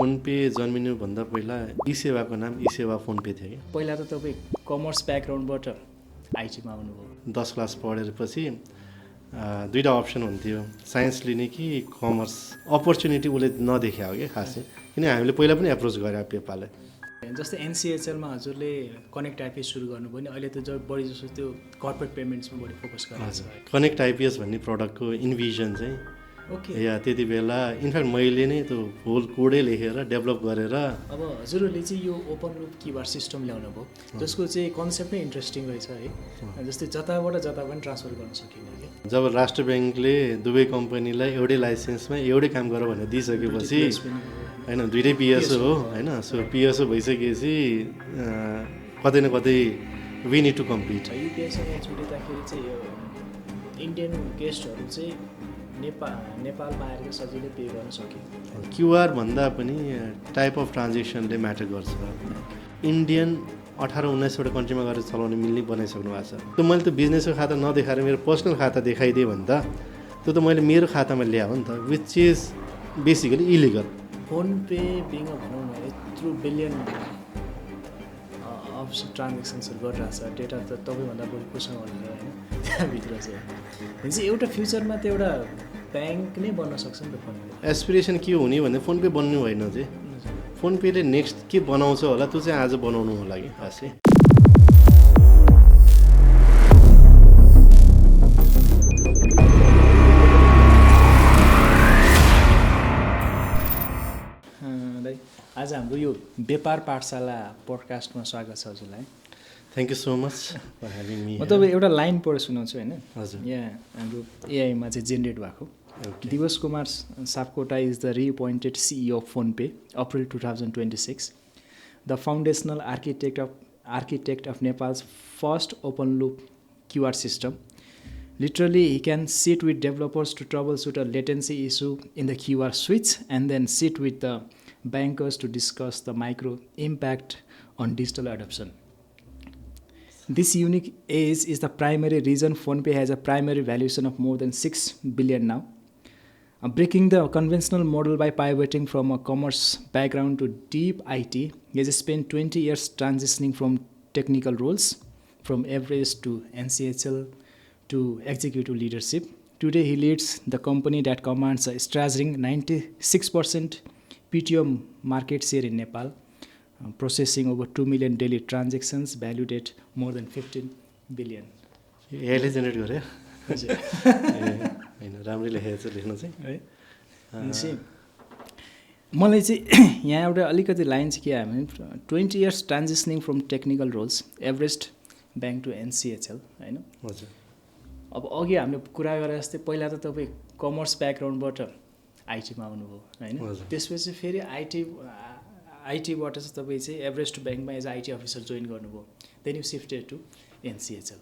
Phone pay जन्मिनुभन्दा पहिला ई-सेवाको नाम e-Sewa phone pay थियो कि पहिला त तपाईँ कमर्स ब्याकग्राउन्डबाट आइटीमा आउनुभयो 10 क्लास पढेर पछि दुईवटा अप्सन हुन्थ्यो साइन्स लिने कि कमर्स अपर्च्युनिटी उसले नदेख्या हो कि खासै किन हामीले पहिला पनि एप्रोच गरे पेपालाई जस्तै एनसिएचएलमा हजुरले कनेक्ट आइपिएस सुरु गर्नुभयो नि अहिले त बढी जस्तो त्यो कर्पोरेट पेमेन्ट्समा बढी फोकस गरेको छ कनेक्ट आइपिएस भन्ने प्रडक्टको इन्भिजन चाहिँ ओके या त्यति बेला इनफ्याक्ट मैले नै त्यो होल कोडै लेखेर डेभलप गरेर अब हजुरहरूले चाहिँ यो ओपन लुप किवार सिस्टम ल्याउनु भयो जसको चाहिँ कन्सेप्ट नै इन्ट्रेस्टिङ रहेछ है जस्तै जताबाट जता पनि ट्रान्सफर गर्न सकिने कि जब राष्ट्र ब्याङ्कले दुवै कम्पनीलाई एउटै लाइसेन्समा एउटै काम गर भनेर दिइसकेपछि होइन दुइटै पिएसओ हो होइन सो पिएसओ भइसकेपछि कतै न कतै वी निड टु कम्पिट युपिएससँग छुटिँदाखेरि चाहिँ यो इन्डियन गेस्टहरू चाहिँ नेपालमा आएर सजिलै पे गर्न सक्यो क्युआर भन्दा पनि टाइप अफ ट्रान्जेक्सनले म्याटर गर्छ इन्डियन 18-19वटा कन्ट्रीमा गएर चलाउन मिल्ने बनाइसक्नु भएको छ त्यो मैले त्यो बिजनेसको खाता नदेखाएर मेरो पर्सनल खाता देखाइदिएँ भने त त्यो त मैले मेरो खातामा ल्याएँ हो नि त which is basically illegal phone pay being भनौँ न यत्रो बिलियन अफ ट्रान्जेक्सन्सहरू गरिरहेको छ डेटा त तपाईँभन्दा बढी कोसँग भनेर होइन त्यहाँभित्र चाहिँ भनेपछि एउटा फ्युचरमा त एउटा ब्याङ्क नै बन्न सक्छ नि त फोन पे एसपिरेसन के हुने भने फोन पे बन्नु होइन चाहिँ फोन पेले नेक्स्ट के बनाउँछ होला त्यो चाहिँ आज बनाउनु होला कि खासै आज हाम्रो यो व्यापार पाठशाला पोडकास्टमा स्वागत छ हजुरलाई thank you so much for having me म तपाईँ एउटा लाइन पढेर सुनाउँछु होइन हजुर यहाँ हाम्रो एआईमा चाहिँ जेनेरेट भएको Diwas Kumar Sapkota is the reappointed CEO of phone pay April 2026 the foundational architect of Nepal's first open loop QR system literally he can sit with developers to troubleshoot a latency issue in the QR switch and then sit with the bankers to discuss the micro impact on digital adoption. This unique edge is the primary reason PhonePe has a primary valuation of more than 6 billion now. Breaking the conventional model by pivoting from a commerce background to deep IT, he has spent 20 years transitioning from technical roles, from Everest to NCHL, to executive leadership. Today he leads the company that commands a staggering 96% PTO market share in Nepal, processing over 2 million daily transactions valued at more than 15 billion. एआईले generate गरे होइन राम्रै लेखेको छ लेख्नु चाहिँ है मलाई चाहिँ यहाँ एउटा अलिकति लाइन चाहिँ के आयो भने 20 years transitioning from technical roles Everest Bank to NCHL होइन हजुर अब अघि हामीले कुरा गरे जस्तै पहिला त तपाईँ कमर्स ब्याकग्राउन्डबाट आइटीमा आउनुभयो होइन त्यसपछि फेरि आइटीबाट चाहिँ तपाईँ चाहिँ एभरेस्ट ब्याङ्कमा एज आइटी अफिसर जोइन गर्नुभयो then you shifted to NCHL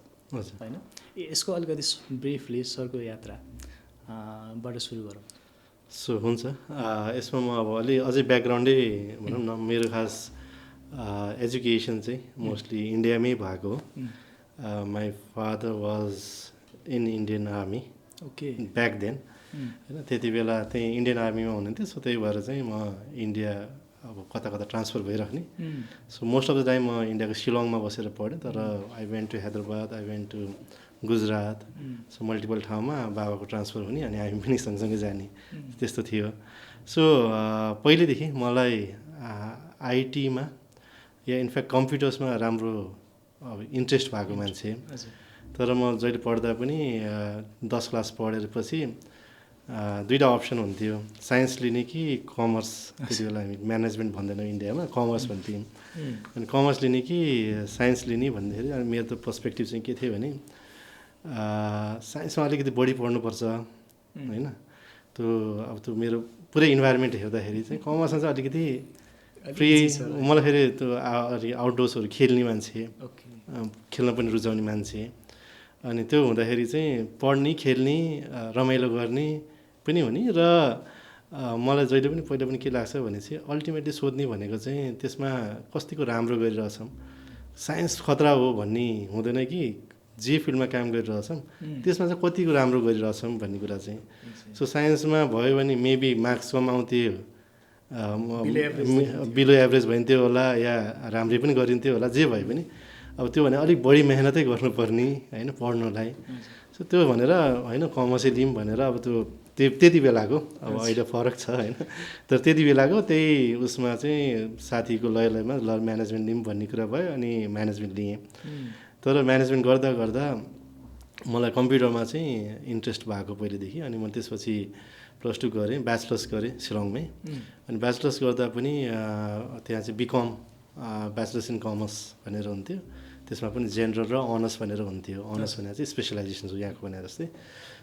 होइन यसको अलिकति ब्रिफली सरको यात्राबाट सुरु गरौँ सो हुन्छ यसमा म अब अझै ब्याकग्राउन्डै भनौँ न मेरो खास एजुकेसन चाहिँ मोस्टली इन्डियामै भएको हो my father was in Indian army okay back then होइन त्यति बेला त्यही इन्डियन आर्मीमा हुनुहुन्थ्यो सो त्यही भएर चाहिँ म इन्डिया अब कता कता ट्रान्सफर भइराख्ने so most of the time म इन्डियाको शिलङमा बसेर पढेँ तर I went to Hyderabad I went to Gujarat so multiple ठाउँमा बाबाको ट्रान्सफर हुने अनि हामी पनि सँगसँगै जाने त्यस्तो थियो सो पहिलेदेखि मलाई आइटीमा या इनफ्याक्ट कम्प्युटर्समा राम्रो अब इन्ट्रेस्ट भएको मान्छे तर म जहिले पढ्दा पनि 10 क्लास पढेर पछि दुईवटा अप्सन हुन्थ्यो साइन्स लिने कि कमर्स त्यति बेला हामी म्यानेजमेन्ट भन्दैनौँ इन्डियामा कमर्स भन्थ्यौँ अनि कमर्स लिने कि साइन्स लिने भन्दाखेरि अनि मेरो त पर्सपेक्टिभ चाहिँ के थियो भने साइन्समा अलिकति बढी पढ्नुपर्छ होइन त्यो अब त्यो मेरो पुरै इन्भाइरोमेन्ट हेर्दाखेरि चाहिँ कमर्समा चाहिँ अलिकति फ्री मलाई फेरि त्यो आउटडोर्सहरू खेल्ने मान्छे खेल्न पनि रुचाउने मान्छे अनि त्यो हुँदाखेरि चाहिँ पढ्ने खेल्ने रमाइलो गर्ने पनि हुने र मलाई जहिले पनि पहिला पनि के लाग्छ भने चाहिँ अल्टिमेटली सोध्ने भनेको चाहिँ त्यसमा कतिको राम्रो गरिरहेछौँ साइन्स खतरा हो भन्ने हुँदैन कि जे फिल्डमा काम गरिरहेछौँ त्यसमा चाहिँ कतिको राम्रो गरिरहेछौँ भन्ने कुरा चाहिँ सो साइन्समा भयो भने मेबी मार्क्स कम आउँथ्यो बिलो एभरेज भइन्थ्यो होला या राम्रै पनि गरिन्थ्यो होला, जे भए पनि अब त्यो भने अलिक बढी मेहनतै गर्नुपर्ने होइन पढ्नलाई। सो त्यो भनेर होइन कमर्सै लिउँ भनेर अब त्यो त्यति बेलाको, अब अहिले फरक छ होइन, तर त्यति बेलाको त्यही उसमा चाहिँ साथीको लयमा ल म्यानेजमेन्ट लिउँ भन्ने कुरा भयो, अनि म्यानेजमेन्ट लिएँ। तर म्यानेजमेन्ट गर्दा गर्दा मलाई कम्प्युटरमा चाहिँ इन्ट्रेस्ट भएको पहिलेदेखि, अनि म त्यसपछि +2 गरेँ, ब्याचलर्स गरेँ शिलङमै। अनि ब्याचलर्स गर्दा पनि त्यहाँ चाहिँ बिकम ब्याचलर्स इन कमर्स भनेर हुन्थ्यो, त्यसमा पनि जेनरल र अनर्स भनेर हुन्थ्यो। अनर्स भनेर चाहिँ स्पेसलाइजेसन हो यहाँको भने जस्तै।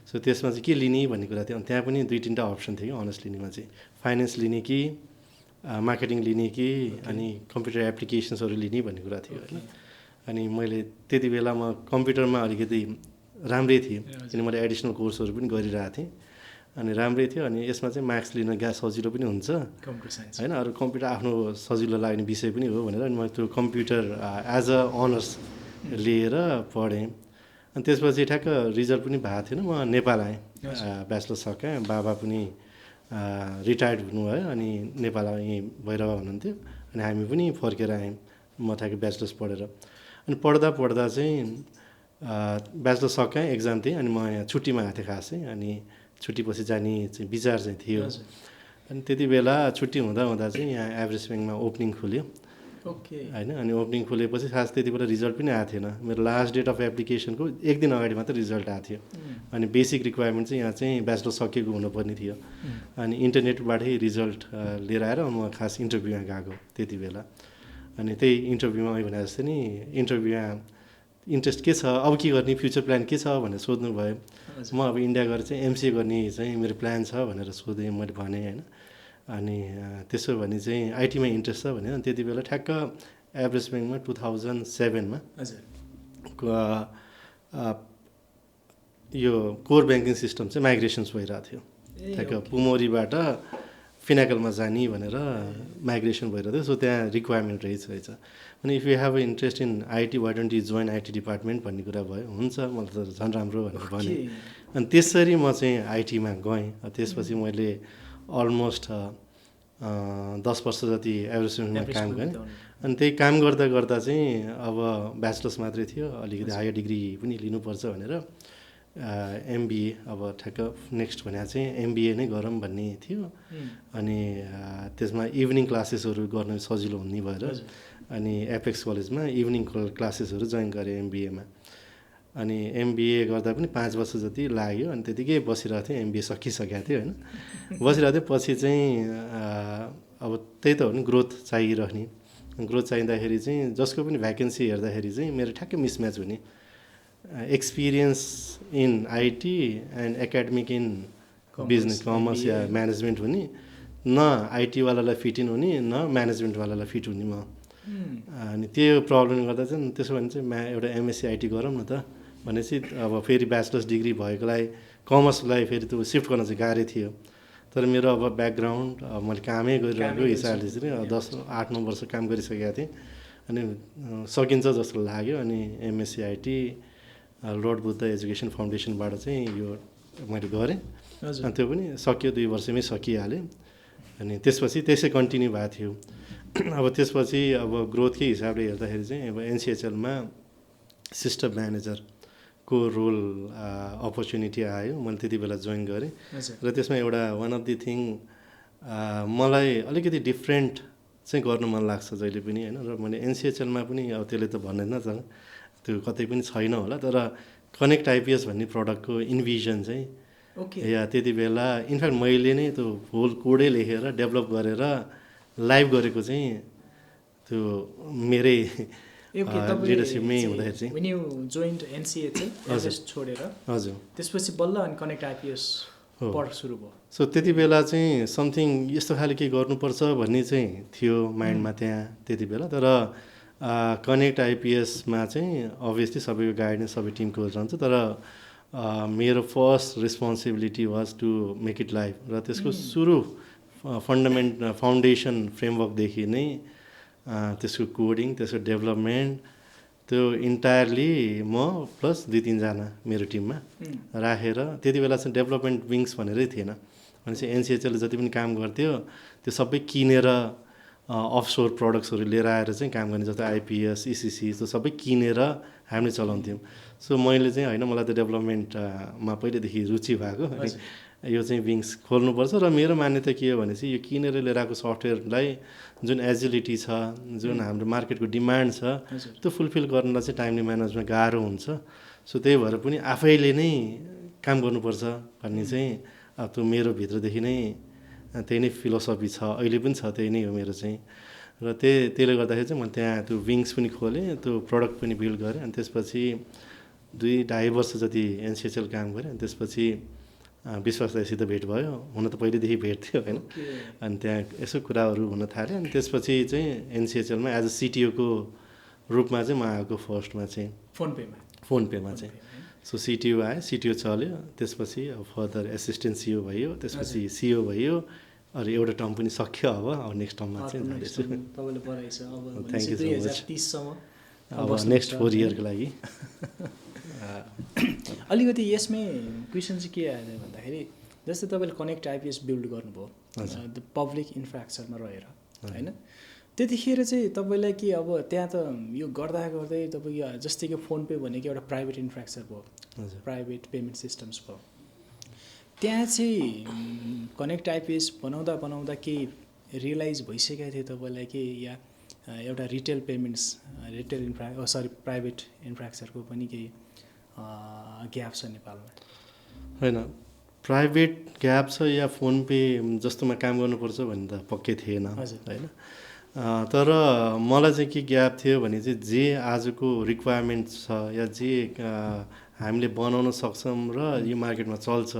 सो त्यसमा चाहिँ के लिने भन्ने कुरा थियो। अनि त्यहाँ पनि 2-3टा अप्सन थियो कि अनर्स लिनेमा चाहिँ, फाइनेन्स लिने कि मार्केटिङ लिने कि अनि कम्प्युटर एप्लिकेसन्सहरू लिने भन्ने कुरा थियो होइन। अनि मैले त्यति बेला म कम्प्युटरमा अलिकति राम्रै थिएँ, किन मैले एडिसनल कोर्सहरू पनि गरिरहेको थिएँ, अनि राम्रै थियो। अनि यसमा चाहिँ मार्क्स लिन सजिलो पनि हुन्छ होइन, अरू कम्प्युटर आफ्नो सजिलो लाग्ने विषय पनि हो भनेर अनि म त्यो कम्प्युटर एज अ अनर्स लिएर पढेँ। अनि त्यसपछि ठ्याक्क रिजल्ट पनि भएको थिएन, म नेपाल आएँ, ब्याचलर्स सकेँ। बाबा पनि रिटायर्ड हुनुभयो, अनि नेपाल यहीँ भैरवा हुनुहुन्थ्यो, अनि हामी पनि फर्केर आयौँ, म ठ्याक्कै ब्याचलर्स पढेर। अनि पढ्दा पढ्दा चाहिँ ब्याचलर्स सकेँ, एक्जाम थिएँ, अनि म यहाँ छुट्टीमा आएको थिएँ खासै, अनि छुट्टीपछि जाने चाहिँ विचार चाहिँ थियो। अनि त्यति बेला छुट्टी हुँदा हुँदा चाहिँ यहाँ एभरेस्ट ब्याङ्कमा ओपनिङ खुल्यो होइन। अनि ओपनिङ खुलेपछि खास त्यति बेला रिजल्ट पनि आएको थिएन, मेरो लास्ट डेट अफ एप्लिकेसनको 1 दिन अगाडि मात्रै रिजल्ट आएको थियो। अनि बेसिक रिक्वायरमेन्ट चाहिँ यहाँ चाहिँ ब्याचलर सकिएको हुनुपर्ने थियो। अनि इन्टरनेटबाटै रिजल्ट लिएर आएर म खास इन्टरभ्यूमा गएको त्यति बेला। अनि त्यही इन्टरभ्यूमा अहिले भने जस्तै नि इन्टरभ्यूमा इन्ट्रेस्ट के छ, अब के गर्ने, फ्युचर प्लान के छ भनेर सोध्नु भयो। म अब इन्डिया गएर चाहिँ MCA गर्ने चाहिँ मेरो प्लान छ भनेर सोधेँ, मैले भनेँ होइन। अनि त्यसो भने चाहिँ आइटीमा इन्ट्रेस्ट छ भने, अनि त्यति बेला ठ्याक्क एभरेस्ट ब्याङ्कमा 2007मा यो कोर ब्याङ्किङ सिस्टम चाहिँ माइग्रेसन्स भइरहेको थियो। ठ्याक्क पुमोरीबाट फिनाकलमा जाने भनेर माइग्रेसन भइरहेको थियो। सो त्यहाँ रिक्वायरमेन्ट रहेछ। अनि if you have a interest in IT, why don't you join IT department भन्ने कुरा भयो। हुन्छ, मलाई त झन् राम्रो भनेर भने। अनि त्यसरी म चाहिँ आइटीमा गएँ। त्यसपछि मैले अलमोस्ट 10 वर्ष जति एभरेस्ट ब्याङ्कमा काम गरेँ। अनि त्यही काम गर्दा गर्दा चाहिँ अब ब्याचलर्स मात्रै थियो, अलिकति हायर डिग्री पनि लिनुपर्छ भनेर MBA अब ठ्याक्क नेक्स्ट भने चाहिँ MBA नै गरौँ भन्ने थियो। अनि त्यसमा इभिनिङ क्लासेसहरू गर्न सजिलो हुने भएर अनि एपेक्स कलेजमा इभिनिङ क्लासेसहरू जोइन गरेँ MBAमा। अनि MBA गर्दा पनि 5 वर्ष जति लाग्यो। अनि त्यतिकै बसिरहेको थिएँ, MBA सकिसकेको थियो होइन, बसिरहेको थिएँ। पछि चाहिँ अब त्यही त हो नि, ग्रोथ चाहिरहने। ग्रोथ चाहिँदाखेरि चाहिँ जसको पनि भ्याकेन्सी हेर्दाखेरि चाहिँ मेरो ठ्याक्कै मिसम्याच हुने, experience in IT and academic in business commerce yeah management हुने, न IT वालालाई फिट इन हुने, न म्यानेजमेन्टवालालाई फिट हुने म। अनि त्यो प्रब्लमले गर्दा चाहिँ त्यसो भने चाहिँ एउटा MSc IT गरौँ न त भनेपछि अब फेरि ब्याचलर्स डिग्री भएकोलाई कमर्सलाई फेरि त्यो सिफ्ट गर्न चाहिँ गाह्रै थियो। तर मेरो अब ब्याकग्राउन्ड मैले कामै गरिरहेको हिसाबले चाहिँ 8-9 वर्ष काम गरिसकेको थिएँ, अनि सकिन्छ जस्तो लाग्यो। अनि MSc IT Lord Buddha education फाउन्डेसनबाट चाहिँ यो मैले गरेँ। अनि त्यो पनि सक्यो, 2 वर्षमै सकिहालेँ। अनि त्यसपछि त्यसै कन्टिन्यू भएको थियो। अब त्यसपछि अब ग्रोथकै हिसाबले हेर्दाखेरि चाहिँ अब NCHLमा सिस्टम म्यानेजरको रोल अपर्च्युनिटी आयो, मैले त्यति बेला जोइन गरेँ। र त्यसमा एउटा वान अफ द थिङ मलाई अलिकति डिफ्रेन्ट चाहिँ गर्नु मन लाग्छ जहिले पनि होइन। र मैले NCHLमा पनि अब त्यसले त भन्दैन त, त्यो कतै पनि छैन होला, तर कनेक्ट IPS भन्ने प्रडक्टको इन्भिजन चाहिँ या त्यति बेला इनफ्याक्ट मैले नै त्यो होल कोडै लेखेर डेभलप गरेर लाइभ गरेको चाहिँ त्यो मेरै लिडरसिपमै हुँदाखेरि चाहिँ। When you joined NCHL Everest छोडेर हजुर, त्यसपछि बल्ल अनि कनेक्ट IPS पढ सुरु भयो। सो त्यति बेला चाहिँ समथिङ यस्तो खाले केही गर्नुपर्छ भन्ने चाहिँ थियो माइन्डमा त्यहाँ त्यति बेला। तर कनेक्ट IPSमा चाहिँ अभियसली सबैको गाइडेन्स सबै टिमको रहन्छ, तर मेरो first responsibility was to make it live. र त्यसको सुरु फाउन्डेसन फ्रेमवर्कदेखि नै त्यसको कोडिङ, त्यसको डेभलपमेन्ट, त्यो इन्टायरली म प्लस 2-3 जना मेरो टिममा राखेर, त्यति बेला चाहिँ डेभलपमेन्ट विङ्स भनेरै थिएन। भने चाहिँ NCHL जति पनि काम गर्थ्यो त्यो सबै किनेर अफसोर प्रडक्ट्सहरू लिएर आएर चाहिँ काम गर्ने, जस्तै आइपिएस इसिसी त्यो सबै किनेर हामीले चलाउँथ्यौँ। सो मैले चाहिँ होइन, मलाई त डेभलपमेन्टमा पहिलेदेखि रुचि भएको, अनि यो चाहिँ विङ्स खोल्नुपर्छ। र मेरो मान्यता के हो भने चाहिँ यो किनेर लिएर आएको सफ्टवेयरलाई जुन एजिलिटी छ, जुन हाम्रो मार्केटको डिमान्ड छ, त्यो फुलफिल गर्नलाई चाहिँ टाइमली म्यानेजमा गाह्रो हुन्छ। सो त्यही भएर पनि आफैले नै काम गर्नुपर्छ भन्ने चाहिँ त्यो मेरो भित्रदेखि नै त्यही नै फिलोसफी छ, अहिले पनि छ, त्यही नै हो मेरो चाहिँ। र त्यसले गर्दाखेरि चाहिँ मैले त्यहाँ त्यो विङ्स पनि खोलेँ, त्यो प्रडक्ट पनि बिल्ड गरेँ। अनि त्यसपछि 2-2.5 वर्ष जति एनसिएचएल काम गरेँ। अनि त्यसपछि विश्वास दाइसित भेट भयो, हुन त पहिलेदेखि भेट थियो होइन। अनि त्यहाँ यसो कुराहरू हुन थाल्यो। अनि त्यसपछि चाहिँ एनसिएचएलमा एज अ सिटिओको रूपमा चाहिँ म आएको फर्स्टमा चाहिँ फोन पेमा चाहिँ। सो सिटिओ आयो, सिटिओ चल्यो, त्यसपछि अब फर्दर एसिस्टेन्ट सिओ भयो, त्यसपछि सिओ भयो। अरू एउटा टर्म पनि सक्यो, अब नेक्स्ट टर्ममा चाहिँ जाँदैछु। Thank you so much. अब नेक्स्ट 4 इयरको लागि अलिकति यसमै क्वेसन चाहिँ के आयो भन्दाखेरि, जस्तै तपाईँले कनेक्ट आइपिएस बिल्ड गर्नुभयो पब्लिक इन्फ्रास्ट्रक्चरमा रहेर होइन, त्यतिखेर चाहिँ तपाईँलाई के अब त्यहाँ त यो गर्दा गर्दै तपाईँको जस्तै कि फोन पे भनेको एउटा प्राइभेट इन्फ्रास्ट्रक्चर भयो, प्राइभेट पेमेन्ट सिस्टम्स भयो, त्यहाँ चाहिँ कनेक्ट आइपिएस बनाउँदा केही रियलाइज भइसकेको थियो तपाईँलाई कि या एउटा रिटेल पेमेन्ट्स प्राइभेट इन्फ्रास्ट्रक्चरको पनि केही ग्याप छ नेपालमा? होइन, प्राइभेट ग्याप छ या फोन पे जस्तोमा काम गर्नुपर्छ भन्ने त पक्कै थिएन होइन। तर मलाई चाहिँ के ग्याप थियो भने चाहिँ जे आजको रिक्वायरमेन्ट छ या जे हामीले बनाउन सक्छौँ र यो मार्केटमा चल्छ,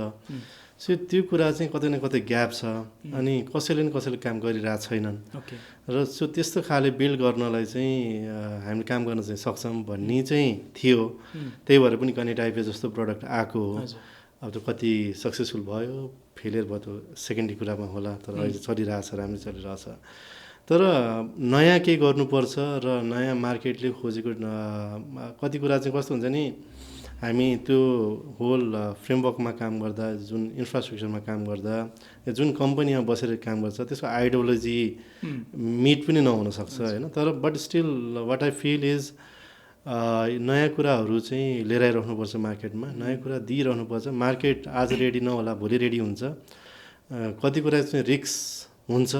सो त्यो कुरा चाहिँ कतै न कतै ग्याप छ। अनि कसैले न कसैले काम गरिरहेको छैनन्। र सो त्यस्तो खाले बिल्ड गर्नलाई चाहिँ हामीले काम गर्न चाहिँ सक्छौँ भन्ने चाहिँ थियो। त्यही भएर पनि कनेक्ट आइपिएस जस्तो प्रडक्ट आएको हो। अब त्यो कति सक्सेसफुल भयो, फेलियर भयो, त्यो सेकेन्डरी कुरामा होला, तर अहिले चलिरहेछ, राम्रै चलिरहेछ। तर नयाँ केही गर्नुपर्छ र नयाँ मार्केटले खोजेको कति कुरा चाहिँ कस्तो हुन्छ नि, हामी त्यो होल फ्रेमवर्कमा काम गर्दा, जुन इन्फ्रास्ट्रक्चरमा काम गर्दा, या जुन कम्पनीमा बसेर काम गर्छ, त्यसको आइडियोलोजी मिट पनि नहुनसक्छ होइन। तर but still what I feel is नयाँ कुराहरू चाहिँ लिएर आइराख्नुपर्छ मार्केटमा, नयाँ कुरा दिइरहनुपर्छ। मार्केट आज रेडी नहोला, भोलि रेडी हुन्छ। कति कुरा चाहिँ रिस्क हुन्छ,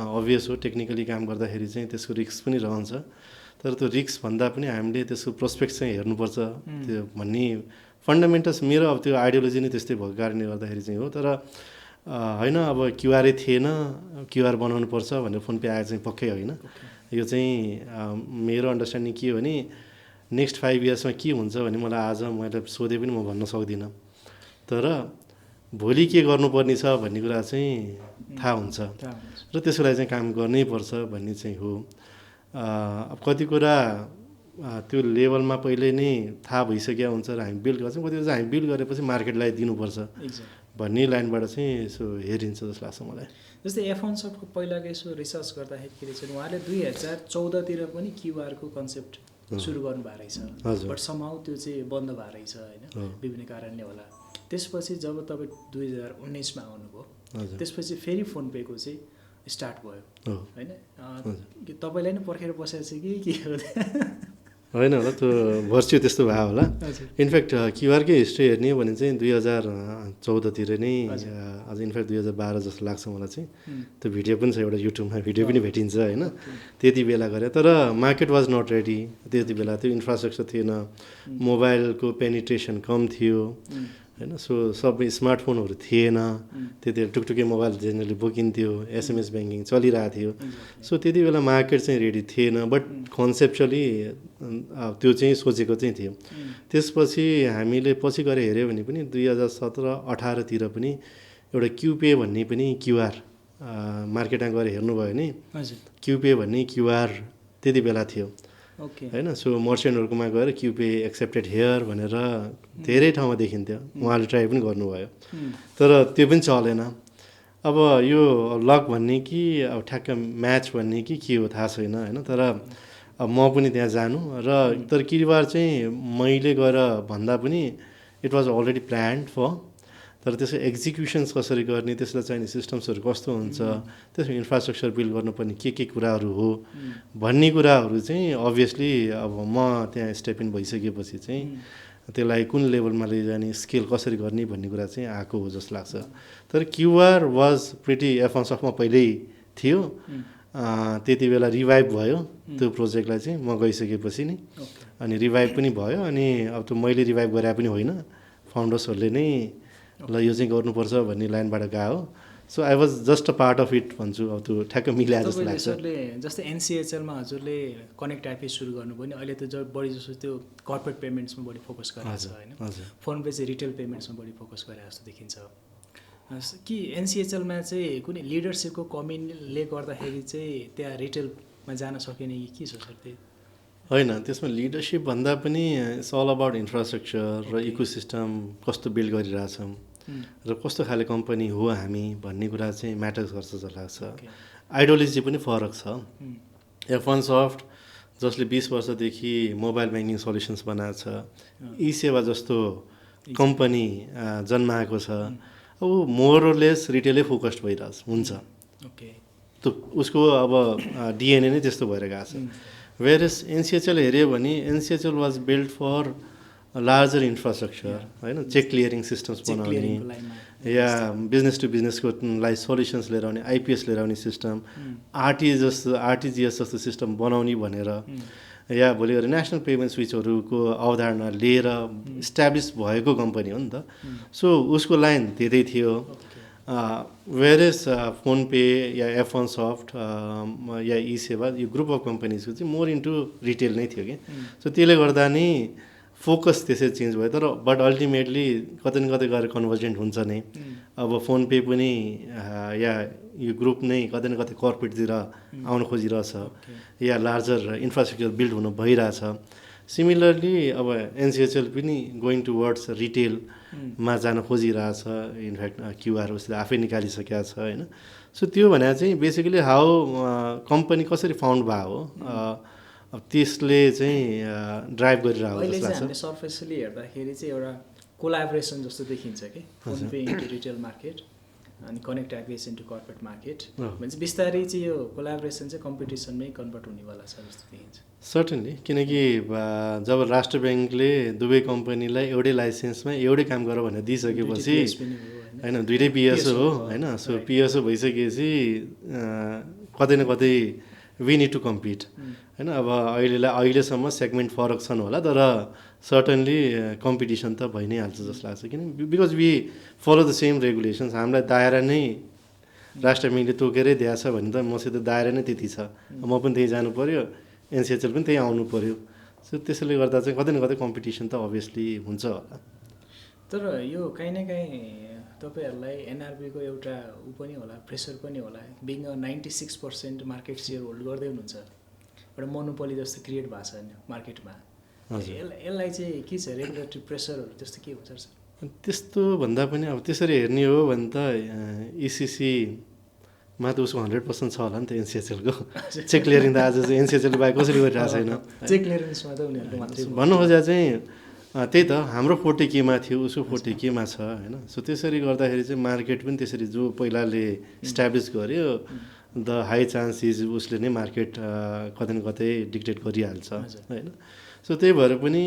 अभियस हो, टेक्निकली काम गर्दाखेरि चाहिँ त्यसको रिस्क पनि रहन्छ। तर त्यो रिस्क भन्दा पनि हामीले त्यसको प्रोस्पेक्ट चाहिँ हेर्नुपर्छ, त्यो भन्ने फन्डामेन्टल्स मेरो अब त्यो आइडियोलोजी नै त्यस्तै भएको कारणले गर्दाखेरि चाहिँ हो। तर होइन, अब क्युआरै थिएन, क्युआर बनाउनु पर्छ भनेर फोन पे आएर चाहिँ पक्कै होइन। यो चाहिँ मेरो अन्डरस्ट्यान्डिङ के हो भने नेक्स्ट 5 इयर्समा के हुन्छ भने मलाई आज मैले सोधे पनि म भन्न सक्दिनँ। तर भोलि के गर्नुपर्ने छ भन्ने कुरा चाहिँ थाहा हुन्छ र त्यसको लागि चाहिँ काम गर्नै पर्छ भन्ने चाहिँ हो। अब कति कुरा त्यो लेभलमा पहिले नै थाहा भइसकेको हुन्छ र हामी बिल्ड गर्छौँ, कति कुरा चाहिँ हामी बिल्ड गरेपछि मार्केटलाई दिनुपर्छ भन्ने लाइनबाट चाहिँ यसो हेरिन्छ जस्तो लाग्छ मलाई। जस्तै F1 सफ्टको पहिलाको यसो रिसर्च गर्दाखेरि चाहिँ उहाँले 2014तिर पनि क्युआरको कन्सेप्ट सुरु गर्नुभएको रहेछ, बट समहाउ त्यो चाहिँ बन्द भएको रहेछ होइन, विभिन्न कारणले होला। त्यसपछि जब तपाईँ 2019मा आउनुभयो, त्यसपछि फेरि फोन पेको चाहिँ स्टार्ट भयो होइन। तपाईँलाई नै पर्खेर बसेको छ कि के हो? होइन होला, त्यो भर्च्यु त्यस्तो भयो होला। इनफ्याक्ट क्युआरकै हिस्ट्री हेर्ने हो भने चाहिँ 2014तिर नै, अझ इनफ्याक्ट 2012 जस्तो लाग्छ मलाई चाहिँ। त्यो भिडियो पनि छ एउटा युट्युबमा, भिडियो पनि भेटिन्छ होइन। त्यति बेला गरे, तर मार्केट वाज नट रेडी त्यति बेला, त्यो इन्फ्रास्ट्रक्चर थिएन, मोबाइलको पेनिट्रेसन कम थियो होइन। सो सबै स्मार्टफोनहरू थिएन त्यति बेला, टुकटुके मोबाइल जेनरली बोकिन्थ्यो, एसएमएस ब्याङ्किङ चलिरहेको थियो। सो त्यति बेला मार्केट चाहिँ रेडी थिएन, बट कन्सेप्चुअली त्यो चाहिँ सोचेको चाहिँ थियो। त्यसपछि हामीले पछि गएर हेऱ्यो भने पनि 2017-18तिर पनि एउटा क्युपे भन्ने पनि क्युआर मार्केटमा गएर हेर्नुभयो भने क्युपे भन्ने क्युआर त्यति बेला थियो होइन। सो मर्चेन्टहरूकोमा गएर क्युपे एक्सेप्टेड हियर भनेर धेरै ठाउँमा देखिन्थ्यो, उहाँले ट्राई पनि गर्नुभयो, तर त्यो पनि चलेन। अब यो लक भन्ने कि अब ठ्याक्क म्याच भन्ने कि के हो थाहा छैन होइन। तर अब म पनि त्यहाँ जानु र तर क्युआर चाहिँ मैले गएर भन्दा पनि it was already planned for. तर त्यसको एक्जिक्युसन्स कसरी गर्ने, त्यसलाई चाहिने सिस्टम्सहरू कस्तो हुन्छ, त्यसको इन्फ्रास्ट्रक्चर बिल्ड गर्नुपर्ने के कुराहरू हो भन्ने कुराहरू चाहिँ अभियसली अब म त्यहाँ स्टेप इन भइसकेपछि चाहिँ त्यसलाई कुन लेभलमा लैजाने, स्केल कसरी गर्ने भन्ने कुरा चाहिँ आएको हो जस्तो लाग्छ। तर क्युआर वाज प्रिटी एडभान्समा पहिल्यै थियो, त्यति बेला रिभाइभ भयो त्यो प्रोजेक्टलाई चाहिँ म गइसकेपछि नि, अनि रिभाइभ पनि भयो। अनि अब त्यो मैले रिभाइभ गरे पनि होइन, फाउन्डर्सहरूले नै ल यो चाहिँ गर्नुपर्छ भन्ने लाइनबाट गएको हो। So I was just a part of it भन्छु। अब त्यो ठ्याक्क मिलाएर जस्तो लाग्छ। जस्तै एनसिएचएलमा हजुरले कनेक्ट एपी सुरु गर्नुभयो नि, अहिले त बढी जस्तो त्यो कर्पोरेट पेमेन्ट्समा बढी फोकस गरेको छ होइन, फोन पे चाहिँ रिटेल पेमेन्ट्समा बढी फोकस गरे जस्तो देखिन्छ कि एनसिएचएलमा चाहिँ कुनै लिडरसिपको कमीले गर्दाखेरि चाहिँ त्यहाँ रिटेलमा जान सकेन कि के छ सर? त्यही होइन, त्यसमा लिडरसिप भन्दा पनि इट्स अल अबाउट इन्फ्रास्ट्रक्चर र इकोसिस्टम कस्तो बिल्ड गरिरहेछौँ र कस्तो खाले कम्पनी हो हामी भन्ने कुरा चाहिँ म्याटर गर्छ जस्तो लाग्छ। आइडियोलोजी पनि फरक छ। F1 Soft जसले 20 वर्षदेखि मोबाइल ब्याङ्किङ सल्युसन्स बनाएको छ, ई सेवा जस्तो कम्पनी जन्माएको छ, अब मोरलेस रिटेलै फोकस्ड भइरहेछ हुन्छ। त्यो उसको अब डिएनए नै त्यस्तो भएर गएको छ। वेयरएस एनसिएचएल हेऱ्यो भने NCHL was build for larger infrastructure होइन, चेक क्लियरिङ सिस्टम्स बनाउने या बिजनेस टु बिजनेसको लाई सोल्युसन्स लिएर आउने, आइपिएस लिएर आउने सिस्टम, आरटिजिएस जस्तो सिस्टम बनाउने भनेर, या भोलि गएर नेसनल पेमेन्ट स्विचहरूको अवधारणा लिएर इस्ट्याब्लिस भएको कम्पनी हो नि त। सो उसको लाइन त्यतै थियो। वेयरएस फोन पे या F1 Soft या ई सेवा यो ग्रुप अफ कम्पनीजको चाहिँ मोर इन्टु रिटेल नै थियो कि। सो त्यसले गर्दा नि फोकस त्यसै चेन्ज भयो। तर बट अल्टिमेटली कतै न कतै गएर कन्भर्जेन्ट हुन्छ नै। अब फोन पे पनि या यो ग्रुप नै कतै न कतै कर्पोरेटतिर आउन खोजिरहेछ या लार्जर इन्फ्रास्ट्रक्चर बिल्ड हुनु भइरहेछ। सिमिलरली अब एनसिएचएल पनि गोइङ टुवर्ड्स रिटेलमा जान खोजिरहेछ। इनफ्याक्ट क्युआर उसले आफै निकालिसकेको छ होइन। सो त्यो भने चाहिँ बेसिकली हाउ कम्पनी कसरी फाउन्ड भयो हो, अब त्यसले चाहिँ ड्राइभ गरिरहेको जस्तो लाग्छ। हामीले सर्फेसली हेर्दाखेरि चाहिँ एउटा कोलाबोरेसन जस्तो देखिन्छ कि Fonepay into retail market अनि connect IPS into corporate market भनेपछि बिस्तारै चाहिँ यो कोलाबोरेसन चाहिँ कम्पिटिसनमै कन्भर्ट हुनेवाला छ जस्तो देखिन्छ। सर्टेनली, किनकि जब राष्ट्र ब्याङ्कले दुवै कम्पनीलाई एउटै लाइसेन्समा एउटै काम गर भनेर दिइसकेपछि होइन, दुइटै पिएसओ हो होइन। सो पिएसओ भइसकेपछि कतै न कतै वी निड टु कम्पिट होइन। अब अहिलेसम्म सेगमेन्ट फरक छन् होला, तर सर्टनली कम्पिटिसन त भइ नै हाल्छ जस्तो लाग्छ। किन because we follow the same regulations. हामीलाई दायरा नै राष्ट्र ब्याङ्कले तोकेरै दिएको छ भने त मसित दायरा नै त्यति छ, म पनि त्यही जानु पऱ्यो, एनसिएचएल पनि त्यही आउनु पऱ्यो। सो त्यसैले गर्दा चाहिँ कतै न कतै कम्पिटिसन त अभियसली हुन्छ होला। तर यो काहीँ न काहीँ तपाईँहरूलाई एनआरबीको एउटा पनि होला, प्रेसर पनि होला, बिङ 96% मार्केट सेयर होल्ड गर्दै हुनुहुन्छ, एउटा मोनोपोली जस्तो क्रिएट भएको छ मार्केटमा। यसलाई चाहिँ के छ, रेगुलेटरी प्रेसरहरू त्यस्तो के हुन्छ सर? त्यस्तो भन्दा पनि अब त्यसरी हेर्ने हो भने त इसिसीमा त उसको 100% छ होला नि त एनसिएचएलको। चेक क्लियरिङ त आज चाहिँ एनसिएचएल बाहेक कसरी गरिरहेको छैन। चेक क्लियरिङसमा त उनीहरूको मात्रै भन्नु खोजा चाहिँ त्यही त हाम्रो 40 केमा थियो, उसको 40 केमा छ होइन। सो त्यसरी गर्दाखेरि चाहिँ मार्केट पनि त्यसरी जो पहिलाले इस्ट्याब्लिस गर्यो द हाई चान्स इज उसले नै मार्केट कतै न कतै डिक्टेट गरिहाल्छ होइन। सो त्यही भएर पनि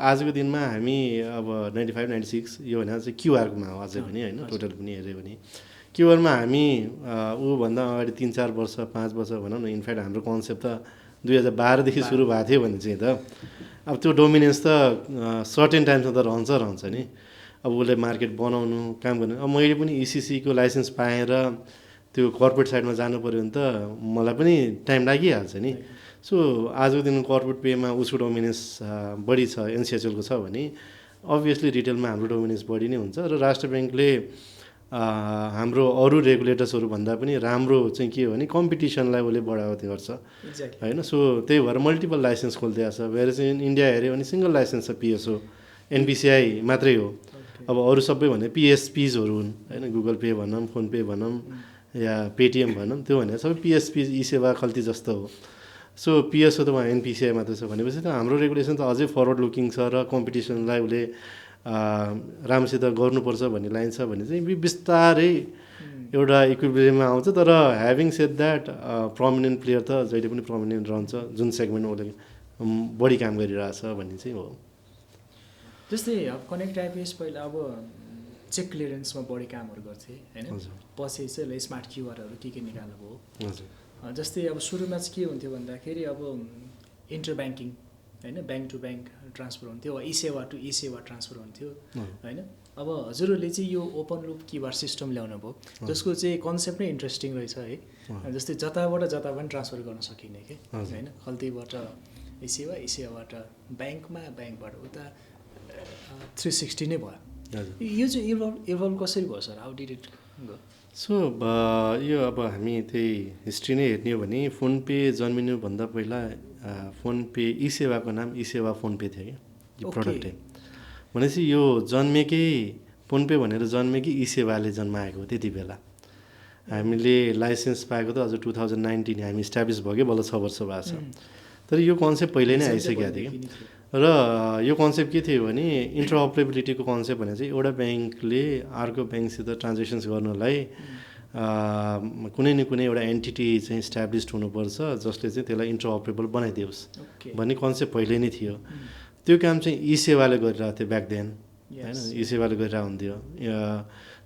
आजको दिनमा हामी अब 95-96 यो भने चाहिँ क्युआरमा हो अझै पनि होइन। टोटल पनि हेऱ्यो भने क्युआरमा हामी ऊभन्दा अगाडि 3-4 वर्ष 5 वर्ष भनौँ न, इनफ्याक्ट हाम्रो कन्सेप्ट त 2012 देखि सुरु भएको थियो भने चाहिँ त अब त्यो डोमिनेन्स त सर्टेन टाइमसम्म त रहन्छ नि। अब उसले मार्केट बनाउनु काम गर्नु। अब मैले पनि इसिसीको लाइसेन्स पाएर त्यो कर्पोरेट साइडमा जानु पऱ्यो भने त मलाई पनि टाइम लागिहाल्छ नि। सो आजको दिन कर्पोरेट पेमा उसको डोमिनेन्स बढी छ, एनसिएचएलको छ भने अभियसली रिटेलमा हाम्रो डोमिनेन्स बढी नै हुन्छ। र राष्ट्र ब्याङ्कले हाम्रो अरू रेगुलेटर्सहरू भन्दा पनि राम्रो चाहिँ के हो भने कम्पिटिसनलाई उसले बढावा गर्छ होइन। सो त्यही भएर मल्टिपल लाइसेन्स खोलिदिएको छ। वेयर चाहिँ इन्डिया हेऱ्यो भने सिङ्गल लाइसेन्स छ, पिएसओ एनपिसिआई मात्रै हो। अब अरू सबै भने पिएसपिजहरू हुन् होइन, गुगल पे भनौँ, फोन पे भनौँ या पेटिएम भनौँ, त्यो भने सबै पिएसपी ई सेवा खल्ती जस्तो हो। सो पिएसओ त उहाँ एनपिसिआई मात्रै छ भनेपछि त हाम्रो रेगुलेसन त अझै फरवर्ड लुकिङ छ र कम्पिटिसनलाई उसले राम्रोसित गर्नुपर्छ भन्ने लाइन छ भने चाहिँ बिस्तारै एउटा इक्विलिब्रियममा आउँछ। तर having shed that prominent player त जहिले पनि प्रमिनेन्ट रहन्छ जुन सेगमेन्टमा उसले बढी काम गरिरहेछ भन्ने चाहिँ हो। जस्तै कनेक्ट आइपिएस पहिला अब चेक क्लियरेन्समा बढी कामहरू गर्थे होइन, पछि चाहिँ स्मार्ट क्युआरहरू के निकाल्नु भयो। हजुर जस्तै अब सुरुमा चाहिँ के हुन्थ्यो भन्दाखेरि अब इन्टर ब्याङ्किङ होइन, ब्याङ्क टु ब्याङ्क ट्रान्सफर हुन्थ्यो, ई सेवा टु ई सेवा ट्रान्सफर हुन्थ्यो होइन। अब हजुरहरूले चाहिँ यो ओपन लुप क्युआर सिस्टम ल्याउनु भयो जसको चाहिँ कन्सेप्ट नै इन्ट्रेस्टिङ रहेछ है। जस्तै जताबाट जता पनि ट्रान्सफर गर्न सकिने कि होइन, खल्तीबाट ई सेवाबाट ब्याङ्कमा, ब्याङ्कबाट उता 360 नै भयो। यो चाहिँ इभल्भ कसरी भयो sir, how did it go? So यो अब हामी त्यही हिस्ट्री नै हेर्ने हो भने फोन पे जन्मिनुभन्दा पहिला फोन पे ई सेवाको नाम ई सेवा फोन पे थियो क्या, यो प्रडक्ट भनेपछि यो जन्मेकै फोन पे भनेर जन्मेकै ई सेवाले जन्माएको त्यति बेला। हामीले लाइसेन्स पाएको त अझ 2019 हामी इस्टाब्लिस भयो कि बल्ल 6 वर्ष भएको छ। तर यो कन्सेप्ट पहिल्यै नै आइसकेको थियो र यो कन्सेप्ट के थियो भने इन्टरअपरेबिलिटीको कन्सेप्ट भने चाहिँ एउटा ब्याङ्कले अर्को ब्याङ्कसित ट्रान्जेक्सन्स गर्नलाई कुनै न कुनै एउटा एन्टिटी चाहिँ इस्टाब्लिस्ड हुनुपर्छ जसले चाहिँ त्यसलाई इन्टरअपरेबल बनाइदियोस् भन्ने कन्सेप्ट पहिल्यै नै थियो। त्यो काम चाहिँ ई सेवाले गरिरहेको थियो ब्याक देन होइन, ई सेवाले गरिरहेको हुन्थ्यो।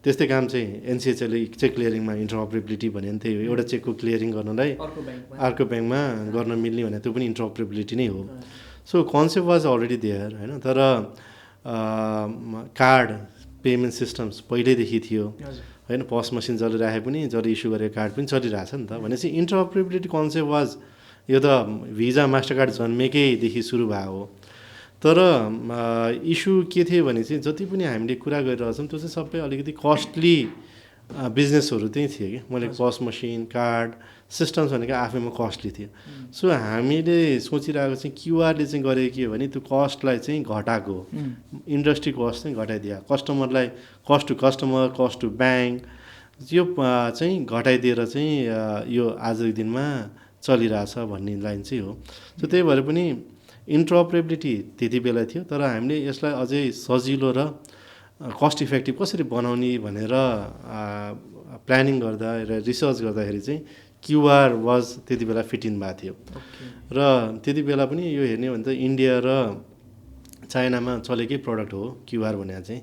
त्यस्तै काम चाहिँ एनसिएचएले चेक क्लियरिङमा इन्टरअपरेबिलिटी भन्यो भने त्यही हो, एउटा चेकको क्लियरिङ गर्नलाई अर्को ब्याङ्कमा गर्न मिल्ने भने त्यो पनि इन्टरअपरेबिलिटी नै हो। So concept was already there होइन। तर कार्ड पेमेन्ट सिस्टम्स पहिल्यैदेखि थियो होइन, पस मसिन चलिराखे पनि जसले इस्यु गरेको कार्ड पनि चलिरहेछ नि त। भनेपछि इन्टरअपरेबिलिटी कन्सेप्ट वाज यो त भिजा मास्टरकार्ड जन्मेकैदेखि सुरु भएको हो। तर इस्यु के थियो भने चाहिँ जति पनि हामीले कुरा गरिरहेछौँ त्यो चाहिँ सबै अलिकति कस्टली बिजनेसहरू त्यही थियो कि। मैले पस मसिन कार्ड सिस्टम्स भनेको आफैमा कस्टली थियो। सो हामीले सोचिरहेको चाहिँ क्युआरले चाहिँ गरेको के हो भने त्यो कस्टलाई चाहिँ घटाएको, इन्डस्ट्री कस्ट चाहिँ घटाइदियो, कस्टमरलाई cost to customer, cost to bank यो चाहिँ घटाइदिएर चाहिँ यो आजको दिनमा चलिरहेछ भन्ने लाइन चाहिँ हो। सो त्यही भएर पनि इन्टरअपरेबिलिटी त्यति बेला थियो। तर हामीले यसलाई अझै सजिलो र कस्ट इफेक्टिभ कसरी बनाउने भनेर प्लानिङ गर्दा र रिसर्च गर्दाखेरि चाहिँ क्युआर वाज त्यति बेला फिट इन भएको थियो। र त्यति बेला पनि यो हेर्ने भने त इन्डिया र चाइनामा चलेकै प्रडक्ट हो क्युआर भनेर चाहिँ।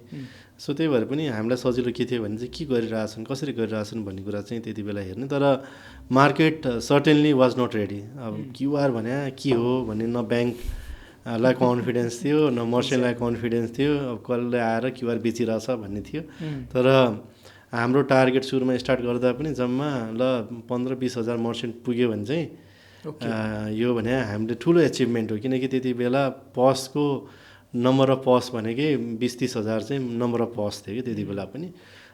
सो त्यही भएर पनि हामीलाई सजिलो के थियो भने चाहिँ के गरिरहेछन् कसरी गरिरहेछन् भन्ने कुरा चाहिँ त्यति बेला हेर्ने। तर market certainly was not ready. अब क्युआर भने के हो भन्ने न ब्याङ्कलाई कन्फिडेन्स थियो न मर्चेन्टलाई कन्फिडेन्स थियो, अब कसले आएर क्युआर बेचिरहेछ भन्ने थियो। तर हाम्रो टार्गेट सुरुमा स्टार्ट गर्दा पनि जम्मा ल 15-20 हजार मर्चेन्ट पुग्यो भने चाहिँ यो भने हामीले ठुलो एचिभमेन्ट हो। किनकि त्यति बेला पसको नम्बर अफ पस भनेकै 20-30 हजार चाहिँ नम्बर अफ पस थियो कि त्यति बेला पनि।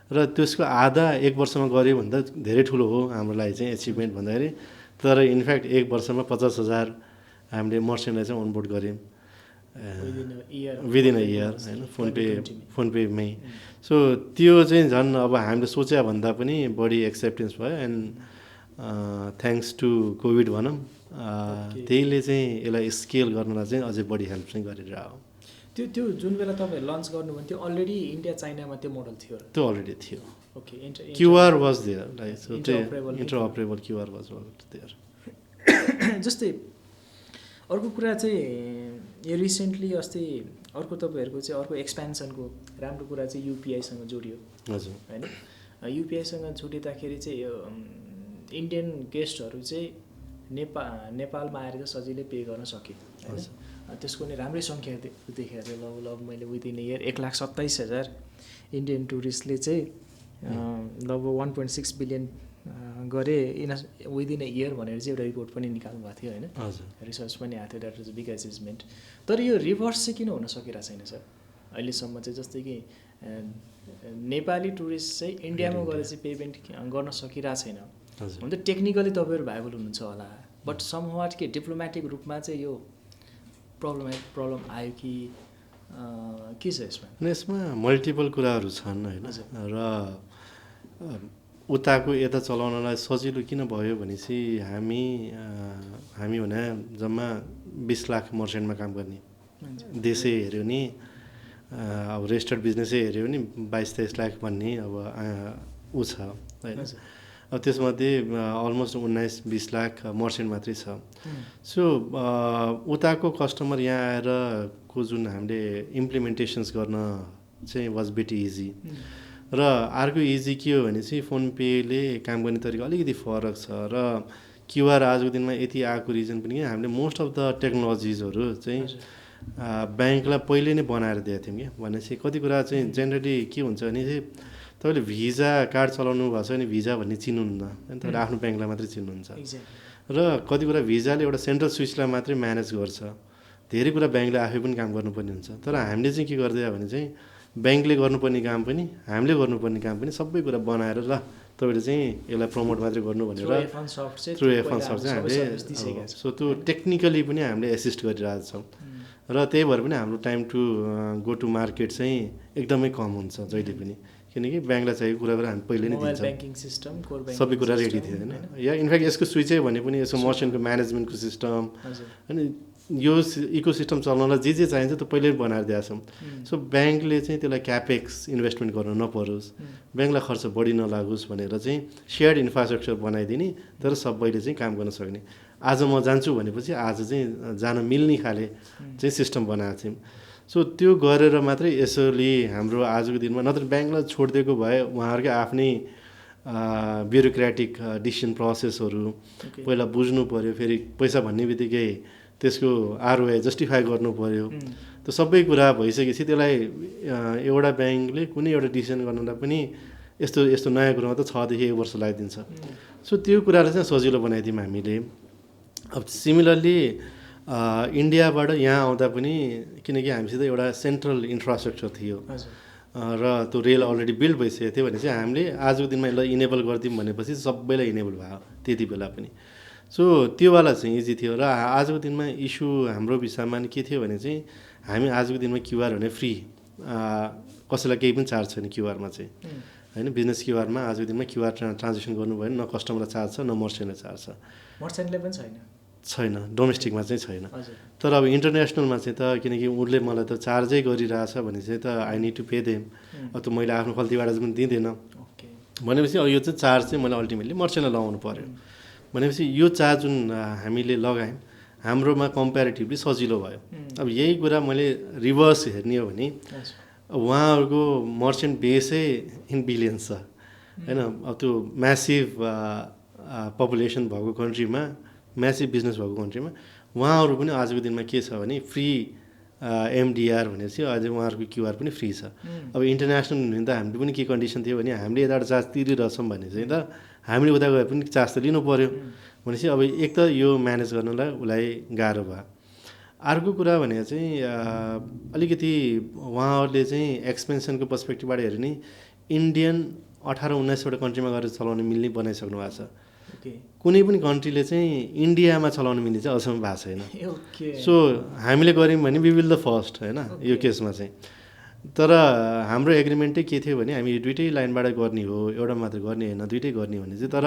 र त्यसको आधा 1 वर्षमा गऱ्यो भन्दा धेरै ठुलो हो हाम्रो लागि चाहिँ एचिभमेन्ट भन्दाखेरि। तर इनफ्याक्ट 1 वर्षमा 50 हजार हामीले मर्चेन्टलाई चाहिँ अनबोर्ड गऱ्यौँ विदिन अ इयर होइन, फोन पेमै। सो त्यो चाहिँ झन् अब हामीले सोचे भन्दा पनि बढी एक्सेप्टेन्स भयो। एन्ड थ्याङ्क्स टु कोभिड भनौँ त्यहीले चाहिँ यसलाई स्केल गर्नलाई चाहिँ अझै बढी हेल्प चाहिँ गरिरहेको हो। त्यो जुन बेला तपाईँ लन्च गर्नुभयो त्यो अलरेडी इन्डिया चाइनामा त्यो मोडल थियो? त्यो अलरेडी थियो। Okay, QR was there, like so interoperable QR was there. जस्तै अर्को कुरा चाहिँ यो रिसेन्टली अस्ति अर्को तपाईँहरूको चाहिँ अर्को एक्सपेन्सनको राम्रो कुरा चाहिँ युपिआईसँग जोडियो हजुर होइन। युपिआईसँग जोडिँदाखेरि चाहिँ यो इन्डियन गेस्टहरू चाहिँ नेपालमा आएर चाहिँ सजिलै पे गर्न सक्यो होइन। त्यसको नि राम्रै सङ्ख्या देखेर चाहिँ लगभग मैले विदिन अ इयर 1,27,000 इन्डियन टुरिस्टले चाहिँ लगभग 1.6 बिलियन गरे विदिन अ इयर भनेर चाहिँ एउटा रिपोर्ट पनि निकाल्नु भएको थियो होइन, रिसर्च पनि आएको थियो। That was a big achievement. तर यो रिभर्स चाहिँ किन हुन सकिरहेको छैन सर अहिलेसम्म चाहिँ? जस्तै कि नेपाली टुरिस्ट चाहिँ इन्डियामा गएर चाहिँ पेमेन्ट गर्न सकिरहेको छैन। हुन त टेक्निकली तपाईँहरू भाइबल हुनुहुन्छ होला, बट समहाट के डिप्लोमेटिक रूपमा चाहिँ यो प्रब्लम आयो कि के छ यसमा? यसमा मल्टिपल कुराहरू छन् होइन। र उताको यता चलाउनलाई सजिलो किन भयो भनेपछि हामी भने जम्मा 20 लाख मर्चेन्टमा काम गर्ने देशै हेऱ्यो नि अब रेजिस्टर्ड बिजनेसै हेऱ्यो भने 22-23 लाख भन्ने अब ऊ छ होइन। अब त्यसमध्ये अलमोस्ट 19-20 लाख मर्चेन्ट मात्रै छ। सो उताको कस्टमर यहाँ आएर को जुन हामीले इम्प्लिमेन्टेसन्स गर्न चाहिँ वाज बिट इजी। र अर्को इजी के हो भने चाहिँ फोन पेले काम गर्ने तरिका अलिकति फरक छ र क्युआर आजको दिनमा यति आएको रिजन पनि हामीले मोस्ट अफ द टेक्नोलोजिजहरू चाहिँ ब्याङ्कलाई पहिले नै बनाएर दिएको थियौँ क्या। भनेपछि कति कुरा चाहिँ जेनरली के हुन्छ भने चाहिँ तपाईँले भिजा कार्ड चलाउनु भएको छ भने भिजा भन्ने चिन्नुहुन्न होइन, तपाईँले आफ्नो ब्याङ्कलाई मात्रै चिन्नुहुन्छ। र कति कुरा भिजाले एउटा सेन्ट्रल स्विचलाई मात्रै म्यानेज गर्छ, धेरै कुरा ब्याङ्कले आफै पनि काम गर्नुपर्ने हुन्छ। तर हामीले चाहिँ के गरिदियो भने चाहिँ ब्याङ्कले गर्नुपर्ने काम पनि हामीले गर्नुपर्ने काम पनि सबै कुरा बनाएर ल तपाईँले चाहिँ यसलाई प्रमोट मात्रै गर्नु भनेर थ्रु एफन सफ्ट चाहिँ हामीले सो त्यो टेक्निकली पनि हामीले एसिस्ट गरिरहेको छौँ। र त्यही भएर पनि हाम्रो time to go to market चाहिँ एकदमै कम हुन्छ जहिले पनि, किनकि ब्याङ्कलाई चाहिएको कुराहरू हामी पहिले नै दिन्छौँ, सबै कुरा रेडी थियो होइन। या इनफ्याक्ट यसको स्विचै भने पनि यसको मर्चेन्टको म्यानेजमेन्टको सिस्टम होइन, यो इको सिस्टम चलाउनलाई जे चाहिन्छ त्यो पहिल्यै बनाएर दिएको छौँ। सो ब्याङ्कले चाहिँ त्यसलाई क्यापेक्स इन्भेस्टमेन्ट गर्नु नपरोस्, ब्याङ्कलाई खर्च बढी नलागोस् भनेर चाहिँ सेयर्ड इन्फ्रास्ट्रक्चर बनाइदिने, तर सबैले चाहिँ काम गर्न सक्ने। आज म जान्छु भनेपछि आज चाहिँ जान मिल्ने खाले चाहिँ सिस्टम बनाएको थियौँ। सो त्यो गरेर मात्रै यसोले हाम्रो आजको दिनमा नत्र ब्याङ्कलाई छोडिदिएको भए उहाँहरूकै आफ्नै ब्युरोक्रेटिक डिसिसन प्रोसेसहरू पहिला बुझ्नु पऱ्यो, फेरि पैसा भन्ने बित्तिकै त्यसको आरओआई जस्टिफाई गर्नु पऱ्यो, त्यो सबै कुरा भइसकेपछि त्यसलाई एउटा ब्याङ्कले कुनै एउटा डिसिसन गर्नलाई पनि यस्तो यस्तो नयाँ कुरामा त 6 देखि 1 वर्ष लगाइदिन्छ। सो त्यो कुरालाई चाहिँ सजिलो बनाइदियौँ हामीले। अब सिमिलरली इन्डियाबाट यहाँ आउँदा पनि किनकि हामीसित एउटा सेन्ट्रल इन्फ्रास्ट्रक्चर थियो र त्यो रेल अलरेडी बिल्ड भइसकेको थियो भने चाहिँ हामीले आजको दिनमा यसलाई इनेबल गरिदिउँ भनेपछि सबैलाई इनेबल भयो त्यति बेला पनि। सो त्योवाला चाहिँ इजी थियो। र आजको दिनमा इस्यु हाम्रो विषयमा के थियो भने चाहिँ हामी आजको दिनमा क्युआर भने फ्री, कसैलाई केही पनि चार्ज छैन क्युआरमा चाहिँ होइन। बिजनेस क्युआरमा आजको दिनमा क्युआर ट्रान्जेक्सन गर्नुभयो भने न कस्टमरलाई चार्ज छ न मर्चेन्टलाई चार्ज छ, मर्चेन्टले पनि छैन डोमेस्टिकमा चाहिँ छैन। तर अब इन्टरनेसनलमा चाहिँ त किनकि उसले मलाई त चार्जै गरिरहेछ भने चाहिँ त I need to pay them, अब त मैले आफ्नो खल्तीबाट पनि दिँदैन भनेपछि अब यो चाहिँ चार्ज चाहिँ मैले अल्टिमेटली मर्चेन्टलाई लगाउनु पऱ्यो भनेपछि यो चार्ज जुन हामीले लगायौँ हाम्रोमा कम्पेरिटिभली सजिलो भयो। अब यही कुरा मैले रिभर्स हेर्ने हो भने उहाँहरूको मर्चेन्ट बेसै इन बिलियन्स छ होइन। अब त्यो म्यासिभ पपुलेसन भएको कन्ट्रीमा, म्यासिभ बिजनेस भएको कन्ट्रीमा उहाँहरू पनि आजको दिनमा के छ भने फ्री एमडिआर भनेपछि अझै उहाँहरूको क्युआर पनि फ्री छ। अब इन्टरनेसनल भने त हामीले पनि के कन्डिसन थियो भने हामीले यताबाट चार्ज तिरिरहेछौँ भने चाहिँ त हामीले उता गए पनि चार्ज त लिनु पऱ्यो भनेपछि अब एक त यो म्यानेज गर्नलाई उसलाई गाह्रो भयो। अर्को कुरा भने चाहिँ अलिकति उहाँहरूले चाहिँ एक्सपेन्सनको पर्सपेक्टिभबाट हेऱ्यो भने इन्डियन 18-19वटा कन्ट्रीमा गएर चलाउन मिल्ने बनाइसक्नु भएको छ। कुनै पनि कन्ट्रीले चाहिँ इन्डियामा चलाउन मिल्ने चाहिँ अहिलेसम्म भएको छैन। सो हामीले गऱ्यौँ भने वी विल द फर्स्ट होइन यो केसमा चाहिँ। तर हाम्रो एग्रिमेन्टै के थियो भने हामी दुइटै लाइनबाट गर्ने हो, एउटा मात्र गर्ने होइन, दुइटै गर्ने भने चाहिँ। तर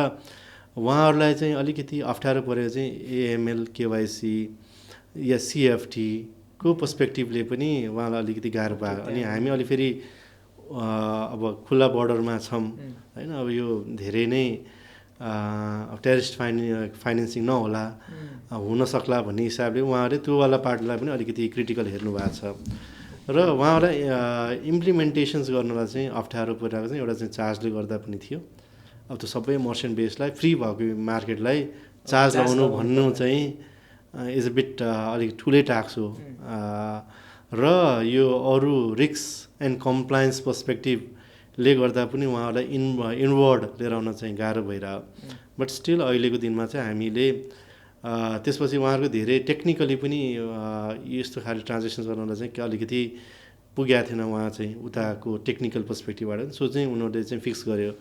उहाँहरूलाई चाहिँ अलिकति अप्ठ्यारो परेको चाहिँ एएमएल केवाइसी या सिएफटीको पर्सपेक्टिभले पनि उहाँलाई अलिकति गाह्रो भयो। अनि हामी अलि फेरि अब खुल्ला बोर्डरमा छौँ होइन। अब यो धेरै नै टेरिस्ट फाइनेन्सिङ नहोला, हुन सक्ला भन्ने हिसाबले उहाँहरूले त्योवाला पार्टलाई पनि अलिकति क्रिटिकल हेर्नु भएको छ। र उहाँहरूलाई इम्प्लिमेन्टेसन्स गर्नलाई चाहिँ अप्ठ्यारो परिरहेको चाहिँ एउटा चाहिँ चार्जले गर्दा पनि थियो। अब त्यो सबै मर्चेन्ट बेसलाई फ्री भएको मार्केटलाई चार्ज लगाउनु भन्नु चाहिँ इज अ बिट अलिक ठुलै टास्क हो। र यो अरू रिस्क एन्ड कम्प्लायन्स पर्सपेक्टिभले गर्दा पनि उहाँहरूलाई इनवर्ड लिएर आउन चाहिँ गाह्रो भइरह्यो। बट स्टिल अहिलेको दिनमा चाहिँ हामीले त्यसपछि उहाँहरूको धेरै टेक्निकली पनि यस्तो खाले ट्रान्जेक्सन गर्नलाई चाहिँ अलिकति पुगेको थिएन उहाँ चाहिँ उताको टेक्निकल पर्सपेक्टिभबाट। सो चाहिँ उनीहरूले चाहिँ फिक्स गर्यो।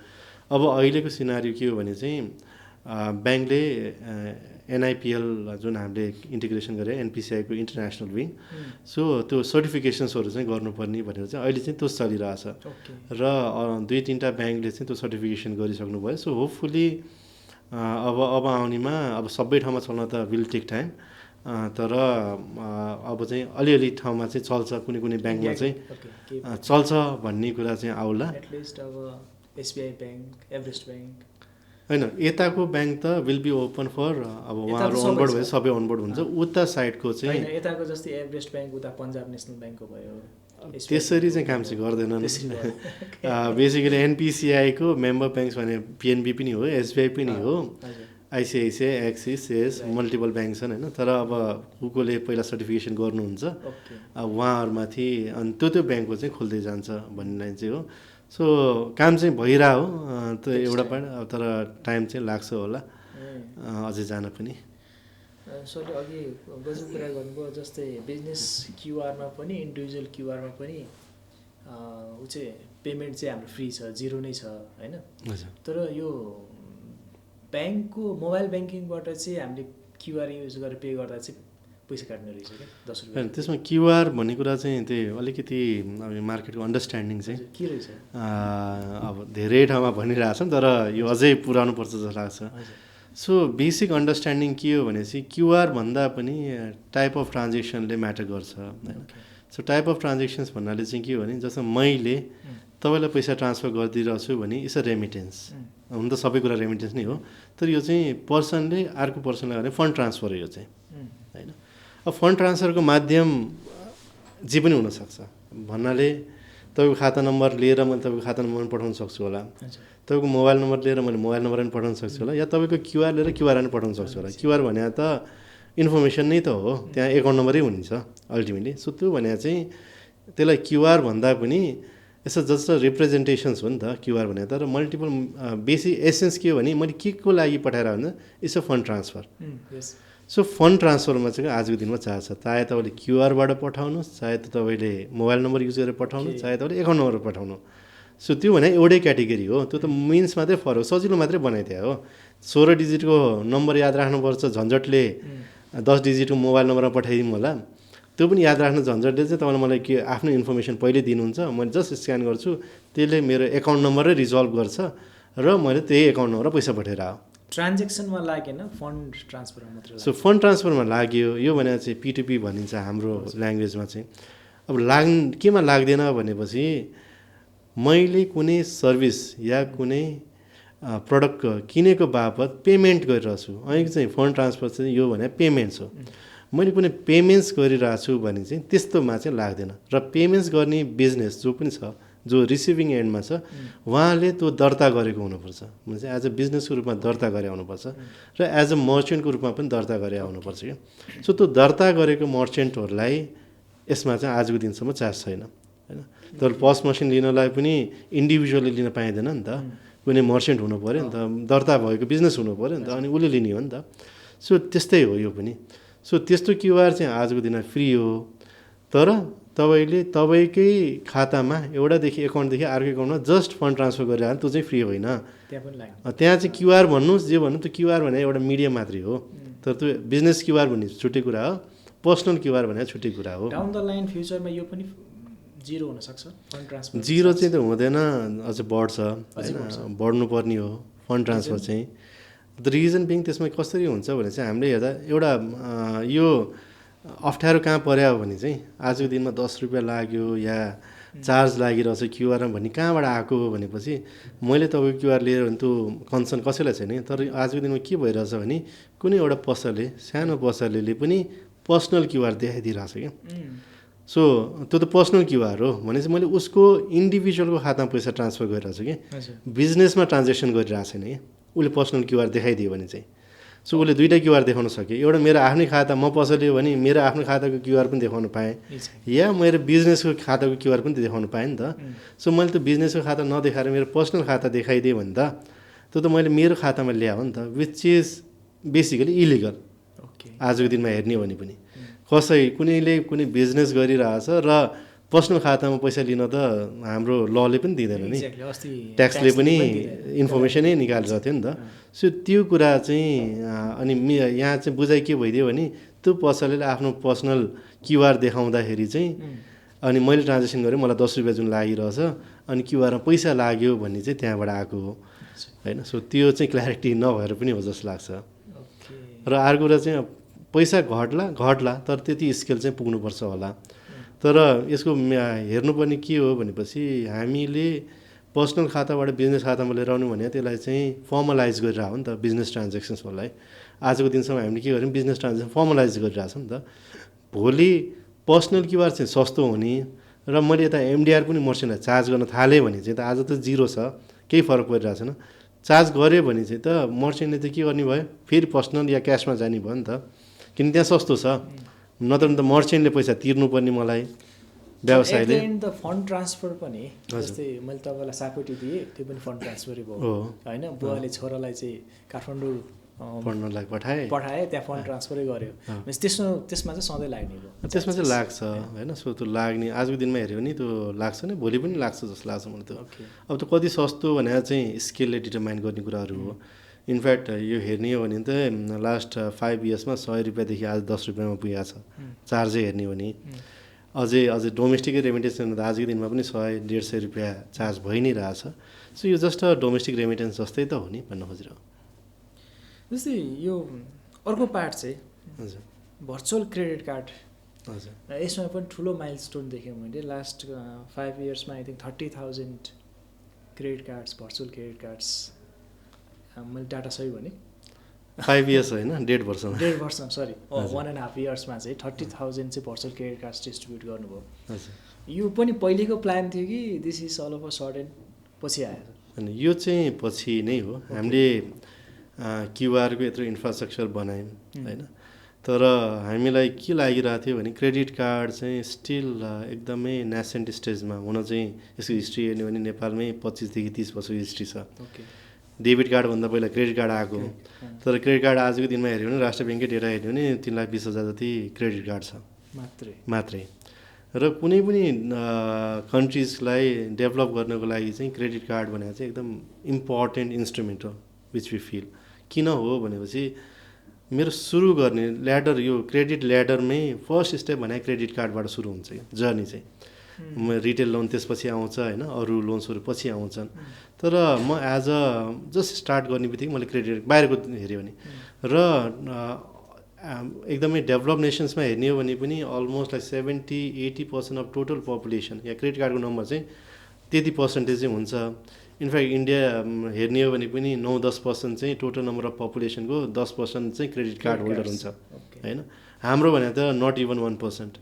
अब अहिलेको सिनारियो के हो भने चाहिँ ब्याङ्कले एनआइपिएल जुन हामीले इन्टिग्रेसन गरे एनपिसिआईको इन्टरनेसनल विङ, सो त्यो सर्टिफिकेसन्सहरू चाहिँ गर्नुपर्ने भनेर चाहिँ अहिले चाहिँ त्यो चलिरहेछ। र 2-3टा ब्याङ्कले चाहिँ त्यो सर्टिफिकेसन गरिसक्नु भयो। सो होपफुल्ली अब आउनेमा अब सबै ठाउँमा चल्न त विल टेक टाइम, तर अब चाहिँ अलिअलि ठाउँमा चाहिँ चल्छ, कुनै कुनै ब्याङ्कमा चाहिँ चल्छ भन्ने कुरा चाहिँ आउला। एटलिस्ट अब एसबिआई ब्याङ्क, एभरेस्ट ब्याङ्क होइन, यताको ब्याङ्क त विल बी ओपन फर अब उहाँहरू अनबोर्ड भए सबै अनबोर्ड हुन्छ। उता साइडको चाहिँ यताको जस्तै एभरेस्ट ब्याङ्क उता पन्जाब नेसनल ब्याङ्कको भयो, त्यसरी चाहिँ काम चाहिँ गर्दैनन्। बेसिकली एनपिसिआईको मेम्बर ब्याङ्क्स भने पिएनबी पनि हो, एसबिआई पनि हो, ICICI, axis, S multiple bank छन् होइन। तर अब कोले पहिला सर्टिफिकेसन गर्नुहुन्छ उहाँहरूमाथि, अनि त्यो ब्याङ्कको चाहिँ खोल्दै जान्छ भन्ने लाइन चाहिँ हो। सो काम चाहिँ भइरह हो त एउटा पार्ट, तर टाइम चाहिँ लाग्छ होला अझै जान पनि। सरले अघि गजब कुरा गर्नुभयो, जस्तै बिजनेस क्युआरमा पनि इन्डिभिजुअल क्युआरमा पनि ऊ चाहिँ पेमेन्ट चाहिँ हाम्रो फ्री छ, जिरो नै छ होइन। तर यो ब्याङ्कको मोबाइल ब्याङ्किङबाट चाहिँ हामीले क्युआर युज गरेर पे गर्दा चाहिँ पैसा काट्ने रहेछ क्या 10 रुपियाँ। त्यसमा क्युआर भन्ने कुरा चाहिँ त्यही अलिकति अब मार्केटको अन्डरस्ट्यान्डिङ चाहिँ के रहेछ अब धेरै ठाउँमा भनिरहेछन्, तर यो अझै पुराउनु पर्छ जस्तो लाग्छ। सो बेसिक अन्डरस्ट्यान्डिङ के हो भनेपछि क्युआर भन्दा पनि टाइप अफ ट्रान्जेक्सनले म्याटर गर्छ होइन। सो टाइप अफ ट्रान्जेक्सन्स भन्नाले चाहिँ के हो भने जस्तो मैले तपाईँलाई पैसा ट्रान्सफर गरिदिइरहेको छु भने इट्स अ रेमिटेन्स। हुन त सबै कुरा रेमिटेन्स नै हो, तर यो चाहिँ पर्सनले अर्को पर्सनलाई गर्ने फन्ड ट्रान्सफर हो यो चाहिँ होइन। अब फन्ड ट्रान्सफरको माध्यम जे पनि हुनसक्छ भन्नाले तपाईँको खाता नम्बर लिएर मैले तपाईँको खाता नम्बरमा पठाउन सक्छु होला, तपाईँको मोबाइल नम्बर लिएर मैले मोबाइल नम्बर पनि पठाउन सक्छु होला, या तपाईँको क्युआर लिएर क्युआर पनि पठाउन सक्छु होला। क्युआर भने त इन्फर्मेसन नै त हो, त्यहाँ एकाउन्ट नम्बरै हुन्छ अल्टिमेटली। सो त्यो भने चाहिँ त्यसलाई क्युआर भन्दा पनि यसो जस्तो रिप्रेजेन्टेसन्स हो नि त क्युआर भने। तर मल्टिपल बेसिक एसेन्स के हो भने मैले के को लागि पठाएर भने it's a fund transfer. So fund ट्रान्सफरमा चाहिँ आजको दिनमा चाहन्छ, चाहे तपाईँले क्युआरबाट पठाउनुहोस्, चाहे तपाईँले मोबाइल नम्बर युज गरेर पठाउनु, चाहे तपाईँले एकाउन्ट नम्बर पठाउनु। सो त्यो भने एउटै क्याटेगोरी हो, त्यो त मिन्स मात्रै फरक, सजिलो मात्रै बनाइदियो हो। 16 डिजिटको नम्बर याद राख्नुपर्छ झन्झटले 10 डिजिटको मोबाइल नम्बरमा पठाइदिउँ होला, त्यो पनि याद राख्नु झन्झटले चाहिँ तपाईँले मलाई के आफ्नो इन्फर्मेसन पहिले दिनुहुन्छ, मैले जस्ट स्क्यान गर्छु, त्यसले मेरो एकाउन्ट नम्बरै रिजल्भ गर्छ र मैले त्यही एकाउन्ट नम्बरमा पैसा पठाएर आऊ। ट्रान्जेक्सनमा लागेन, फन्ड ट्रान्सफर मात्र। सो फन्ड ट्रान्सफरमा लाग्यो, यो भने चाहिँ पिटुपी भनिन्छ हाम्रो ल्याङ्ग्वेजमा चाहिँ। अब केमा लाग्दैन भनेपछि मैले कुनै सर्भिस या कुनै प्रडक्ट किनेको बापत पेमेन्ट गरिरहेको छु, अहिले चाहिँ फन्ड ट्रान्सफर चाहिँ यो भने पेमेन्ट्स हो। मैले कुनै पेमेन्ट्स गरिरहेको छु भने चाहिँ त्यस्तोमा चाहिँ लाग्दैन। र पेमेन्ट्स गर्ने बिजनेस जो पनि छ, जो रिसिभिङ एन्डमा छ, उहाँले त्यो दर्ता गरेको हुनुपर्छ, भने चाहिँ एज अ बिजनेसको रूपमा दर्ता गरे आउनुपर्छ र एज अ मर्चेन्टको रूपमा पनि दर्ता गरे आउनुपर्छ क्या। सो त्यो दर्ता गरेको मर्चेन्टहरूलाई यसमा चाहिँ आजको दिनसम्म चार्ज छैन होइन। तर पस मसिन लिनलाई पनि इन्डिभिजुअली लिन पाइँदैन नि त, कुनै मर्चेन्ट हुनु पऱ्यो नि त, दर्ता भएको बिजनेस हुनु पऱ्यो नि त, अनि उसले लिने हो नि त। सो त्यस्तै हो यो पनि। सो त्यस्तो क्युआर चाहिँ आजको दिनमा फ्री हो, तर तपाईँले तपाईँकै खातामा एउटादेखि एकाउन्टदेखि अर्को एकाउन्टमा जस्ट फन्ड ट्रान्सफर गरेर त्यो चाहिँ फ्री होइन। त्यहाँ चाहिँ क्युआर भन्नुहोस् जे भन्नु, त्यो क्युआर भने एउटा मिडियम मात्रै हो, तर त्यो बिजनेस क्युआर भन्ने छुट्टै कुरा हो, पर्सनल क्युआर भने छुट्टै कुरा हो। डाउन द लाइन फ्युचरमा यो पनि जिरो हुनसक्छ फन्ड ट्रान्सफर। जिरो चाहिँ त हुँदैन, अझ बढ्छ, बढ्नुपर्ने हो फन्ड ट्रान्सफर चाहिँ। द रिजन बिङ त्यसमा कसरी हुन्छ भने चाहिँ हामीले हेर्दा एउटा यो अप्ठ्यारो कहाँ पर्यो भने चाहिँ आजको दिनमा 10 रुपियाँ लाग्यो या चार्ज लागिरहेछ क्युआरमा भन्ने कहाँबाट आएको हो भनेपछि मैले तपाईँको क्युआर लिएर भने त्यो कन्सर्न कसैलाई छैन। तर आजको दिनमा के भइरहेछ भने कुनै एउटा पसलले, सानो पसलले पनि पर्सनल क्युआर देखाइदिइरहेछ क्या। सो त्यो त पर्सनल क्युआर हो भनेपछि मैले उसको इन्डिभिजुअलको खातामा पैसा ट्रान्सफर गरिरहेको छु कि बिजनेसमा ट्रान्जेक्सन गरिरहेको छैन कि। उसले पर्सनल क्युआर देखाइदियो भने चाहिँ सो उसले दुईवटा क्युआर देखाउन सक्यो, एउटा मेरो आफ्नै खाता म पसले हो भने मेरो आफ्नो खाताको क्युआर पनि देखाउन पाएँ, या मेरो बिजनेसको खाताको क्युआर पनि देखाउन पाएँ नि त। सो मैले त्यो बिजनेसको खाता नदेखाएर मेरो पर्सनल खाता देखाइदिएँ भने त त्यो त मैले मेरो खातामा ल्याएँ हो नि त, विच इज बेसिकली इलिगल आजको दिनमा हेर्ने हो भने पनि। कुनैले कुनै बिजनेस गरिरहेछ र पर्सनल खातामा पैसा लिन त हाम्रो लले पनि दिँदैन नि, ट्याक्सले पनि इन्फर्मेसनै निकालेको थियो नि त। सो त्यो कुरा चाहिँ अनि यहाँ चाहिँ बुझाइ के भइदियो भने त्यो पसलले आफ्नो पर्सनल क्युआर देखाउँदाखेरि चाहिँ अनि मैले ट्रान्जेक्सन गरेँ, मलाई 10 रुपियाँ जुन लागिरहेछ अनि क्युआरमा पैसा लाग्यो भन्ने चाहिँ त्यहाँबाट आएको हो होइन। सो त्यो चाहिँ क्ल्यारिटी नभएर पनि हो जस्तो लाग्छ। र अर्को कुरा चाहिँ पैसा घट्ला तर त्यति स्केल चाहिँ पुग्नुपर्छ होला। तर यसको हेर्नुपर्ने के हो भनेपछि हामीले पर्सनल खाताबाट बिजनेस खातामा लिएर आउनु भने त्यसलाई चाहिँ फर्मलाइज गरिरहेको हो नि त बिजनेस ट्रान्जेक्सन्सहरूलाई। आजको दिनसम्म हामीले के गर्यौँ बिजनेस ट्रान्जेक्सन फर्मलाइज गरिरहेको छौँ नि त। भोलि पर्सनल क्युआर चाहिँ सस्तो हुने र मैले यता एमडिआर पनि मर्चेन्टलाई चार्ज गर्न थालेँ भने चाहिँ त आज त 0 छ, केही फरक परिरहेको छैन। चार्ज गऱ्यो भने चाहिँ त मर्चेन्टले त के गर्ने भयो फेरि पर्सनल या क्यासमा जाने भयो नि त, किन त्यहाँ सस्तो छ। नत्र त मर्चेन्टले पैसा तिर्नुपर्ने मलाई व्यवसायले। द फन्ड ट्रान्सफर पनि जस्तै मैले तपाईँलाई साकोटी दिएँ त्यो पनि फन्ड ट्रान्सफरै भयो होइन। बुवाले छोरालाई चाहिँ काठमाडौँ पढ्नलाई पठाएँ त्यहाँ फन्ड ट्रान्सफरै गर्यो, त्यसमा चाहिँ सधैँ लाग्ने भयो। त्यसमा चाहिँ लाग्छ होइन। सो त्यो लाग्ने आजको दिनमा हेऱ्यो भने त्यो लाग्छ नि, भोलि पनि लाग्छ जस्तो लाग्छ मलाई त्यो। अब त कति सस्तो भनेर चाहिँ स्केलले डिटरमाइन गर्ने कुराहरू हो। इनफ्याक्ट यो हेर्ने हो भने त लास्ट 5 इयर्समा 100 रुपियाँदेखि आज 10 रुपियाँमा पुगेको छ चार्जै हेर्ने हो भने। अझै डोमेस्टिकै रेमिटेन्स त आजको दिनमा पनि 100-150 रुपियाँ चार्ज भइ नै रहेछ। सो यो जस्ट डोमेस्टिक रेमिटेन्स जस्तै त हो नि भन्न खोजिरहेको। जस्तै यो अर्को पार्ट चाहिँ हजुर भर्चुअल क्रेडिट कार्ड। हजुर यसमा पनि ठुलो माइलस्टोन देखेँ मैले लास्ट 5 इयर्समा I think 30,000 credit cards virtual credit cards. मैले डाटा सही भने 5 इयर्स होइन 1.5 वर्षमा 1.5 वर्ष सरी 1.5 इयर्समा चाहिँ 30,000 चाहिँ भर्चुअल क्रेडिट कार्ड्स डिस्ट्रिब्युट गर्नुभयो। हजुर यो पनि पहिलेको प्लान थियो कि this is all of a sudden पछि आयो? अनि यो चाहिँ पछि नै हो। हामीले क्युआरको यत्रो इन्फ्रास्ट्रक्चर बनायौँ होइन। तर हामीलाई के लागिरहेको थियो भने क्रेडिट कार्ड चाहिँ स्टिल एकदमै नेसेन्ट स्टेजमा हुन चाहिँ यसको हिस्ट्री हेर्ने भने नेपालमै 25 देखि 30 वर्षको हिस्ट्री छ। डेबिट कार्डभन्दा पहिला क्रेडिट कार्ड आएको। तर क्रेडिट कार्ड आजको दिनमा हेऱ्यो भने राष्ट्र ब्याङ्ककै डेटा हेऱ्यो भने 3,20,000 जति क्रेडिट कार्ड छ मात्रै। र कुनै पनि कन्ट्रिजलाई डेभलप गर्नको लागि चाहिँ क्रेडिट कार्ड भनेको चाहिँ एकदम इम्पोर्टेन्ट इन्स्ट्रुमेन्ट हो विच वी फिल। किन हो भनेपछि मेरो सुरु गर्ने ल्याडर यो क्रेडिट ल्याडरमै फर्स्ट स्टेप भने क्रेडिट कार्डबाट सुरु हुन्छ यो जर्नी चाहिँ। रिटेल लोन त्यसपछि आउँछ होइन, अरू लोन्सहरू पछि आउँछन्। तर म एज अ जस्ट स्टार्ट गर्ने बित्तिकै मैले क्रेडिट बाहिरको हेऱ्यो भने र एकदमै डेभलप नेसन्समा हेर्ने हो भने पनि almost like 70-80% of total population yeah credit कार्डको नम्बर चाहिँ त्यति पर्सेन्टेज चाहिँ हुन्छ। इनफ्याक्ट इन्डिया हेर्ने हो भने पनि 9-10% चाहिँ टोटल नम्बर अफ पपुलेसनको 10% चाहिँ क्रेडिट कार्ड होल्डर हुन्छ होइन। हाम्रो भने त नट इभन 1%।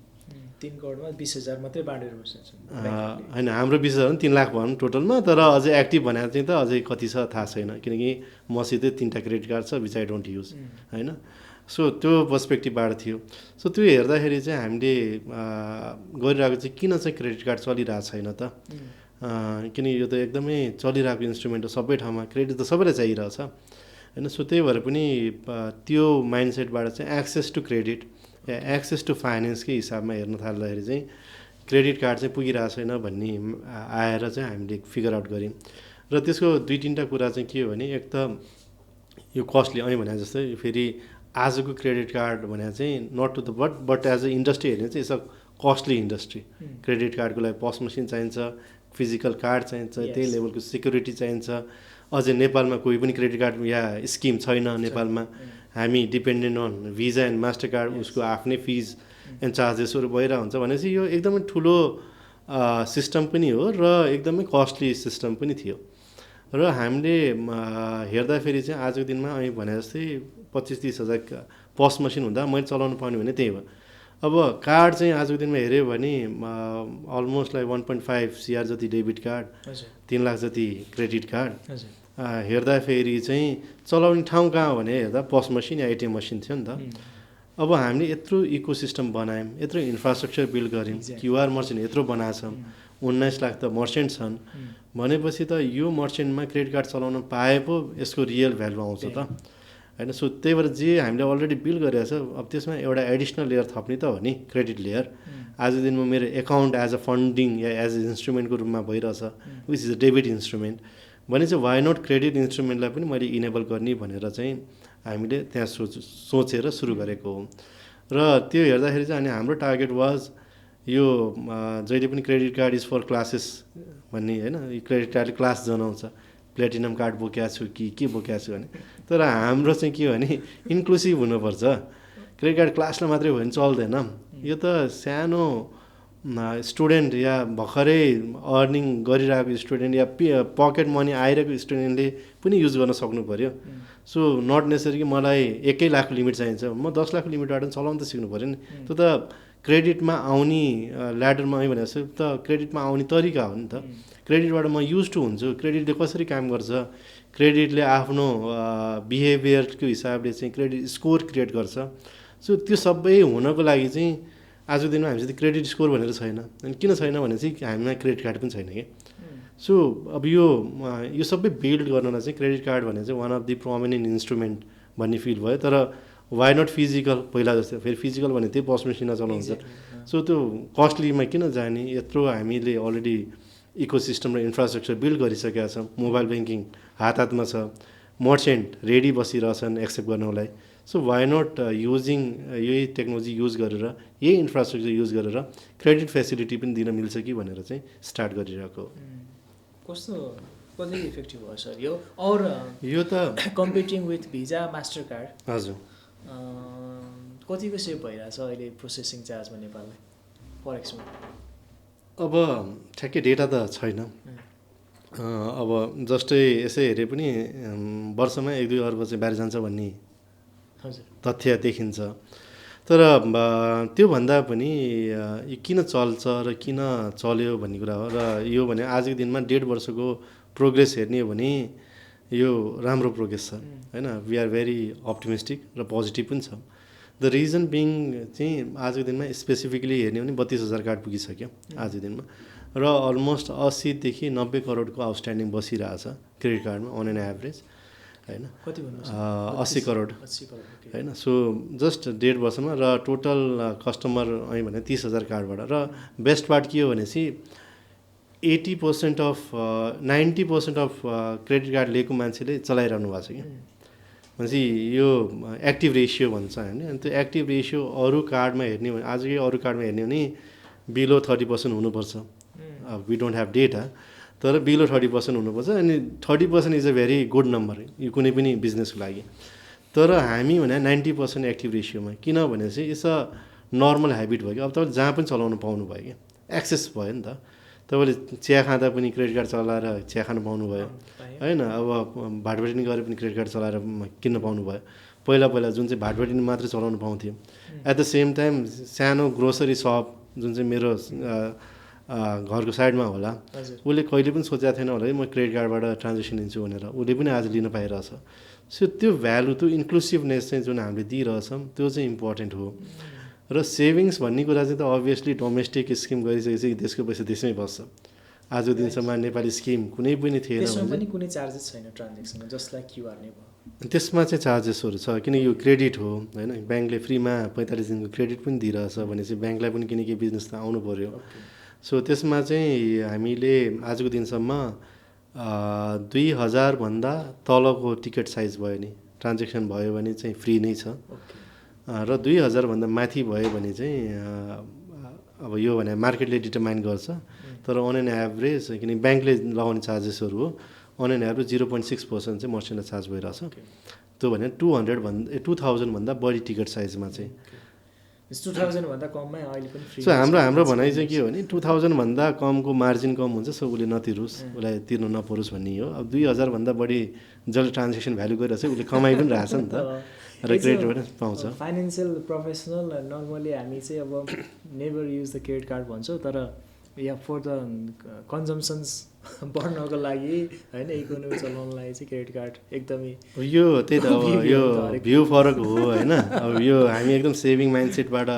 3 करोडमा 20,000 मात्रै बाँडेर होइन, हाम्रो 20,000 3 लाख भनौँ टोटलमा। तर अझै एक्टिभ भनेर चाहिँ त अझै कति छ थाहा छैन, किनकि मसितै 3टा क्रेडिट कार्ड छ विच आई डोन्ट युज होइन। सो त्यो पर्सपेक्टिभबाट थियो। सो त्यो हेर्दाखेरि चाहिँ हामीले गरिरहेको चाहिँ किन चाहिँ क्रेडिट कार्ड चलिरहेको छैन त, किन यो त एकदमै चलिरहेको इन्स्ट्रुमेन्ट हो, सबै ठाउँमा क्रेडिट त सबैलाई चाहिरहेछ होइन। सो त्यही भएर पनि त्यो माइन्डसेटबाट चाहिँ एक्सेस टु क्रेडिट या एक्सेस टु फाइनेन्सकै हिसाबमा हेर्न थाल्दाखेरि चाहिँ क्रेडिट कार्ड चाहिँ पुगिरहेको छैन भन्ने आएर चाहिँ हामीले फिगर आउट गऱ्यौँ। र त्यसको 2-3टा कुरा चाहिँ के हो भने एक त यो कस्टली अहिले भने जस्तै फेरि आजको क्रेडिट कार्ड भने चाहिँ not to the but as a industry हेर्ने चाहिँ it's a costly industry. Credit कार्डको लागि पस मसिन चाहिन्छ, फिजिकल कार्ड चाहिन्छ, त्यही लेभलको सिक्युरिटी चाहिन्छ। अझै नेपालमा कोही पनि क्रेडिट कार्ड या स्किम छैन नेपालमा। हामी dependent on visa and master card, उसको आफ्नै फिज एन्ड चार्जेसहरू भइरहेको हुन्छ भनेपछि यो एकदमै ठुलो सिस्टम पनि हो र एकदमै कस्टली सिस्टम पनि थियो। र हामीले हेर्दाखेरि चाहिँ आजको दिनमा अहिले भने जस्तै 25-30 हजार पस मसिन हुँदा मैले चलाउनु पाउने भने त्यही हो। अब कार्ड चाहिँ आजको दिनमा हेऱ्यो भने अलमोस्ट लाइक 1.5 CR जति डेबिट कार्ड, 3 लाख जति क्रेडिट कार्ड हेर्दाखेरि चाहिँ चलाउने ठाउँ कहाँ भने हेर्दा पस मसिन या एटिएम मसिन थियो नि त। अब हामीले यत्रो इकोसिस्टम बनायौँ, यत्रो इन्फ्रास्ट्रक्चर बिल्ड गऱ्यौँ, क्युआर मर्चेन्ट यत्रो बनाएको छ, 19 लाख त मर्चेन्ट छन् भनेपछि त यो मर्चेन्टमा क्रेडिट कार्ड चलाउन पाए पो यसको रियल भ्यालु आउँछ त होइन। सो त्यही भएर जे हामीले अलरेडी बिल्ड गरिरहेको छ अब त्यसमा एउटा एडिसनल लेयर थप्ने त हो नि क्रेडिट लेयर। आजको दिनमा मेरो एकाउन्ट एज अ फन्डिङ या एज अ इन्स्ट्रुमेन्टको रूपमा भइरहेछ which is a debit instrument भने चाहिँ वाइ नट क्रेडिट इन्स्ट्रुमेन्टलाई पनि मैले इनेबल गर्ने भनेर चाहिँ हामीले त्यहाँ सोचेर सुरु गरेको हो। र त्यो हेर्दाखेरि चाहिँ अनि हाम्रो टार्गेट वाज यो जहिले पनि credit card is for classes भन्ने होइन, क्रेडिट कार्डले क्लास जनाउँछ, प्लेटिनम कार्ड बोकेको छु कि के बोकेको छु भने। तर हाम्रो चाहिँ के हो भने इन्क्लुसिभ हुनुपर्छ क्रेडिट कार्ड क्लासमा मात्रै भयो भने चल्दैन। यो त सानो स्टुडेन्ट या भर्खरै अर्निङ गरिरहेको स्टुडेन्ट या पकेट मनी आइरहेको स्टुडेन्टले पनि युज गर्न सक्नु पऱ्यो। सो नट नेसेसरी कि मलाई 1 लाखको लिमिट चाहिन्छ, म 10 लाखको लिमिटबाट पनि चलाउन त सिक्नु पऱ्यो नि। त्यो त क्रेडिटमा आउने ल्याडरमा भने जस्तो त क्रेडिटमा आउने तरिका हो नि त। क्रेडिटबाट म युज टु हुन्छु, क्रेडिटले कसरी काम गर्छ, क्रेडिटले आफ्नो बिहेभियरको हिसाबले चाहिँ क्रेडिट स्कोर क्रिएट गर्छ। सो त्यो सबै हुनको लागि चाहिँ आजको दिनमा हामीसित क्रेडिट स्कोर भनेर छैन। अनि किन छैन भने चाहिँ हामीमा क्रेडिट कार्ड पनि छैन कि। सो अब यो सबै बिल्ड गर्नलाई चाहिँ क्रेडिट कार्ड भने चाहिँ one of the prominent instrument भन्ने फिल भयो। तर वाइ नट फिजिकल पहिला जस्तो, फेरि फिजिकल भने त्यही पस मेसिनमा चलाउँछ। सो त्यो कस्टलीमा किन जाने, यत्रो हामीले अलरेडी इकोसिस्टम र इन्फ्रास्ट्रक्चर बिल्ड गरिसकेका छौँ। मोबाइल ब्याङ्किङ हातमा छ, मर्चेन्ट रेडी बसिरहेछन् एक्सेप्ट गर्नलाई। सो वाइ नट युजिङ यही टेक्नोलोजी युज गरेर, यही इन्फ्रास्ट्रक्चर युज गरेर क्रेडिट फेसिलिटी पनि दिन मिल्छ कि भनेर चाहिँ स्टार्ट गरिरहेको। कस्तो कति इफेक्टिभ भयो सर यो? और यो त competing with visa master card हजुर कतिको सेभ भइरहेछ अहिले प्रोसेसिङ चार्जमा नेपाललाई फरेक्समा? अब ठ्याक्कै डेटा त छैन। अब जस्तै यसै हेरे पनि वर्षमा 1-2 अर्ब चाहिँ बाहिर जान्छ भन्ने तथ्य देखिन्छ। तर त्योभन्दा पनि यो किन चल्छ र किन चल्यो भन्ने कुरा हो। र यो भने आजको दिनमा 1.5 वर्षको प्रोग्रेस हेर्ने हो भने यो राम्रो प्रोग्रेस छ होइन। वी आर भेरी अप्टिमिस्टिक र पोजिटिभ पनि छ। द रिजन बिङ चाहिँ आजको दिनमा स्पेसिफिकली हेर्ने हो भने 32,000 कार्ड पुगिसक्यो आजको दिनमा, र अलमोस्ट 80 देखि 90 करोडको आउटस्ट्यान्डिङ बसिरहेछ क्रेडिट कार्डमा अन एन एभरेज होइन। 80 करोड होइन। सो जस्ट 1.5 वर्षमा र टोटल कस्टमर ऐ भने 30,000 कार्डबाट। र बेस्ट पार्ट के हो भनेपछि 90% अफ क्रेडिट कार्ड लिएको मान्छेले चलाइरहनु भएको छ कि। भनेपछि यो एक्टिभ रेसियो भन्छ होइन। अनि त्यो एक्टिभ रेसियो अरू कार्डमा हेर्ने भने, आजकै अरू कार्डमा हेर्ने भने बिलो 30% हुनुपर्छ। वी डोन्ट ह्याभ डेटा, तर बिलो 30% हुनुपर्छ। अनि 30% is a very good number यो कुनै पनि बिजनेसको लागि। तर हामी भने 90% एक्टिभ रेसियोमा, किनभने चाहिँ इट्स अ नर्मल हेबिट भयो कि। अब तपाईँले जहाँ पनि चलाउनु पाउनु भयो कि, एक्सेस भयो नि त। तपाईँले चिया खाँदा पनि क्रेडिट कार्ड चलाएर चिया खानु पाउनुभयो होइन। अब भाटभेटिनी गरेर पनि क्रेडिट कार्ड चलाएर किन्न पाउनुभयो। पहिला जुन चाहिँ भाटभेटिनी मात्रै चलाउनु पाउँथ्यो। एट द सेम टाइम सानो ग्रोसरी सप जुन चाहिँ मेरो घरको साइडमा होला, उसले कहिले पनि सोचेको थिएन होला कि म क्रेडिट कार्डबाट ट्रान्जेक्सन लिन्छु भनेर, उसले पनि आज लिन पाइरहेछ। सो त्यो भ्यालु, त्यो इन्क्लुसिभनेस चाहिँ जुन हामीले दिइरहेछौँ त्यो चाहिँ इम्पोर्टेन्ट हो। र सेभिङ्स भन्ने कुरा चाहिँ त अभियसली डोमेस्टिक स्किम गरिसकेपछि देशको पैसा देशमै बस्छ। आजको दिनसम्म नेपाली स्किम कुनै पनि थिएन। त्यसमा पनि कुनै चार्जेस छैन ट्रान्जेक्सनमा, जस्ट लाइक क्युआर नै भयो। त्यसमा चाहिँ चार्जेसहरू छ, किन यो क्रेडिट हो होइन। ब्याङ्कले फ्रीमा 45 दिनको क्रेडिट पनि दिइरहेछ भनेपछि ब्याङ्कलाई पनि किनकि बिजनेस त आउनु पऱ्यो। सो त्यसमा चाहिँ हामीले आजको दिनसम्म 2,000 भन्दा तलको टिकट साइज भयो नि ट्रान्जेक्सन भयो भने चाहिँ फ्री नै छ। र 2,000 भन्दा माथि भयो भने चाहिँ अब यो भने मार्केटले डिटरमाइन गर्छ। तर अन एन एभरेज किनकि ब्याङ्कले लगाउने चार्जेसहरू हो, अन एन एभरेज 0.6% चाहिँ मर्चेन्टलाई चार्ज भइरहेछ। त्यो भने 2,000 भन्दा बढी टिकट साइजमा चाहिँ 2000 भन्दा कममै अहिले पनि फ्री। सो हाम्रो भनाइ चाहिँ के हो भने 2000 भन्दा कमको मार्जिन कम हुन्छ, सो उसले नतिरोस्, उसलाई तिर्नु नपरोस् भन्ने हो। अब 2000 भन्दा बढी जसले ट्रान्जेक्सन भ्यालु गरिरहेछ उसले कमाइ पनि रहेछ नि त, र क्रेडिटबाट पाउँछ। फाइनेन्सियल प्रोफेसनल नर्मली हामी चाहिँ अब never use the credit card भन्छौँ, तर या फर द कन्जम्सन्स बढ्नको लागि होइन, इकोनोमी चलाउनको लागि चाहिँ क्रेडिट कार्ड एकदमै यो त्यही त अब यो भ्यू फरक हो होइन। अब यो हामी एकदम सेभिङ माइन्डसेटबाट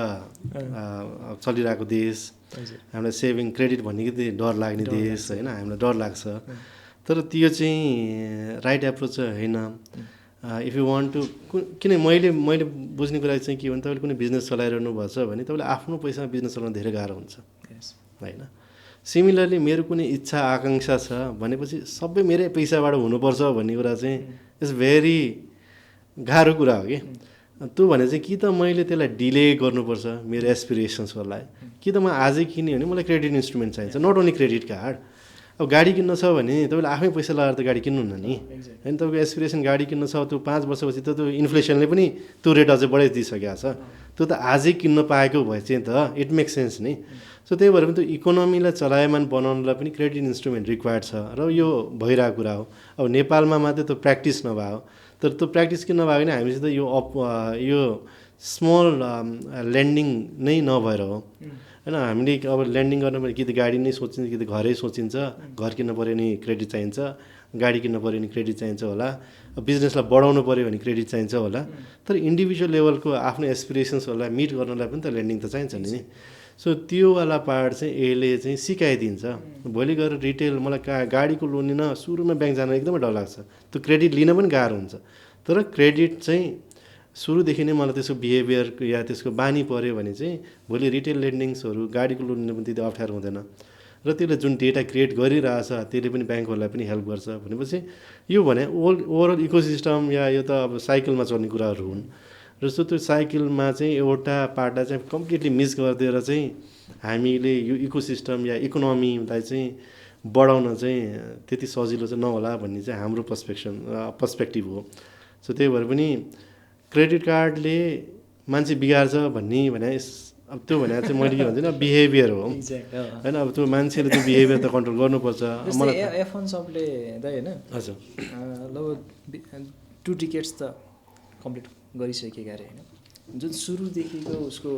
चलिरहेको देश, हामीलाई सेभिङ क्रेडिट भनेको चाहिँ डर लाग्ने देश होइन, हामीलाई डर लाग्छ। तर त्यो चाहिँ राइट एप्रोच चाहिँ होइन। इफ यु वान्ट टु, किन मैले बुझ्ने कुरा चाहिँ के हो भने तपाईँले कुनै बिजनेस चलाइरहनु भएको छ भने तपाईँले आफ्नो पैसामा बिजनेस चलाउनु धेरै गाह्रो हुन्छ होइन। सिमिलरली मेरो कुनै इच्छा आकाङ्क्षा छ भनेपछि सबै मेरै पैसाबाट हुनुपर्छ भन्ने कुरा चाहिँ इट्स भेरी गाह्रो कुरा हो कि। त्यो भने चाहिँ कि त मैले त्यसलाई डिले गर्नुपर्छ मेरो एस्पिरेसन्सको लागि, कि त म आजै किन्यो भने मलाई क्रेडिट इन्स्ट्रुमेन्ट चाहिन्छ, नट ओन्ली क्रेडिट कार्ड अब गाडी किन्न छ भने तपाईँले आफै पैसा लगाएर त गाडी किन्नुहुन्न नि होइन। तपाईँको एस्पिरेसन गाडी किन्न छ, त्यो 5 वर्षपछि त त्यो इन्फ्लेसनले पनि त्यो रेट अझै बढाइदिइसकेको छ। त्यो त आजै किन्न पाएको भए चाहिँ त इट मेक सेन्स नि। सो त्यही भएर पनि त्यो इकोनोमीलाई चलायमान बनाउनलाई पनि क्रेडिट इन्स्ट्रुमेन्ट रिक्वायर्ड छ र यो भइरहेको कुरा हो। अब नेपालमा मात्रै त्यो प्र्याक्टिस नभएको, तर त्यो प्र्याक्टिस किन नभएको भने हामीसित यो स्मल ल्यान्डिङ नै नभएर हो होइन। हामीले अब ल्यान्डिङ गर्नु भने कि त गाडी नै सोचिन्छ कि त घरै सोचिन्छ, घर किन्न पऱ्यो भने क्रेडिट चाहिन्छ, गाडी किन्न पऱ्यो भने क्रेडिट चाहिन्छ होला, बिजनेसलाई बढाउनु पऱ्यो भने क्रेडिट चाहिन्छ होला। तर इन्डिभिजुअल लेभलको आफ्नो एस्पिरेसन्सहरूलाई मिट गर्नलाई पनि त ल्यान्डिङ त चाहिन्छ नि। सो त्योवाला पार्ट चाहिँ यसले चाहिँ सिकाइदिन्छ। भोलि गएर रिटेल मलाई गाडीको लोन लिन सुरुमा ब्याङ्क जान एकदमै डर लाग्छ, त्यो क्रेडिट लिन पनि गाह्रो हुन्छ। तर क्रेडिट चाहिँ सुरुदेखि नै मलाई त्यसको बिहेभियर या त्यसको बानी पऱ्यो भने चाहिँ भोलि रिटेल लेन्डिङ्सहरू गाडीको लोन लिन पनि त्यति अप्ठ्यारो हुँदैन। र त्यसले जुन डेटा क्रिएट गरिरहेछ त्यसले पनि ब्याङ्कहरूलाई पनि हेल्प गर्छ भनेपछि यो भने ओभरअल इकोसिस्टम या यो त अब साइकलमा चल्ने कुराहरू हुन्। र सो त्यो साइकलमा चाहिँ एउटा पार्टलाई चाहिँ कम्प्लिटली मिस गरिदिएर चाहिँ हामीले यो इकोसिस्टम या इकोनोमीलाई चाहिँ बढाउन चाहिँ त्यति सजिलो चाहिँ नहोला भन्ने चाहिँ हाम्रो पर्सपेक्टिभ हो। सो त्यही भएर पनि क्रेडिट कार्डले मान्छे बिगार्छ भन्ने भने अब त्यो भने चाहिँ मैले के भन्छु बिहेभियर हो होइन। अब त्यो मान्छेले त्यो बिहेभियर त कन्ट्रोल गर्नुपर्छ। मलाई F1 सबले होइन हजुर लगभग 2 डिकेड्स त कम्प्लिट गरिसकेका अरे होइन। जुन सुरुदेखिको उसको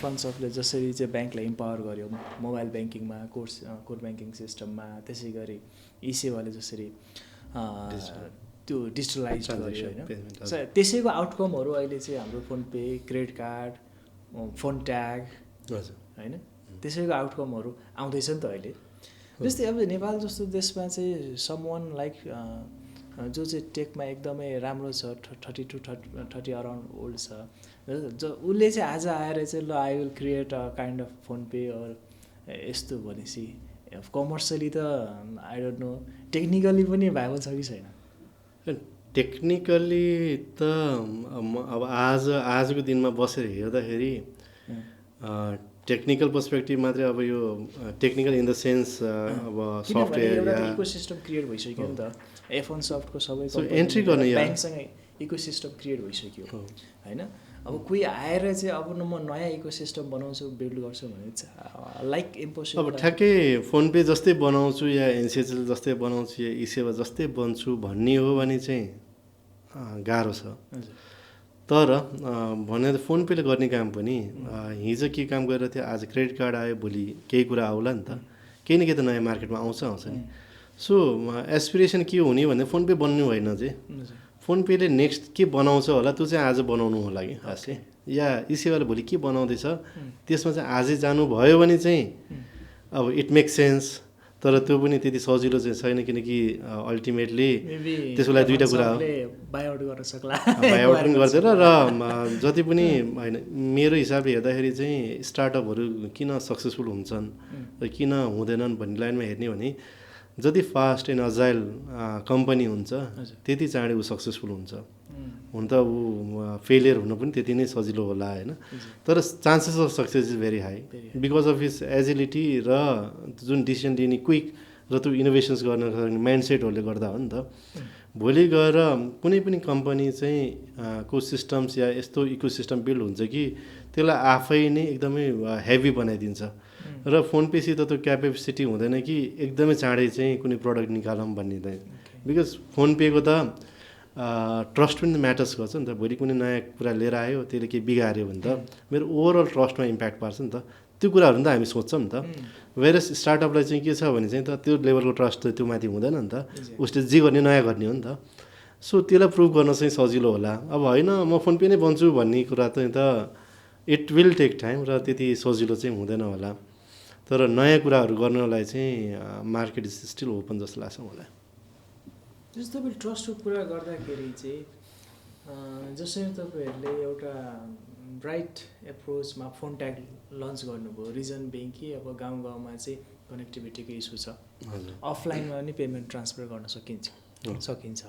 F1 सबले जसरी चाहिँ ब्याङ्कलाई इम्पावर गर्यो मोबाइल ब्याङ्किङमा, कोर ब्याङ्किङ सिस्टममा, त्यसै गरी ई-सेवाले जसरी त्यो डिजिटलाइज गर्यो होइन। त्यसैको आउटकमहरू अहिले चाहिँ हाम्रो phone pay, credit card, phone tag होइन, त्यसैको आउटकमहरू आउँदैछ नि त अहिले। जस्तै अब नेपाल जस्तो देशमा चाहिँ समवन लाइक जो चाहिँ टेकमा एकदमै राम्रो छ, 30 अराउन्ड ओल्ड छ, उसले चाहिँ आज आएर चाहिँ ल I will create a kind of phone pay or यस्तो भनेपछि कमर्सियली त आई डोन्ट नो टेक्निकली पनि भाइबल छ कि छैन। टेक्निकली त अब आजको दिनमा बसेर हेर्दाखेरि टेक्निकल पर्सपेक्टिभ मात्रै अब यो टेक्निकल इन द सेन्स अब सफ्टवेयर या इकोसिस्टम क्रिएट भइसक्यो नि त। F1 सफ्टको सबै एन्ट्री गर्ने ब्याङ्कसँग इकोसिस्टम क्रिएट भइसक्यो होइन। अब कोही आएर चाहिँ अब म नयाँ इकोसिस्टम बनाउँछु बिल्ड गर्छु भने लाइक इम्पोसिबल। अब ठ्याक्कै फोन पे जस्तै बनाउँछु या एनसिएचएल जस्तै बनाउँछु या ई-सेवा जस्तै बन्छु भन्ने हो भने चाहिँ गाह्रो छ। तर भने फोन पेले गर्ने काम पनि हिजो के काम गरेर थियो, आज क्रेडिट कार्ड आयो, भोलि केही कुरा आउला नि त, केही न केही त नयाँ मार्केटमा आउँछ नि। सो एस्पिरेसन के हुने भने फोन पे बन्नु होइन चाहिँ फोन पेले नेक्स्ट के बनाउँछ होला त्यो चाहिँ आज बनाउनु होला कि खासै, या ई-सेवाले भोलि के बनाउँदैछ त्यसमा चाहिँ आजै जानुभयो भने चाहिँ अब इट मेक सेन्स। तर त्यो पनि त्यति सजिलो चाहिँ छैन, किनकि अल्टिमेटली त्यसको लागि दुईवटा कुरा हो, बाइआउट गर्न सक्ला, बाइआउट पनि गर्दैन र जति पनि होइन। मेरो हिसाबले हेर्दाखेरि चाहिँ स्टार्टअपहरू किन सक्सेसफुल हुन्छन् र किन हुँदैनन् भन्ने लाइनमा हेर्ने भने जति फास्ट एन्ड अजाइल कम्पनी हुन्छ त्यति चाँडै ऊ सक्सेसफुल हुन्छ। हुन त ऊ फेलियर हुन पनि त्यति नै सजिलो होला होइन। तर chances of success is very high because of his agility र जुन डिसिसन लिने क्विक र त्यो इनोभेसन्स गर्न सक्ने माइन्डसेटहरूले गर्दा हो नि त। भोलि गएर कुनै पनि कम्पनी चाहिँ को सिस्टम्स या यस्तो इकोसिस्टम बिल्ड हुन्छ कि त्यसलाई आफै नै एकदमै हेभी बनाइदिन्छ र फोन पेसित त्यो क्यापेसिटी हुँदैन कि एकदमै चाँडै चाहिँ कुनै प्रडक्ट निकालौँ भन्ने चाहिँ। बिकज फोन पेको त ट्रस्ट पनि म्याटर्स गर्छ नि त। भोलि कुनै नयाँ कुरा लिएर आयो त्यसले केही बिगाऱ्यो भने त मेरो ओभरअल ट्रस्टमा इम्प्याक्ट पार्छ नि त। त्यो कुराहरू त हामी सोच्छौँ नि त। वेरस स्टार्टअपलाई चाहिँ के छ भने चाहिँ त त्यो लेभलको ट्रस्ट त त्यो माथि हुँदैन नि त। उसले जे गर्ने नयाँ गर्ने हो नि त। सो त्यसलाई प्रुभ गर्न चाहिँ सजिलो होला। अब होइन म फोन पे नै बन्छु भन्ने कुरा चाहिँ त इट विल टेक टाइम र त्यति सजिलो चाहिँ हुँदैन होला। तर नयाँ कुराहरू गर्नलाई चाहिँ मार्केट इज स्टिल ओपन जस्तो लाग्छ मलाई। जस्तो तपाईँले ट्रस्टको कुरा गर्दाखेरि चाहिँ जसरी तपाईँहरूले एउटा ब्राइट एप्रोचमा फोन ट्याग लन्च गर्नुभयो, रिजन बेङ कि अब गाउँ गाउँमा चाहिँ कनेक्टिभिटीको इस्यु छ, अफलाइनमा पनि पेमेन्ट ट्रान्सफर गर्न सकिन्छ।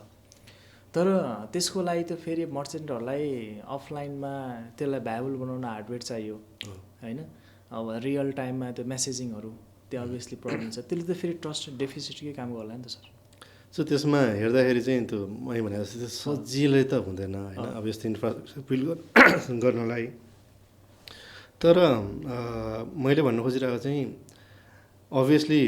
तर त्यसको लागि त फेरि मर्चेन्टहरूलाई अफलाइनमा त्यसलाई भ्याबल बनाउन हार्डवेयर चाहियो होइन। अब रियल टाइममा त्यो मेसेजिङहरू त्यो अभियसली प्रब्लम छ, त्यसले त फेरि ट्रस्ट डेफिसिटकै काम गर्ला नि त सर। सो त्यसमा हेर्दाखेरि चाहिँ त्यो मैले भने जस्तो सजिलै त हुँदैन होइन, अब यस्तो इन्फ्रास्ट्रक्चर बिल्ड गर्नलाई। तर मैले भन्नु खोजिरहेको चाहिँ अभियसली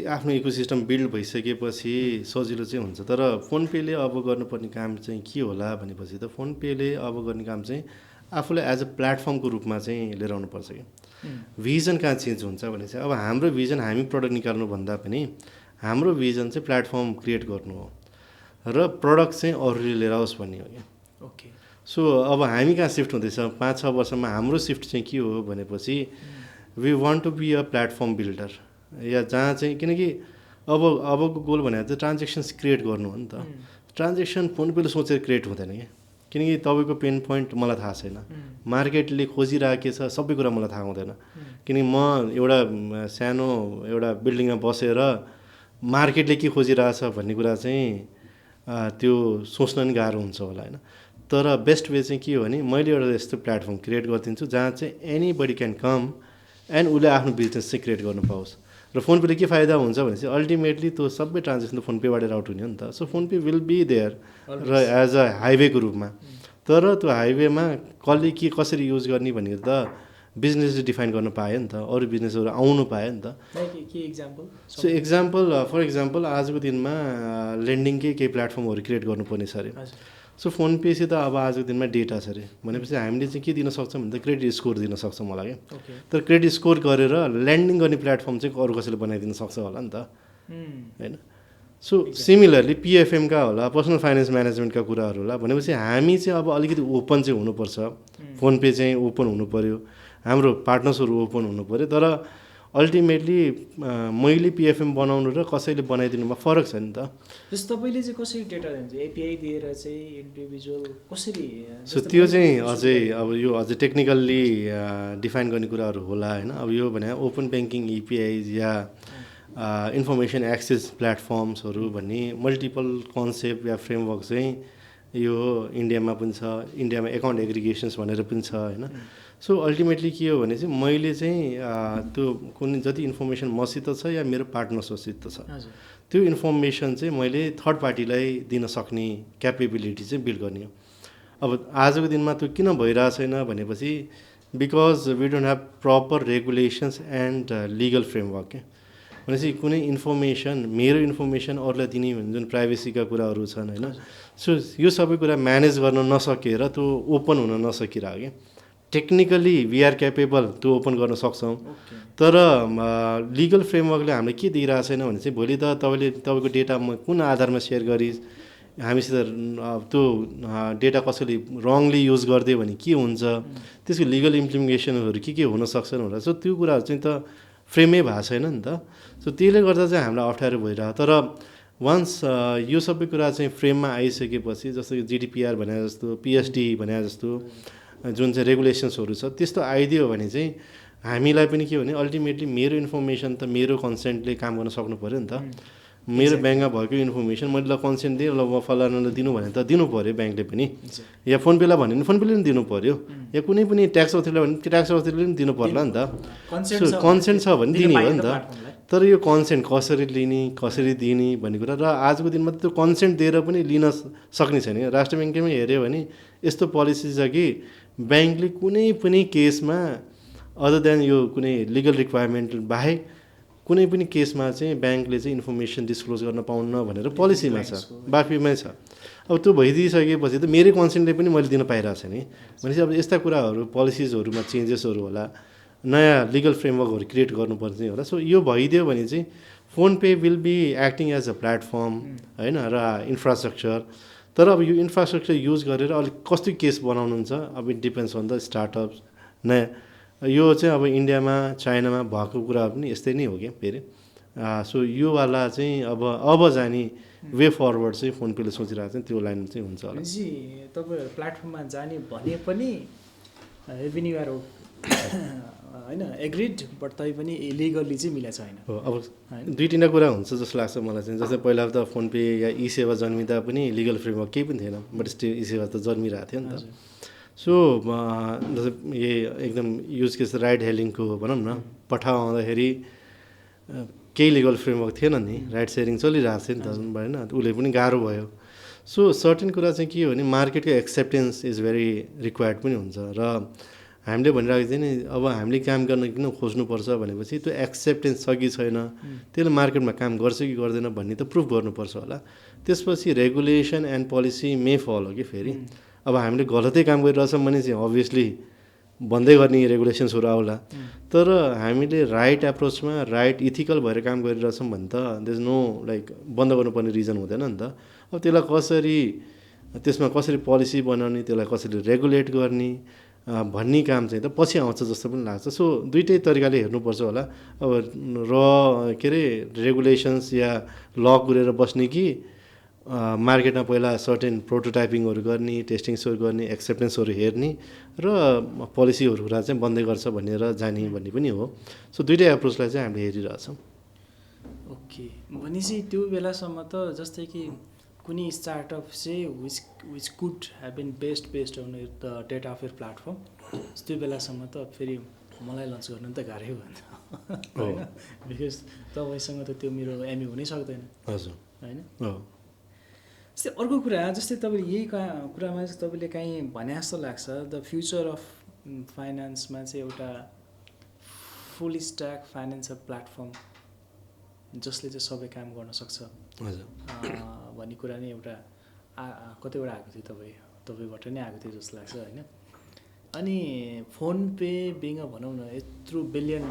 आफ्नो इकोसिस्टम बिल्ड भइसकेपछि सजिलो चाहिँ हुन्छ। तर फोन पेले अब गर्नुपर्ने काम चाहिँ के होला भनेपछि त फोन पेले अब गर्ने काम चाहिँ आफूलाई एज अ प्लेटफर्मको रूपमा चाहिँ लिएर आउनुपर्छ कि भिजन कहाँ चेन्ज हुन्छ भने चाहिँ अब हाम्रो भिजन हामी प्रडक्ट निकाल्नुभन्दा पनि हाम्रो भिजन चाहिँ प्लेटफर्म क्रिएट गर्नु हो र प्रडक्ट चाहिँ अरूले लिएर आओस् भन्ने हो क्या। ओके। सो अब हामी कहाँ सिफ्ट हुँदैछ 5-6 वर्षमा हाम्रो सिफ्ट चाहिँ के हो भनेपछि we want to be a platform builder, या जहाँ चाहिँ किनकि अबको गोल भनेको चाहिँ ट्रान्जेक्सन्स क्रिएट गर्नु हो नि त। ट्रान्जेक्सन फोन पेले सोचेर क्रिएट हुँदैन क्या, किनकि तपाईँको पेन पोइन्ट मलाई थाहा छैन, मार्केटले खोजिरहेको छ सबै कुरा मलाई थाहा हुँदैन। किनकि म एउटा सानो एउटा बिल्डिङमा बसेर मार्केटले के खोजिरहेछ भन्ने कुरा चाहिँ त्यो सोच्न नि गाह्रो हुन्छ होला होइन। तर बेस्ट वे चाहिँ के हो भने मैले एउटा यस्तो प्लेटफर्म क्रिएट गरिदिन्छु जहाँ चाहिँ एनीबडी क्यान कम एन्ड उसले आफ्नो बिजनेस चाहिँ क्रिएट गर्नु पाओस्। र फोन पेले के फाइदा हुन्छ भने चाहिँ अल्टिमेटली त्यो सबै ट्रान्जेक्सन त फोन पेबाट राउट हुने हो नि त। So phone pay will be there र एज अ हाइवेको रूपमा। तर त्यो हाइवेमा कसले के कसरी युज गर्ने भनेर त बिजनेसले डिफाइन गर्न पायो नि त, अरू बिजनेसहरू आउनु पायो नि त। सो एक्जाम्पल फर एक्जाम्पल आजको दिनमा लेन्डिङकै केही प्लेटफर्महरू क्रिएट गर्नुपर्ने छ अरे। सो फोन पेसित अब आजको दिनमा डेटा छ अरे भनेपछि हामीले चाहिँ के दिन सक्छौँ भने त क्रेडिट स्कोर दिन सक्छौँ होला क्या। तर क्रेडिट स्कोर गरेर ल्यान्डिङ गर्ने प्लेटफर्म चाहिँ अरू कसैले बनाइदिन सक्छ होला नि त होइन। सो सिमिलरली पिएफएमका होला पर्सनल फाइनेन्स म्यानेजमेन्टका कुराहरू होला भनेपछि हामी चाहिँ अब अलिकति ओपन चाहिँ हुनुपर्छ। फोन पे चाहिँ ओपन हुनु पऱ्यो, हाम्रो पार्टनर्सहरू ओपन हुनु पऱ्यो। तर अल्टिमेटली मैले पिएफएम बनाउनु र कसैले बनाइदिनुमा फरक छ नि त। जस्तो तपाईँले चाहिँ कसरी डेटा दिन्छ, एपिआई दिएर चाहिँ इन्डिभिजुअल कसरी? सो त्यो चाहिँ अझै अब यो अझै टेक्निकल्ली डिफाइन गर्ने कुराहरू होला होइन। अब यो भने ओपन ब्याङ्किङ एपिआइज या इन्फर्मेसन एक्सेस प्लेटफर्म्सहरू भन्ने मल्टिपल कन्सेप्ट या फ्रेमवर्क चाहिँ यो इन्डियामा पनि छ, इन्डियामा एकाउन्ट एग्रिगेसन्स भनेर पनि छ होइन। सो अल्टिमेटली के हो भने चाहिँ मैले चाहिँ त्यो कुनै जति इन्फर्मेसन मसित छ या मेरो पार्टनर्ससित छ त्यो इन्फर्मेसन चाहिँ मैले थर्ड पार्टीलाई दिन सक्ने क्यापेबिलिटी चाहिँ बिल्ड गर्ने हो। अब आजको दिनमा त्यो किन भइरहेको छैन भनेपछि because we don't have proper regulations and legal framework क्या। भनेपछि कुनै इन्फर्मेसन मेरो इन्फर्मेसन अरूलाई दिने जुन प्राइभेसीका कुराहरू छन् होइन। सो यो सबै कुरा म्यानेज गर्न नसकेर त्यो ओपन हुन नसकिरह्यो क्या। टेक्निकली वी आर क्यापेबल त्यो ओपन गर्न सक्छौँ, तर लिगल फ्रेमवर्कले हामीले के दिइरहेको छैन भने चाहिँ भोलि त तपाईँको डेटा म कुन आधारमा सेयर गरिस्, हामीसित त्यो डेटा कसैले रङली युज गरिदियो भने के हुन्छ, त्यसको लिगल इम्प्लिमेन्टेसनहरू के हुन सक्छन् होला। सो त्यो कुराहरू चाहिँ त फ्रेमै भएको छैन नि त। सो त्यसले गर्दा चाहिँ हामीलाई अप्ठ्यारो भइरहेको। तर वान्स यो सबै कुरा चाहिँ फ्रेममा आइसकेपछि जस्तो जिडिपिआर भने जस्तो पिएसडी भने जस्तो जुन चाहिँ रेगुलेसन्सहरू छ त्यस्तो आइदियो भने चाहिँ हामीलाई पनि के भने अल्टिमेटली मेरो इन्फर्मेसन त मेरो कन्सेन्टले काम गर्न सक्नु पऱ्यो नि त। मेरो ब्याङ्कमा भएको इन्फर्मेसन मैले ल कन्सेन्ट दिएँ ल फलानालाई दिनु भने त दिनु पऱ्यो ब्याङ्कले पनि, या फोन पेलाई भन्यो भने फोन पेले पनि दिनु पऱ्यो, या कुनै पनि ट्याक्स अथोरिटीलाई भने ट्याक्स अथोरिटीले पनि दिनु पर्ला नि त। कन्सेन्ट छ भने दिने हो नि त। तर यो कन्सेन्ट कसरी लिने कसरी दिने भन्ने कुरा र आजको दिनमा त त्यो कन्सेन्ट दिएर पनि लिन सक्ने छैन। राष्ट्र ब्याङ्कमै हेऱ्यो भने यस्तो पोलिसी छ कि ब्याङ्कले कुनै पनि केसमा अदर देन यो कुनै लिगल रिक्वायरमेन्ट बाहेक कुनै पनि केसमा चाहिँ ब्याङ्कले चाहिँ इन्फर्मेसन डिस्क्लोज गर्न पाउन्न भनेर पोलिसीमा छ, बाफीमै छ। अब त्यो भइदिइसकेपछि त मेरै कन्सेन्टले पनि मैले दिन पाइरहेको छैन नि। भनेपछि अब यस्ता कुराहरू पोलिसिजहरूमा चेन्जेसहरू होला, नयाँ लिगल फ्रेमवर्कहरू क्रिएट गर्नुपर्ने होला। सो यो भइदियो भने चाहिँ phone pay will be acting as a platform होइन र इन्फ्रास्ट्रक्चर। तर अब यो इन्फ्रास्ट्रक्चर युज गरेर अलिक कस्तो केस बनाउनुहुन्छ अब it depends on the startups. नयाँ यो चाहिँ अब इन्डियामा चाइनामा भएको कुरा पनि यस्तै नै हो क्या फेरि। सो योवाला चाहिँ अब जाने वे फरवर्ड चाहिँ फोन पेले सोचिरहेको चाहिँ त्यो लाइन चाहिँ हुन्छ होला। तपाईँ प्लेटफर्ममा जाने भने पनि रेभेन्यू आर होइन एग्रिड बट तै पनि इलिगल्ली चाहिँ मिलेको छैन। हो अब दुई तिनवटा कुरा हुन्छ जस्तो लाग्छ मलाई चाहिँ। जस्तै पहिला त फोन पे या ई सेवा जन्मिँदा पनि लिगल फ्रेमवर्क केही पनि थिएन, बट स्टिल ई सेवा त जन्मिरहेको थियो नि त। सो जस्तै एकदम युज केस राइड हेलिङको भनौँ न पठाउ आउँदाखेरि केही लिगल फ्रेमवर्क थिएन नि, राइट सेयरिङ चलिरहेको थियो नि त होइन, उसले पनि गाह्रो भयो। सो सर्टेन कुरा चाहिँ के हो भने मार्केटको एक्सेप्टेन्स इज भेरी रिक्वायर्ड पनि हुन्छ। र हामीले भनिरहेको थियो नि अब हामीले काम गर्न किन खोज्नुपर्छ भनेपछि त्यो एक्सेप्टेन्स छ कि छैन, त्यसले मार्केटमा काम गर्छ कि गर्दैन भन्ने त प्रुफ गर्नुपर्छ होला। त्यसपछि regulation and policy may follow कि फेरि अब हामीले गलतै काम गरिरहेछौँ भने चाहिँ अभियसली बन्दै गर्ने रेगुलेसन्सहरू आउला। तर हामीले राइट एप्रोचमा राइट इथिकल भएर काम गरिरहेछौँ भने त देयर इज नो लाइक बन्द गर्नुपर्ने रिजन हुँदैन नि त। अब त्यसलाई कसरी त्यसमा कसरी पोलिसी बनाउने, त्यसलाई कसरी रेगुलेट गर्ने भन्ने काम चाहिँ त पछि आउँछ जस्तो पनि लाग्छ। सो दुइटै तरिकाले हेर्नुपर्छ होला। अब के अरे रेगुलेसन्स या ल कुरेर बस्ने कि मार्केटमा पहिला सर्टेन प्रोटोटाइपिङहरू गर्ने, टेस्टिङ्सहरू गर्ने, एक्सेप्टेन्सहरू हेर्ने र पोलिसीहरू कुरा चाहिँ बन्दै गर्छ भनेर जाने भन्ने पनि हो। सो दुइटै एप्रोचलाई चाहिँ हामीले हेरिरहेछौँ। ओके, भनेपछि त्यो बेलासम्म त जस्तै कि कुनै स्टार्टअप चाहिँ which could have been based on the data of your platform, त्यो बेलासम्म त फेरि मलाई लन्च गर्नु त गाह्रै हो नि त होइन, बिकज तपाईँसँग त त्यो मेरो एमए हुनै सक्दैन। हजुर होइन। जस्तै अर्को कुरा जस्तै तपाईँले यही कुरामा चाहिँ तपाईँले काहीँ भने जस्तो लाग्छ द फ्युचर अफ फाइनेन्समा चाहिँ एउटा फुल स्ट्याक फाइनेन्सियल प्लेटफर्म जसले चाहिँ सबै काम गर्न सक्छ भन्ने कुरा नै एउटा कतिवटा आएको थियो तपाईँबाट नै आएको थियो जस्तो लाग्छ होइन। अनि फोन पे बिङ भनौँ न यत्रो बिलियन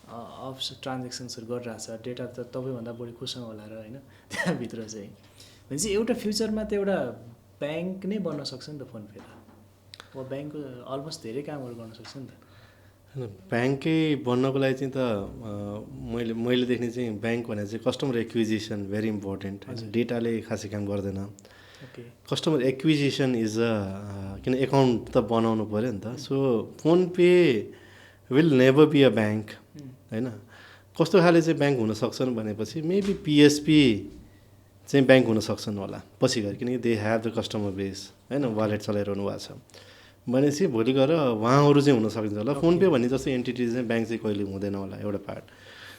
अफ ट्रान्जेक्सन्सहरू गरिरहेछ, डेटा त तपाईँभन्दा बढी कोसँग होला र होइन त्यहाँभित्र चाहिँ भनेपछि एउटा फ्युचरमा त एउटा ब्याङ्क नै बन्न सक्छ नि त फोन पे त, अब ब्याङ्कको अलमोस्ट धेरै कामहरू गर्न सक्छ नि त। ब्याङ्कै बन्नको लागि चाहिँ त मैले देख्ने चाहिँ ब्याङ्क भनेर चाहिँ कस्टमर एक्विजिसन भेरी इम्पोर्टेन्ट। डेटाले खासै काम गर्दैन। कस्टमर एक्विजिसन इज किन एकाउन्ट त बनाउनु पऱ्यो नि त। So phone pay will never be a bank होइन। कस्तो खाले चाहिँ ब्याङ्क हुन सक्छन् भनेपछि मेबी पिएसपी चाहिँ ब्याङ्क हुन सक्छन् होला पछि गएर, किनकि they have the customer base होइन, वालेट चलाइरहनु भएको छ भनेपछि भोलि गएर उहाँहरू चाहिँ हुन सकिन्छ होला। फोन पे भन्ने जस्तो एन्टिटी चाहिँ ब्याङ्क चाहिँ कहिले हुँदैन होला, एउटा पार्ट।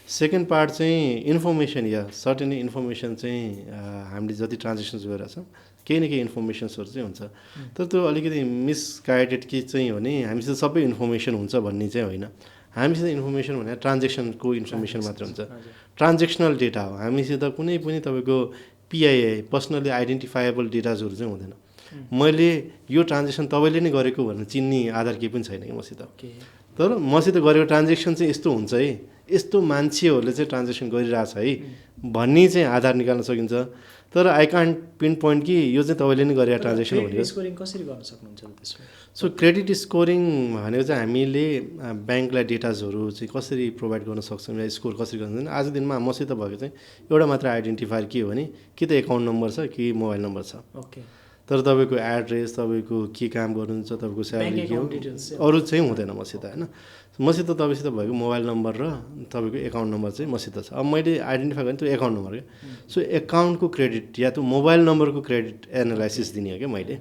सेकेन्ड पार्ट चाहिँ इन्फर्मेसन या सर्टेन इन्फर्मेसन चाहिँ हामीले जति ट्रान्जेक्सन्स गरिरहेछौँ केही न केही इन्फर्मेसन्सहरू चाहिँ हुन्छ। तर त्यो अलिकति मिसगाइडेड कि चाहिँ हो नि हामीसित सबै इन्फर्मेसन हुन्छ भन्ने चाहिँ होइन। हामीसित इन्फर्मेसन भने ट्रान्जेक्सनको इन्फर्मेसन मात्र हुन्छ, ट्रान्जेक्सनल डेटा हो। हामीसित कुनै पनि तपाईँको पिआइए पर्सनली आइडेन्टिफाएबल डेटाजहरू चाहिँ हुँदैन। मैले यो ट्रान्जेक्सन तपाईँले नै गरेको भनेर चिन्ने आधार केही पनि छैन कि मसित। तर मसित गरेको ट्रान्जेक्सन चाहिँ यस्तो हुन्छ है, यस्तो मान्छेहरूले चाहिँ ट्रान्जेक्सन गरिरहेछ है भन्ने चाहिँ आधार निकाल्न सकिन्छ। तर आई कान्ट पिन पोइन्ट कि यो चाहिँ तपाईँले नै गरेको ट्रान्जेक्सन भनेर। स्कोरिङ कसरी गर्न सक्नुहुन्छ त्यसमा? सो क्रेडिट स्कोरिङ भनेको चाहिँ हामीले ब्याङ्कलाई डेटाजहरू चाहिँ कसरी प्रोभाइड गर्न सक्छौँ या स्कोर कसरी गर्न सक्छौँ। आजको दिनमा मसित भएको चाहिँ एउटा मात्र आइडेन्टिफायर के हो भने कि त एकाउन्ट नम्बर छ कि मोबाइल नम्बर छ। ओके। तर तपाईँको एड्रेस, तपाईँको के काम गर्नुहुन्छ, तपाईँको स्यालेरी के हो, अरू चाहिँ हुँदैन मसित होइन। मसित तपाईँसित भएको मोबाइल नम्बर र तपाईँको एकाउन्ट नम्बर चाहिँ मसित छ। अब मैले आइडेन्टिफाई गरेँ त्यो एकाउन्ट नम्बर क्या। सो एकाउन्टको क्रेडिट या त्यो मोबाइल नम्बरको क्रेडिट एनालाइसिस दिने हो क्या मैले।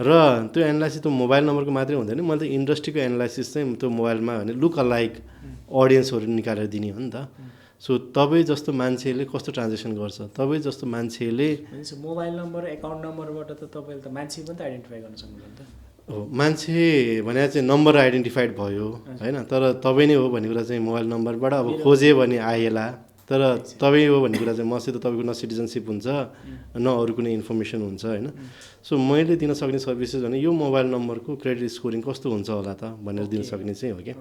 र त्यो एनालाइसिस त्यो मोबाइल नम्बरको मात्रै हुँदैन, मैले त इन्डस्ट्रीको एनालाइसिस चाहिँ त्यो मोबाइलमा भने लुक अलाइक अडियन्सहरू निकालेर दिने हो नि त। सो तपाईँ जस्तो मान्छेले कस्तो ट्रान्जेक्सन गर्छ, तपाईँ जस्तो मान्छेले मोबाइल नम्बर एकाउन्ट नम्बरबाट त तपाईँले त मान्छे पनि त आइडेन्टिफाई गर्न सक्नुहुन्छ नि त। हो, मान्छे भने चाहिँ नम्बर आइडेन्टिफाइड भयो होइन। तर तपाईँ नै हो भन्ने कुरा चाहिँ मोबाइल नम्बरबाट अब खोजे भने आएला। तर तपाईँ हो भन्ने कुरा चाहिँ मसित तपाईँको न सिटिजनसिप हुन्छ न अरू कुनै इन्फर्मेसन हुन्छ होइन। सो मैले दिन सक्ने सर्भिसेस भने यो मोबाइल नम्बरको क्रेडिट स्कोरिङ कस्तो हुन्छ होला त भनेर दिन सक्ने चाहिँ हो क्या।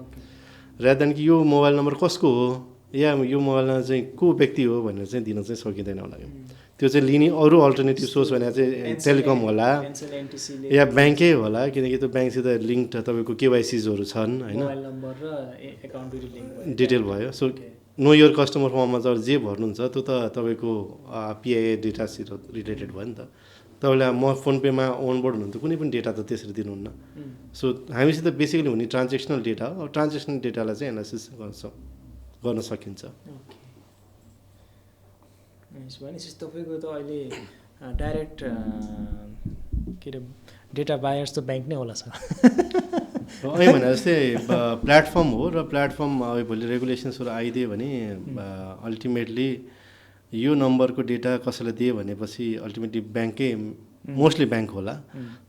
रादर देन कि यो मोबाइल नम्बर कसको हो या यो मोबाइलमा चाहिँ को व्यक्ति हो भनेर चाहिँ दिन चाहिँ सकिँदैन होला। त्यो चाहिँ लिने अरू अल्टरनेटिभ सोर्स भने चाहिँ टेलिकम होला या ब्याङ्कै होला, किनकि त्यो ब्याङ्कसित लिङ्क तपाईँको केवाइसिजहरू छन् होइन, डिटेल भयो। सो नो योर कस्टमर फर्ममा चाहिँ जे भर्नुहुन्छ त्यो त तपाईँको पिआइए डेटासित रिलेटेड भयो नि त। तपाईँले म फोन पेमा अनबोर्ड हुनुहुन्छ कुनै पनि डेटा त त्यसरी दिनुहुन्न। सो हामीसित बेसिकली हुने ट्रान्जेक्सनल डेटा हो। ट्रान्जेक्सनल डेटालाई चाहिँ एनालाइसिस गर्न सकिन्छ। भनेपछि तपाईँको त अहिले डाइरेक्ट के अरे डेटा बायर्स त ब्याङ्क नै होला सर। अहिले भने जस्तै प्लेटफर्म हो र प्लेटफर्म अब भोलि रेगुलेसन्सहरू आइदियो भने अल्टिमेटली यो नम्बरको डेटा कसैलाई दियो भनेपछि अल्टिमेटली ब्याङ्कै मोस्टली ब्याङ्क होला,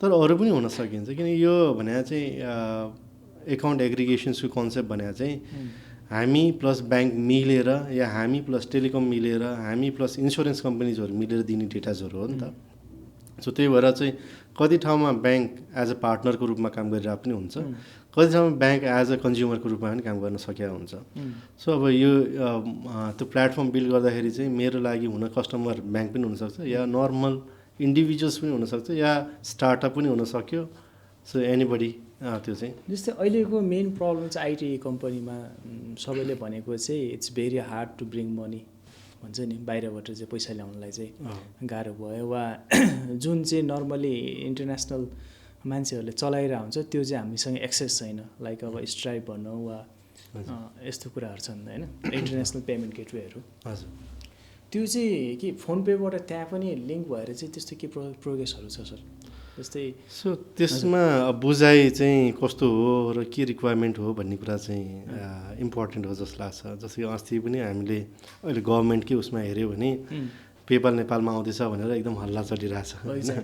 तर अरू पनि हुन सकिन्छ। किन यो भने चाहिँ एकाउन्ट एग्रिगेसन्सको कन्सेप्ट भने चाहिँ हामी प्लस ब्याङ्क मिलेर या हामी प्लस टेलिकम मिलेर हामी प्लस इन्सुरेन्स कम्पनीजहरू मिलेर दिने डेटाजहरू हो नि त। सो त्यही भएर चाहिँ कति ठाउँमा ब्याङ्क एज अ पार्टनरको रूपमा काम गरिरहेको पनि हुन्छ, कति ठाउँमा ब्याङ्क एज अ कन्ज्युमरको रूपमा पनि काम गर्न सकेको हुन्छ। सो अब यो त्यो प्लेटफर्म बिल्ड गर्दाखेरि चाहिँ मेरो लागि हुन कस्टमर ब्याङ्क पनि हुनसक्छ या नर्मल इन्डिभिजुअल्स पनि हुनसक्छ या स्टार्टअप पनि हुनसक्यो। सो एनीबडी त्यो चाहिँ जस्तै अहिलेको मेन प्रब्लम चाहिँ आइटी कम्पनीमा सबैले भनेको चाहिँ it's very hard to bring money भन्छ नि, बाहिरबाट चाहिँ पैसा ल्याउनलाई चाहिँ गाह्रो भयो, वा जुन चाहिँ नर्मली इन्टरनेसनल मान्छेहरूले चलाइरहेको हुन्छ त्यो चाहिँ हामीसँग एक्सेस छैन, लाइक अब स्ट्राइप भनौँ वा यस्तो कुराहरू छन् होइन, इन्टरनेसनल पेमेन्ट गेटवेहरू। हजुर, त्यो चाहिँ के फोन पेबाट त्यहाँ पनि लिङ्क भएर चाहिँ त्यस्तो के प्रोग्रेसहरू छ सर? जस्तै सो त्यसमा बुझाइ चाहिँ कस्तो हो र के रिक्वायरमेन्ट हो भन्ने कुरा चाहिँ इम्पोर्टेन्ट हो जस्तो लाग्छ। जस्तो कि अस्ति पनि हामीले अहिले गभर्मेन्टकै उसमा हेऱ्यो भने पेपाल नेपालमा आउँदैछ भनेर एकदम हल्ला चलिरहेछ होइन।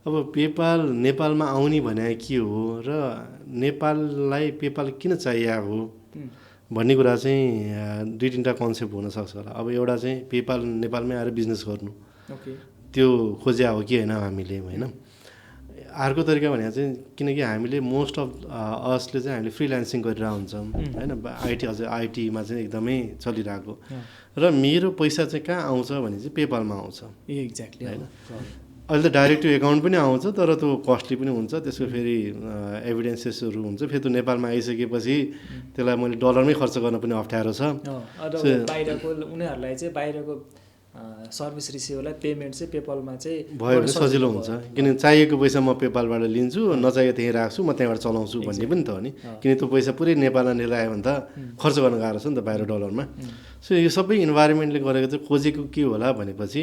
अब पेपाल नेपालमा आउने भने के हो र नेपाललाई पेपाल किन चाहिएको हो भन्ने कुरा चाहिँ दुई तिनवटा कन्सेप्ट हुनसक्छ होला। अब एउटा चाहिँ पेपाल नेपालमै आएर बिजनेस गर्नु त्यो खोज्या हो कि होइन हामीले होइन। अर्को तरिका भने चाहिँ किनकि हामीले मोस्ट अफ असले चाहिँ हामीले फ्रिल्यान्सिङ गरिरहेको हुन्छौँ होइन, आइटी अझै आइटीमा चाहिँ एकदमै चलिरहेको र मेरो पैसा चाहिँ कहाँ आउँछ भने चाहिँ पेपालमा आउँछ। एक्ज्याक्टली होइन, अहिले त डाइरेक्ट टु एकाउन्ट पनि आउँछ तर त्यो कस्टली पनि हुन्छ, त्यसको फेरि एभिडेन्सेसहरू हुन्छ, फेरि त्यो नेपालमा आइसकेपछि त्यसलाई मैले डलरमै खर्च गर्न पनि अप्ठ्यारो छ। बाहिरको उनीहरूलाई चाहिँ बाहिरको सर्भिस रिसिभरलाई पेमेन्ट चाहिँ पेपालमा चाहिँ भयो भने सजिलो हुन्छ, किन चाहिएको पैसा म पेपालबाट लिन्छु, नचाहिएको त्यहीँ राख्छु, म त्यहाँबाट चलाउँछु भन्ने पनि त हो नि। किन त्यो पैसा पुरै नेपालमा लिएर आयो भने त खर्च गर्न गाह्रो छ नि त बाहिर डलरमा। सो यो सबै इन्भाइरोमेन्टले गरेको चाहिँ खोजेको के होला भनेपछि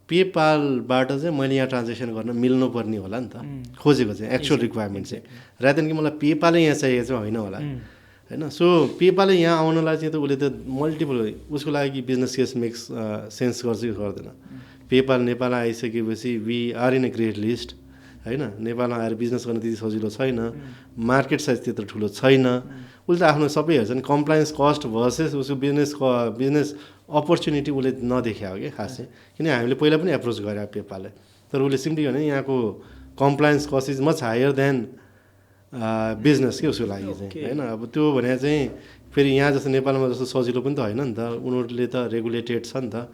पेपालबाट चाहिँ मैले यहाँ ट्रान्जेक्सन गर्न मिल्नुपर्ने होला नि त, खोजेको चाहिँ एक्चुअल रिक्वायरमेन्ट चाहिँ, रादर कि मलाई पेपालै यहाँ चाहिएको चाहिँ होइन होला होइन। सो पेपालै यहाँ आउनलाई चाहिँ त उसले त मल्टिपल उसको लागि बिजनेस केस मेक्स सेन्स गर्छ कि गर्दैन। पेपाल नेपाल आइसकेपछि we are in a great list होइन, नेपालमा आएर बिजनेस गर्न त्यति सजिलो छैन, मार्केट साइज त्यत्रो ठुलो छैन, उसले त आफ्नो सबै हेर्छ नि कम्प्लायन्स कस्ट भर्सेस उसको बिजनेस अपर्च्युनिटी उसले नदेख्या हो कि खासै। किन हामीले पहिला पनि एप्रोच गरे पेपाललाई, तर उसले सिम्पली भने यहाँको compliance cost is much higher than business के उसको लागि चाहिँ होइन। अब त्यो भने चाहिँ फेरि यहाँ जस्तो नेपालमा जस्तो सजिलो पनि त होइन नि त, उनीहरूले त रेगुलेटेड छ नि त,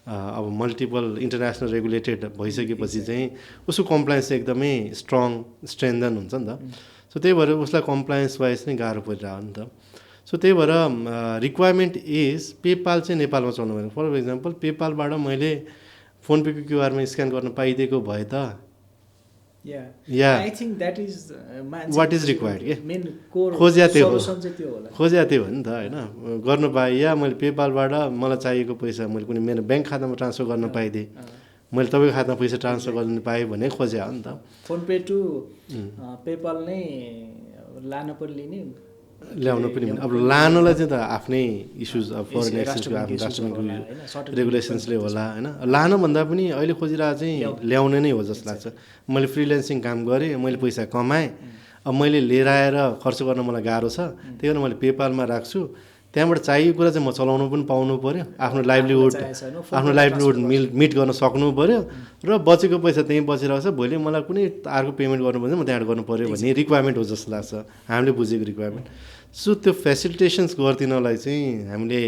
अब मल्टिपल इन्टरनेसनल रेगुलेटेड भइसकेपछि चाहिँ उसको कम्प्लायन्स चाहिँ एकदमै स्ट्रेन्थन हुन्छ नि त। सो त्यही भएर उसलाई कम्प्लायन्स वाइज नै गाह्रो परिरहेको नि त। सो त्यही भएर रिक्वायरमेन्ट इज पेपाल चाहिँ नेपालमा चल्नु भएन। फर इक्जाम्पल पेपालबाट मैले फोन पेको क्युआरमा स्क्यान गर्न पाइदिएको भए त वाट इज रिक्वायर्ड के खोज्या त्यो हो नि त होइन, गर्नु पाएँ या मैले पेपालबाट मलाई चाहिएको पैसा मैले कुनै मेरो ब्याङ्क खातामा ट्रान्सफर गर्न पाइदिएँ, मैले तपाईँको खातामा पैसा ट्रान्सफर गर्न पाएँ भने खोज्या हो नि त। फोन पे टु पेपाल नै लान पनि लिने ल्याउन पनि अब लानुलाई चाहिँ त आफ्नै इस्युज अब फरेन एक्सचेन्जको आफ्नो राष्ट्रको रेगुलेसन्सले होला होइन। लानुभन्दा पनि अहिले खोजिरहेको चाहिँ ल्याउने नै हो जस्तो लाग्छ। मैले फ्रिल्यान्सिङ काम गरेँ, मैले पैसा कमाएँ, अब मैले लिएर आएर खर्च गर्न मलाई गाह्रो छ, त्यही भएर मैले पेपालमा राख्छु, त्यहाँबाट चाहिएको कुरा चाहिँ म चलाउनु पनि पाउनु पऱ्यो, आफ्नो लाइभलीहुड मिट गर्न सक्नु पऱ्यो र बचेको पैसा त्यहीँ बचिरहेको छ, भोलि मलाई कुनै अर्को पेमेन्ट गर्नु पर्छ म त्यहाँबाट गर्नु पऱ्यो भन्ने रिक्वायरमेन्ट हो जस्तो लाग्छ हामीले बुझेको रिक्वायरमेन्ट। सो त्यो फेसिलिटेसन्स गरिदिनलाई चाहिँ हामीले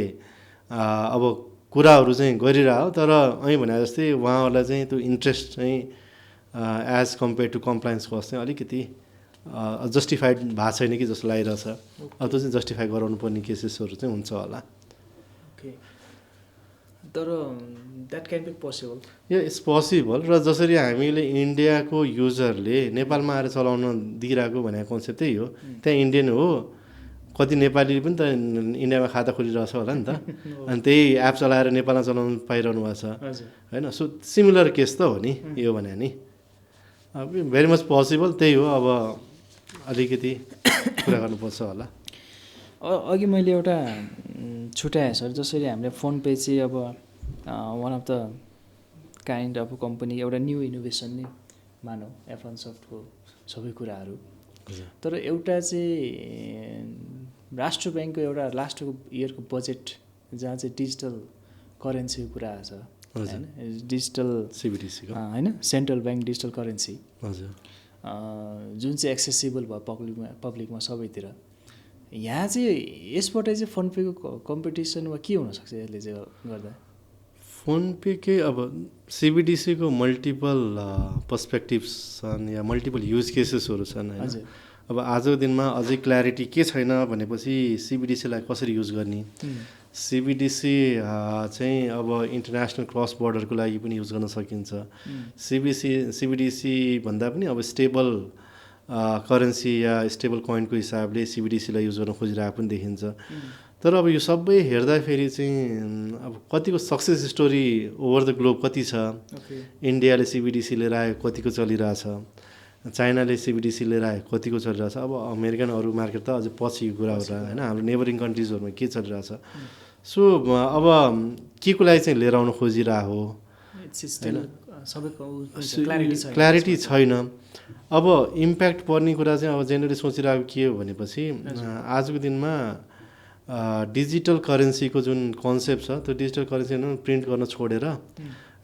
अब कुराहरू चाहिँ गरिरह्यो, तर अहिले भने जस्तै उहाँहरूलाई चाहिँ त्यो इन्ट्रेस्ट चाहिँ as compare to compliance cost चाहिँ अलिकति जस्टिफाइड भएको छैन कि जस्तो लागिरहेछ। अब त्यो चाहिँ जस्टिफाई गराउनु पर्ने केसेसहरू चाहिँ हुन्छ होला। तर द्याट क्यान बी पोसिबल, या इट्स पोसिबल। र जसरी हामीले इन्डियाको युजरले नेपालमा आएर चलाउन दिइरहेको भनेको कन्सेप्ट त्यही हो, त्यहाँ इन्डियन हो, कति नेपाली पनि त इन्डियामा खाता खोलिरहेछ होला नि त, अनि त्यही एप चलाएर नेपालमा चलाउनु पाइरहनु भएको छ होइन। सो सिमिलर केस त हो नि यो भने नि, भेरी मच पोसिबल। त्यही हो अब अलिकति कुरा गर्नुपर्छ होला। अघि मैले एउटा छुट्याएँ सर, जसरी हामीले फोन पे चाहिँ अब one of the kind of company, एउटा न्यू इनोभेसन नै मानौँ F1 सफ्टको सबै कुराहरू। तर एउटा चाहिँ राष्ट्र ब्याङ्कको एउटा लास्ट इयरको बजेट जहाँ चाहिँ डिजिटल करेन्सीको कुरा छ होइन, डिजिटल CBDC होइन, सेन्ट्रल ब्याङ्क डिजिटल करेन्सी हजुर, जुन चाहिँ एक्सेसिबल भयो पब्लिकमा सबैतिर। यहाँ चाहिँ यसबाट चाहिँ फोन पेको कम्पिटिसनमा के हुनसक्छ यसले चाहिँ गर्दा? फोन पेकै अब CBDCको मल्टिपल पर्सपेक्टिभ्स छन् या मल्टिपल युज केसेसहरू छन् होइन। अब आजको दिनमा अझै क्ल्यारिटी के छैन भनेपछि CBDCलाई कसरी युज गर्ने। CBDC चाहिँ अब इन्टरनेसनल क्रस बोर्डरको लागि पनि युज गर्न सकिन्छ। CBDC भन्दा पनि अब स्टेबल करेन्सी या स्टेबल कोइनको हिसाबले CBDCलाई युज गर्न खोजिरहेको पनि देखिन्छ। तर अब यो सबै हेर्दाखेरि चाहिँ अब कतिको success story over the globe कति छ। इन्डियाले CBDC लिएर आयो, कतिको चलिरहेछ। चाइनाले CBDC लिएर आयो, कतिको चलिरहेछ। अब अमेरिकन अरू मार्केट त अझै पछिको कुरा हो र होइन, हाम्रो नेबरिङ कन्ट्रिजहरूमा के चलिरहेछ। सो अब के को लागि चाहिँ लिएर आउनु खोजिरहेको होइन, क्ल्यारिटी छैन। अब इम्प्याक्ट पर्ने कुरा चाहिँ अब जेनरली सोचिरहेको के हो भनेपछि आजको दिनमा डिजिटल करेन्सीको जुन कन्सेप्ट छ त्यो डिजिटल करेन्सी प्रिन्ट गर्न छोडेर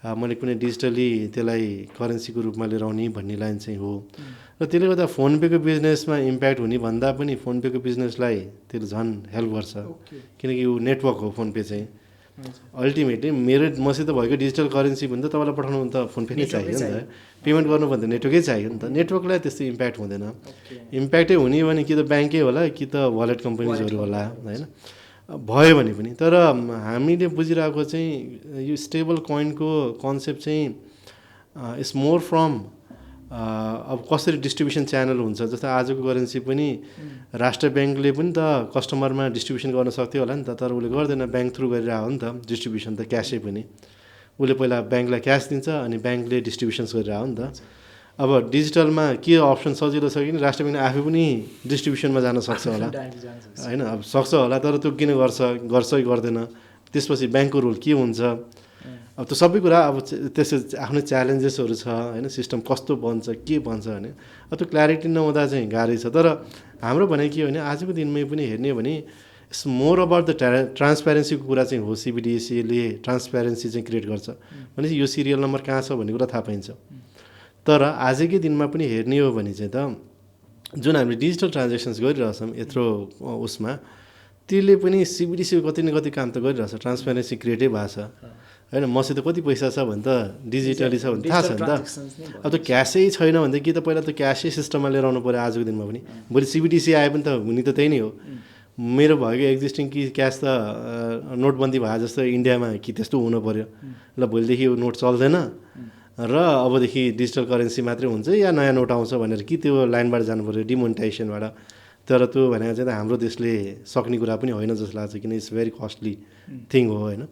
मैले कुनै डिजिटली त्यसलाई करेन्सीको रूपमा लिएर आउने भन्ने लाइन चाहिँ हो। र त्यसले गर्दा फोन पेको बिजनेसमा इम्प्याक्ट हुने भन्दा पनि फोन पेको बिजनेसलाई त्यसले झन् हेल्प गर्छ, किनकि यो नेटवर्क हो फोन पे चाहिँ। अल्टिमेटली मसित भएको डिजिटल करेन्सी भन्दा तपाईँलाई पठाउनु भने त फोन पे नै चाहियो नि त, पेमेन्ट गर्नु भन्दा नेटवर्कै चाहियो नि त। नेटवर्कलाई त्यस्तो इम्प्याक्ट हुँदैन। इम्प्याक्टै हुने भने कि त ब्याङ्कै होला कि त वालेट कम्पनीजहरू होला होइन, भयो भने पनि। तर हामीले बुझिरहेको चाहिँ यो स्टेबल कोइनको कन्सेप्ट चाहिँ इट्स मोर फ्रम अब कसरी डिस्ट्रिब्युसन च्यानल हुन्छ। जस्तै आजको करेन्सी पनि राष्ट्र ब्याङ्कले पनि त कस्टमरमा डिस्ट्रिब्युसन गर्न सक्थ्यो होला नि त, तर उसले गर्दैन, ब्याङ्क थ्रु गरिरहेको हो नि त डिस्ट्रिब्युसन त। क्यासै पनि उसले पहिला ब्याङ्कलाई क्यास दिन्छ अनि ब्याङ्कले डिस्ट्रिब्युसन्स गरिरहेको हो नि त। अब डिजिटलमा के अप्सन सजिलो छ कि राष्ट्र ब्याङ्कले आफै पनि डिस्ट्रिब्युसनमा जान सक्छ होला होइन, अब सक्छ होला। तर त्यो किन गर्छ कि गर्दैन, त्यसपछि ब्याङ्कको रोल के हुन्छ, अब त्यो सबै कुरा अब त्यसको आफ्नै च्यालेन्जेसहरू छ होइन। सिस्टम कस्तो बन्छ के बन्छ भने अब त्यो क्ल्यारिटी नहुँदा चाहिँ गाह्रै छ। तर हाम्रो भनाइ के हो भने आजको दिनमै पनि हेर्ने हो भने इट्स मोर अबाउट द ट्रान्सप्यारेन्सीको कुरा चाहिँ हो। CBDCले ट्रान्सप्यारेन्सी चाहिँ क्रिएट गर्छ भनेपछि यो सिरियल नम्बर कहाँ छ भन्ने कुरा थाहा पाइन्छ। तर आजकै दिनमा पनि हेर्ने हो भने चाहिँ त जुन हामीले डिजिटल ट्रान्जेक्सन्स गरिरहेछौँ यत्रो उसमा, त्यसले पनि CBDCको कति न कति काम त गरिरहेछ। ट्रान्सप्यारेन्सी क्रिएटै भएको छ होइन। मसित कति पैसा छ भने त डिजिटली छ भने थाहा छ नि त। अब त क्यासै छैन भने कि त पहिला त क्यासै सिस्टममा लिएर आउनु पऱ्यो आजको दिनमा पनि। भोलि CBDC आए पनि त हुने त त्यही नै हो। मेरो भएको एक्जिस्टिङ कि क्यास त नोटबन्दी भए जस्तो इन्डियामा कि त्यस्तो हुनु पऱ्यो ल, भोलिदेखि यो नोट चल्दैन र अबदेखि डिजिटल करेन्सी मात्रै हुन्छ या नयाँ नोट आउँछ भनेर कि त्यो लाइनबाट जानु पऱ्यो डिमोनिटाइजेसनबाट। तर त्यो भनेको चाहिँ हाम्रो देशले सक्ने कुरा पनि होइन जस्तो लाग्छ, किन इट्स भेरी कस्टली थिङ हो होइन।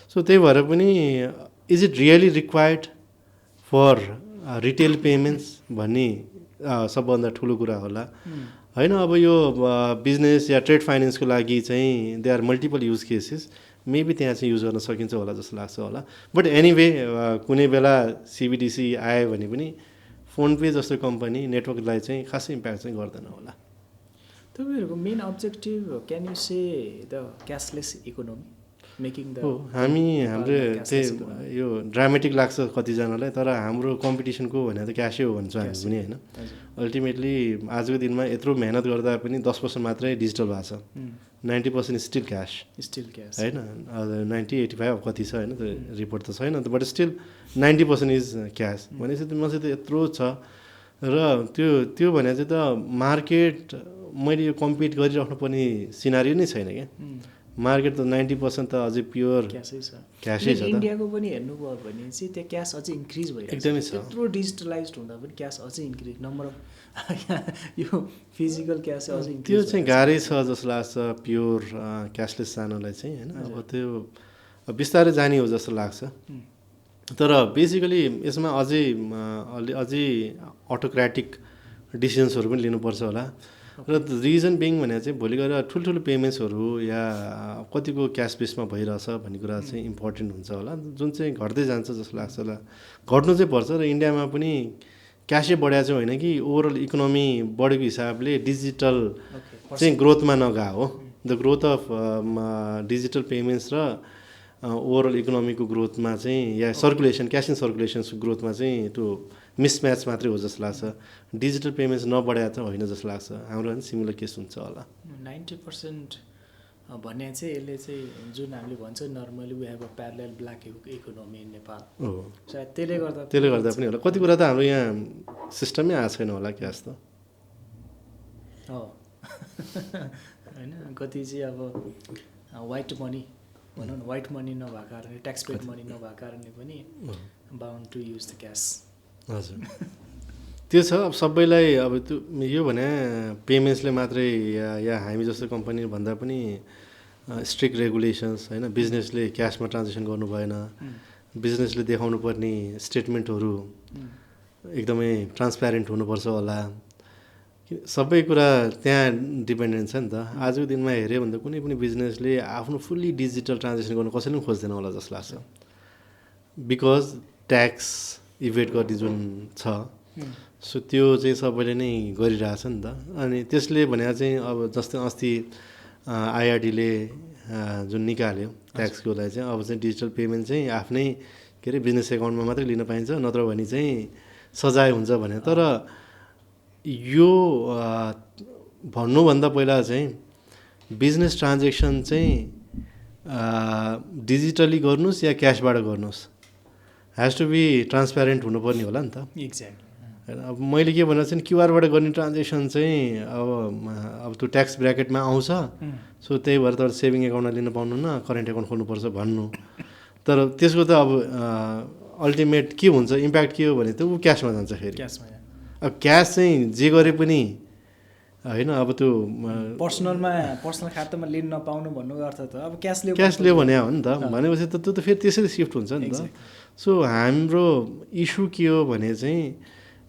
सो त्यही भएर पनि is it really required for retail payments भन्ने सबभन्दा ठुलो कुरा होला होइन। अब यो बिजनेस या ट्रेड फाइनेन्सको लागि चाहिँ they are multiple use cases, maybe त्यहाँ चाहिँ युज गर्न सकिन्छ होला जस्तो लाग्छ होला। बट एनिवे कुनै बेला CBDC आयो भने पनि फोन पे जस्तो कम्पनी नेटवर्कलाई चाहिँ खासै इम्प्याक्ट चाहिँ गर्दैन होला। तपाईँहरूको main objective can you say the cashless economy making the हो। हाम्रो त्यही यो ड्रामेटिक लाग्छ कतिजनालाई, तर हाम्रो कम्पिटिसनको भने त क्यासै हो भन्छ हामी पनि होइन। अल्टिमेटली आजको दिनमा यत्रो मेहनत गर्दा पनि 10% मात्रै डिजिटल भएको छ, 90% स्टिल क्यास होइन। 90-85 कति छ होइन, त्यो रिपोर्ट त छैन, बट स्टिल 90% इज क्यास भनेपछि मसित यत्रो छ। र त्यो भने चाहिँ त मार्केट मैले यो कम्पिट गरिराख्नु पर्ने सिनारियो नै छैन क्या। मार्केट त 90% त अझै प्योर क्यासै छ। इन्डियाको पनि हेर्नुभयो भने चाहिँ त्यहाँ क्यास अझै इन्क्रिज भइरहेको एकदमै छ। यत्रो डिजिटलाइज्ड हुँदा पनि क्यास अझै इन्क्रिज, नम्बर अफ यो फिजिकल क्यास अझै इन्क्रिज। त्यो चाहिँ गाह्रै छ जस्तो लाग्छ प्योर क्यासलेस जानलाई चाहिँ होइन। अब त्यो बिस्तारै जाने हो जस्तो लाग्छ। तर बेसिकली यसमा अझै अझै अटोक्रेटिक डिसिजन्सहरू पनि लिनुपर्छ होला। र रिजन बिङ भने चाहिँ भोलि गएर ठुल्ठुलो पेमेन्ट्सहरू या कतिको क्यास बेसमा भइरहेछ भन्ने कुरा चाहिँ इम्पोर्टेन्ट हुन्छ होला, जुन चाहिँ घट्दै जान्छ जस्तो लाग्छ होला। घट्नु चाहिँ पर्छ र इन्डियामा पनि क्यासै बढाएको चाहिँ होइन कि ओभरअल इकोनोमी बढेको हिसाबले डिजिटल चाहिँ ग्रोथमा नगएको हो। The growth of digital payments र ओभरअल इकोनोमीको ग्रोथमा चाहिँ या सर्कुलेसन क्यास इन सर्कुलेसन्सको ग्रोथमा चाहिँ त्यो मिसम्याच मात्रै हो जस्तो लाग्छ। डिजिटल पेमेन्ट्स नबढाएको चाहिँ होइन जस्तो लाग्छ। हाम्रो पनि सिमिलर केस हुन्छ होला। 90% भन्ने चाहिँ यसले चाहिँ जुन हामीले भन्छ normally we have a parallel black economy in Nepal हो, सायद त्यसले गर्दा पनि होला। कति कुरा त हाम्रो यहाँ सिस्टमै आएको छैन होला क्यास त हो होइन। कति चाहिँ अब वाइट मनी भनौँ न, वाइट मनी नभएको कारणले, ट्याक्स पेड मनी नभएको कारणले पनि bound to use the cash. हजुर त्यो छ। अब सबैलाई अब त्यो यो भने पेमेन्ट्सले मात्रै या हामी जस्तो कम्पनी भन्दा पनि स्ट्रिक्ट रेगुलेसन्स होइन। बिजनेसले क्यासमा ट्रान्जेक्सन गर्नु भएन, बिजनेसले देखाउनु पर्ने स्टेटमेन्टहरू एकदमै ट्रान्सप्यारेन्ट हुनुपर्छ होला। सबै कुरा त्यहाँ डिपेन्डेन्ट छ नि त। आजको दिनमा हेऱ्यो भने त कुनै पनि बिजनेसले आफ्नो फुल्ली डिजिटल ट्रान्जेक्सन गर्नु कसैले पनि खोज्दैन होला जस्तो लाग्छ। बिकज ट्याक्स इभेट गर्ने जुन छ, सो त्यो चाहिँ सबैले नै गरिरहेछ नि त। अनि त्यसले भने चाहिँ अब जस्तै अस्ति आइआरडीले जुन निकाल्यो ट्याक्सको लागि चाहिँ, अब चाहिँ डिजिटल पेमेन्ट चाहिँ आफ्नै के अरे बिजनेस एकाउन्टमा मात्रै लिन पाइन्छ, नत्र भने चाहिँ सजाय हुन्छ भने। तर यो भन्नुभन्दा पहिला चाहिँ बिजनेस ट्रान्जेक्सन चाहिँ डिजिटली गर्नुहोस् या क्यासबाट गर्नुहोस्, हेज टु बी ट्रान्सप्यारेन्ट हुनुपर्ने होला नि त। एक्ज्याक्टली। अब मैले के भनेर चाहिँ क्युआरबाट गर्ने ट्रान्जेक्सन चाहिँ अब त्यो ट्याक्स ब्र्याकेटमा आउँछ, सो त्यही भएर त सेभिङ एकाउन्टमा लिन पाउनु न, करेन्ट एकाउन्ट खोल्नुपर्छ भन्नु। तर त्यसको त अब अल्टिमेट के हुन्छ, इम्प्याक्ट के हो भने त ऊ क्यासमा जान्छ फेरि। अब क्यास चाहिँ जे गरे पनि होइन। अब त्यो पर्सनल खातामा लिन नपाउनु भन्नुको अर्थ त अब क्यासले भने हो नि त। भनेपछि त त्यो त फेरि त्यसरी सिफ्ट हुन्छ नि त। सो हाम्रो इस्यु के हो भने चाहिँ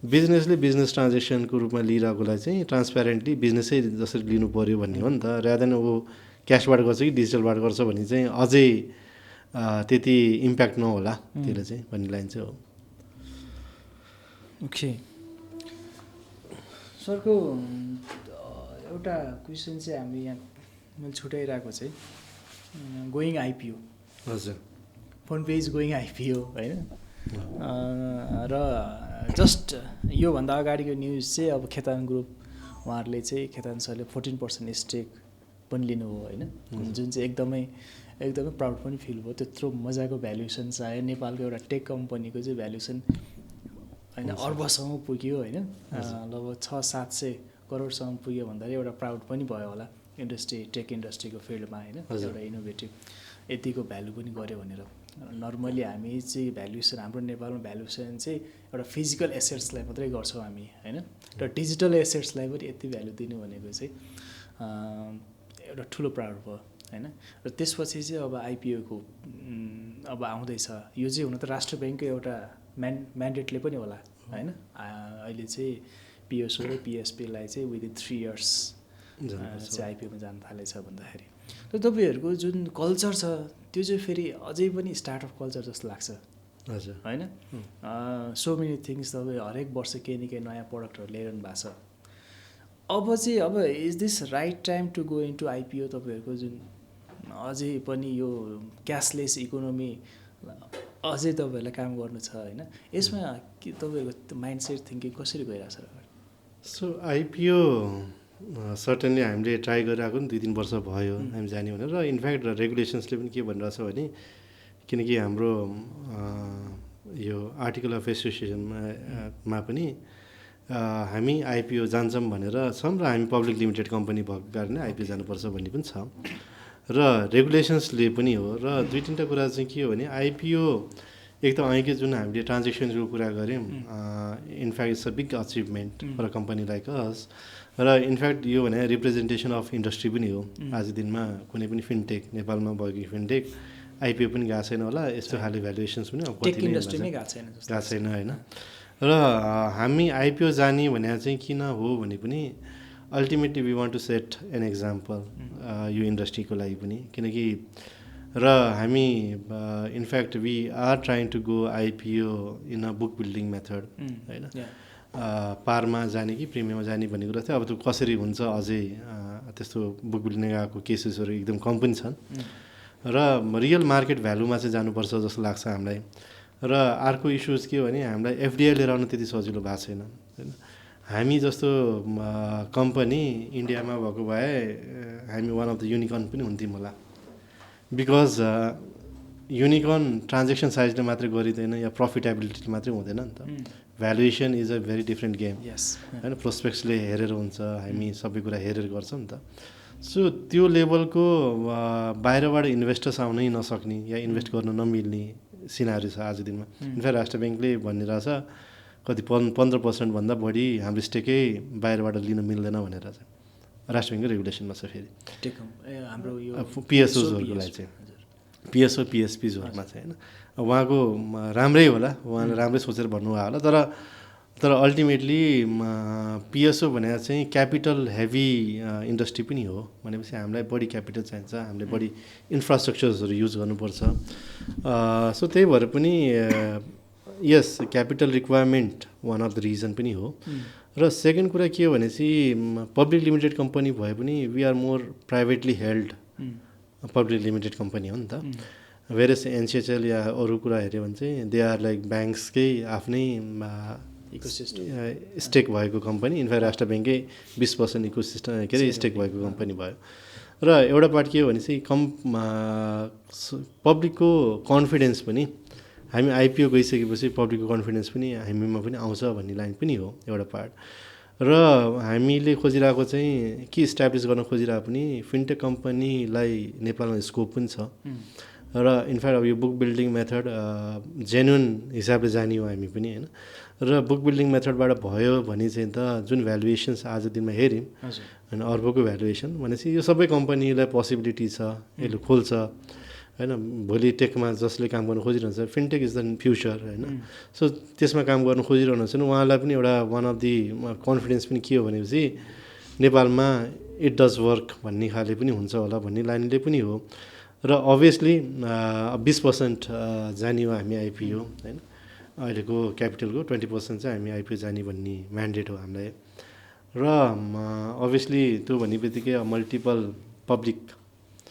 बिजनेसले बिजनेस ट्रान्जेक्सनको रूपमा लिइरहेकोलाई चाहिँ ट्रान्सप्यारेन्टली बिजनेसै जसरी लिनु पऱ्यो भन्ने हो नि त। rather than ऊ क्यासबाट गर्छ कि डिजिटलबाट गर्छ भने चाहिँ अझै त्यति इम्प्याक्ट नहोला त्यसले चाहिँ भन्ने लाइन चाहिँ हो। ओके सरको एउटा क्वेसन चाहिँ हामी यहाँ मैले छुट्याइरहेको चाहिँ गोइङ आइपिओ। हजुर, phone pay is going IPO होइन। र जस्ट योभन्दा अगाडिको न्युज चाहिँ अब खेतान ग्रुप उहाँहरूले चाहिँ खेतान सरले 14% स्टेक पनि लिनुभयो होइन, जुन चाहिँ एकदमै प्राउड पनि फिल भयो। त्यत्रो मजाको भ्यालुएसन आयो नेपालको एउटा टेक कम्पनीको चाहिँ भ्यालुएसन होइन, अर्बसम्म पुग्यो होइन, लगभग 600-700 करोडसम्म पुग्यो भन्दाखेरि एउटा प्राउड पनि भयो होला टेक इन्डस्ट्रीको फिल्डमा होइन। एउटा इनोभेटिभ यतिको भ्यालु पनि गऱ्यो भनेर। नर्मली हामी चाहिँ भ्यालुएसन हाम्रो नेपालमा भ्यालुएसन चाहिँ एउटा फिजिकल एसेट्सलाई मात्रै गर्छौँ हामी होइन, र डिजिटल एसेट्सलाई पनि यति भ्यालु दिनु भनेको चाहिँ एउटा ठुलो प्राउड भयो होइन। र त्यसपछि चाहिँ अब आइपिओको अब आउँदैछ, यो चाहिँ हुन त राष्ट्र ब्याङ्कको एउटा म्यान्डेटले पनि होला होइन। अहिले चाहिँ पिएसओ र पिएसपीलाई चाहिँ विदिन 3 years चाहिँ आइपिओमा जान थालेछ भन्दाखेरि। र तपाईँहरूको जुन कल्चर छ त्यो चाहिँ फेरि अझै पनि स्टार्टअप कल्चर जस्तो लाग्छ होइन। सो मेनी थिङ्स तपाईँ हरेक वर्ष केही न केही नयाँ प्रडक्टहरू ल्याइरहनु भएको छ। अब चाहिँ अब is this right time to go into IPO? तपाईँहरूको जुन अझै पनि यो क्यासलेस इकोनोमी अझै तपाईँहरूलाई काम गर्नु छ होइन, यसमा के तपाईँहरूको माइन्डसेट थिङ्किङ कसरी गइरहेछ? सो आइपिओ सर्टेनली हामीले ट्राई गरिरहेको नि 2-3 वर्ष भयो हामी जाने भनेर। र इनफ्याक्ट रेगुलेसन्सले पनि के भनिरहेछ भने, किनकि हाम्रो यो आर्टिकल अफ एसोसिएसनमा पनि हामी आइपिओ जान्छौँ भनेर छौँ, र हामी पब्लिक लिमिटेड कम्पनी भएको कारणले आइपिओ जानुपर्छ भन्ने पनि छ, र रेगुलेसन्सले पनि हो। र 2-3टा कुरा चाहिँ के हो भने, आइपिओ एक त અહીંकै जुन हामीले ट्रान्जेक्सनको कुरा गऱ्यौँ, in fact it's a big achievement for a company like us. र इनफ्याक्ट यो भने रिप्रेजेन्टेसन अफ इन्डस्ट्री पनि हो। आज दिनमा कुनै पनि फिनटेक नेपालमा भएको फिनटेक आइपिओ पनि गएको छैन होला, यस्तो खाले भ्यालुएसन्स पनि अब कति गएको छैन होइन। र हामी आइपिओ जाने भने चाहिँ किन हो भने पनि ultimately we want to set an example यो इन्डस्ट्रीको लागि पनि, किनकि र हामी in fact we are trying to go IPO in a book building method होइन, पारमा जाने कि प्रिमियममा जाने भन्ने कुरा थियो। अब त्यो कसरी हुन्छ अझै त्यस्तो बुक बिल्डिङ आएको केसेसहरू एकदम कम पनि छन् र रियल मार्केट भ्यालुमा चाहिँ जानुपर्छ जस्तो लाग्छ हामीलाई। र अर्को इस्युज के हो भने हामीलाई एफडिआई लिएर आउनु त्यति सजिलो भएको छैन होइन। हामी जस्तो कम्पनी इन्डियामा भएको भए हामी वान अफ द युनिकर्न पनि हुन्थ्यौँ होला, बिकज युनिकर्न ट्रान्जेक्सन साइजले मात्रै गरिँदैन या प्रफिटेबिलिटी मात्रै हुँदैन नि त, valuation is a very different game होइन। प्रोस्पेक्ट्सले हेरेर हुन्छ, हामी सबै कुरा हेरेर गर्छौँ नि त। सो त्यो लेभलको बाहिरबाट इन्भेस्टर्स आउनै नसक्ने या इन्भेस्ट गर्न नमिल्ने सिनारी छ आज दिनमा। इनफ्याक्ट राष्ट्र ब्याङ्कले भनिरहेछ कति 15% भन्दा बढी हाम्रो स्टेकै बाहिरबाट लिन मिल्दैन भनेर चाहिँ राष्ट्र ब्याङ्कको रेगुलेसनमा छ। फेरि हाम्रो यो पिएसओजहरूको लागि चाहिँ पिएसओ पिएसपिजहरूमा चाहिँ होइन, उहाँको राम्रै होला, उहाँले राम्रै सोचेर भन्नुभयो होला, तर अल्टिमेटली पिएसओ भनेर चाहिँ क्यापिटल हेभी इन्डस्ट्री पनि हो भनेपछि हामीलाई बढी क्यापिटल चाहिन्छ, हामीले बढी इन्फ्रास्ट्रक्चर्सहरू युज गर्नुपर्छ। सो त्यही भएर पनि यस capital requirement one of the reason पनि हो। र सेकेन्ड कुरा के हो भनेपछि पब्लिक लिमिटेड कम्पनी भए पनि we are more privately held public limited company हो नि त। वेरेस एनसिएचएल या अरू कुरा हेऱ्यो भने चाहिँ दे आर लाइक ब्याङ्क्सकै आफ्नै स्टेक भएको कम्पनी। इनफ्याक्ट राष्ट्र ब्याङ्कै 20% इकोसिस्टम के अरे स्टेक भएको कम्पनी भयो। र एउटा पार्ट के हो भने चाहिँ पब्लिकको कन्फिडेन्स पनि, हामी आइपिओ गइसकेपछि पब्लिकको कन्फिडेन्स पनि हामीमा पनि आउँछ भन्ने लाइन पनि हो एउटा पार्ट। र हामीले खोजिरहेको चाहिँ के इस्टाब्लिस गर्न खोजिरहेको पनि फिनटेक कम्पनीलाई नेपालमा स्कोप पनि छ। र इनफ्याक्ट अब यो बुक बिल्डिङ मेथड जेन्युन हिसाबले जाने हो हामी पनि होइन। र बुक बिल्डिङ मेथडबाट भयो भने चाहिँ त जुन भ्यालुएसन्स आज दिनमा हेऱ्यौँ होइन, अर्बको भ्यालुएसन भनेपछि यो सबै कम्पनीलाई पोसिबिलिटी छ, यसले खोल्छ होइन। भोलि टेकमा जसले काम गर्न खोजिरहन्छ, फिनटेक इज द फ्युचर होइन। सो त्यसमा काम गर्न खोजिरहनुहुन्छ भने उहाँलाई पनि एउटा वान अफ दि कन्फिडेन्स पनि के हो भनेपछि नेपालमा इट डज वर्क भन्ने खाले पनि हुन्छ होला भन्ने लाइनले पनि हो। र अभियसली 20% जाने हो हामी आइपिओ होइन, अहिलेको क्यापिटलको 20% चाहिँ हामी आइपिओ जाने भन्ने म्यान्डेट हो हामीलाई। र अभियसली त्यो भन्ने बित्तिकै मल्टिपल पब्लिक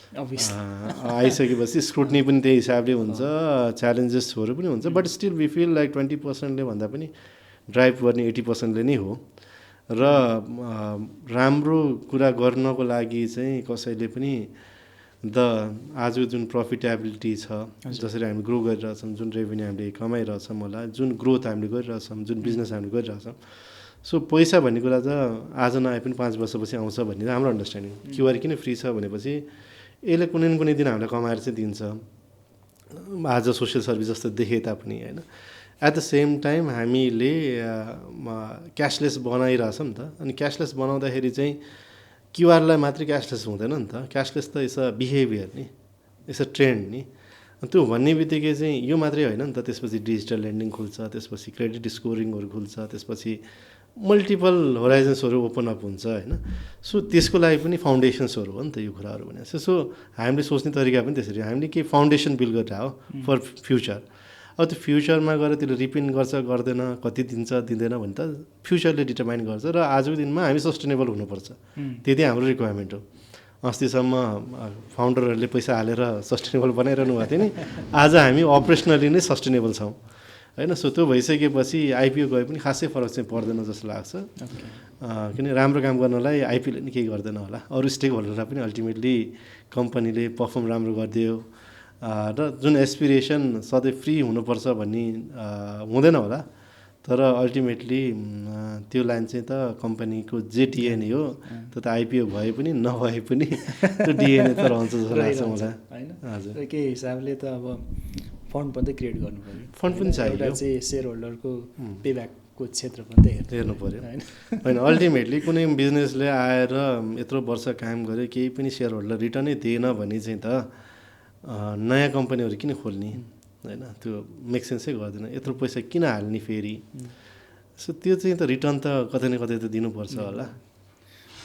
आइसकेपछि स्क्रुटनी पनि त्यही हिसाबले हुन्छ, च्यालेन्जेसहरू पनि हुन्छ। But still we feel like 20%ले भन्दा पनि ड्राइभ गर्ने 80%ले नै हो। र राम्रो कुरा गर्नको लागि चाहिँ कसैले पनि आज जुन प्रफिटेबिलिटी छ, जसरी हामी ग्रो गरिरहेछौँ, जुन रेभेन्यू हामीले कमाइरहेछौँ होला, जुन ग्रोथ हामीले गरिरहेछौँ, जुन बिजनेस हामीले गरिरहेछौँ, सो पैसा भन्ने कुरा त आज नआए पनि 5 वर्षपछि आउँछ भन्ने हाम्रो अन्डरस्ट्यान्डिङ। क्युआर किन फ्री छ भनेपछि यसले कुनै न कुनै दिन हामीलाई कमाएर चाहिँ दिन्छ, आज सोसियल सर्भिस जस्तो देखे तापनि होइन। एट द सेम टाइम हामीले क्यासलेस बनाइरहेछौँ नि त। अनि क्यासलेस बनाउँदाखेरि चाहिँ क्युआरलाई मात्रै क्यासलेस हुँदैन नि त, क्यासलेस त इट्स अ बिहेभियर नि, इट्स अ ट्रेन्ड नि। त्यो भन्ने बित्तिकै चाहिँ यो मात्रै होइन नि त, त्यसपछि डिजिटल लेन्डिङ खुल्छ, त्यसपछि क्रेडिट स्कोरिङहरू खुल्छ, त्यसपछि मल्टिपल होराइजन्सहरू ओपन अप हुन्छ होइन। सो त्यसको लागि पनि फाउन्डेसन्सहरू हो नि त यो कुराहरू भने। सो हामीले सोच्ने तरिका पनि त्यसरी, हामीले केही फाउन्डेसन बिल्ड गरेर हो फर फ्युचर। अब त्यो फ्युचरमा गएर त्यसले रिपिन गर्छ गर्दैन, कति दिन्छ दिँदैन भने त फ्युचरले डिटरमाइन गर्छ। र आजको दिनमा हामी सस्टेनेबल हुनुपर्छ, त्यति हाम्रो रिक्वायरमेन्ट हो। अस्तिसम्म फाउन्डरहरूले पैसा हालेर सस्टेनेबल बनाइरहनु भएको थियो नि, आज हामी अपरेसनली नै सस्टेनेबल छौँ होइन। सो त्यो भइसकेपछि आइपिओ गए पनि खासै फरक चाहिँ पर्दैन जस्तो लाग्छ। किन राम्रो काम गर्नलाई आइपिओले नि केही गर्दैन होला, अरू स्टेक होल्डरलाई पनि अल्टिमेटली कम्पनीले पर्फर्म राम्रो गरिदियो र जुन एस्पिरेसन सधैँ फ्री हुनुपर्छ भन्ने हुँदैन होला, तर अल्टिमेटली त्यो लाइन चाहिँ त कम्पनीको जे डिएनए हो, त्यो त आइपिओ भए पनि नभए पनि त्यो डिएनए त रहन्छ जस्तो लाग्छ मलाई होइन। हजुर, केही हिसाबले त अब फन्ड पनि क्रिएट गर्नु पऱ्यो, फन्ड पनि चाहियो, एउटा चाहिँ सेयर होल्डरको पेब्याकको क्षेत्र पनि त हेर्नु पऱ्यो होइन। अल्टिमेटली कुनै बिजनेसले आएर यत्रो वर्ष काम गरे केही पनि सेयर होल्डर रिटर्नै दिएन भने चाहिँ त नयाँ कम्पनीहरू किन खोल्ने होइन, त्यो मेकसेन्सै गर्दैन। यत्रो पैसा किन हाल्ने फेरि? सो त्यो चाहिँ त रिटर्न त कतै न कतै त दिनुपर्छ होला।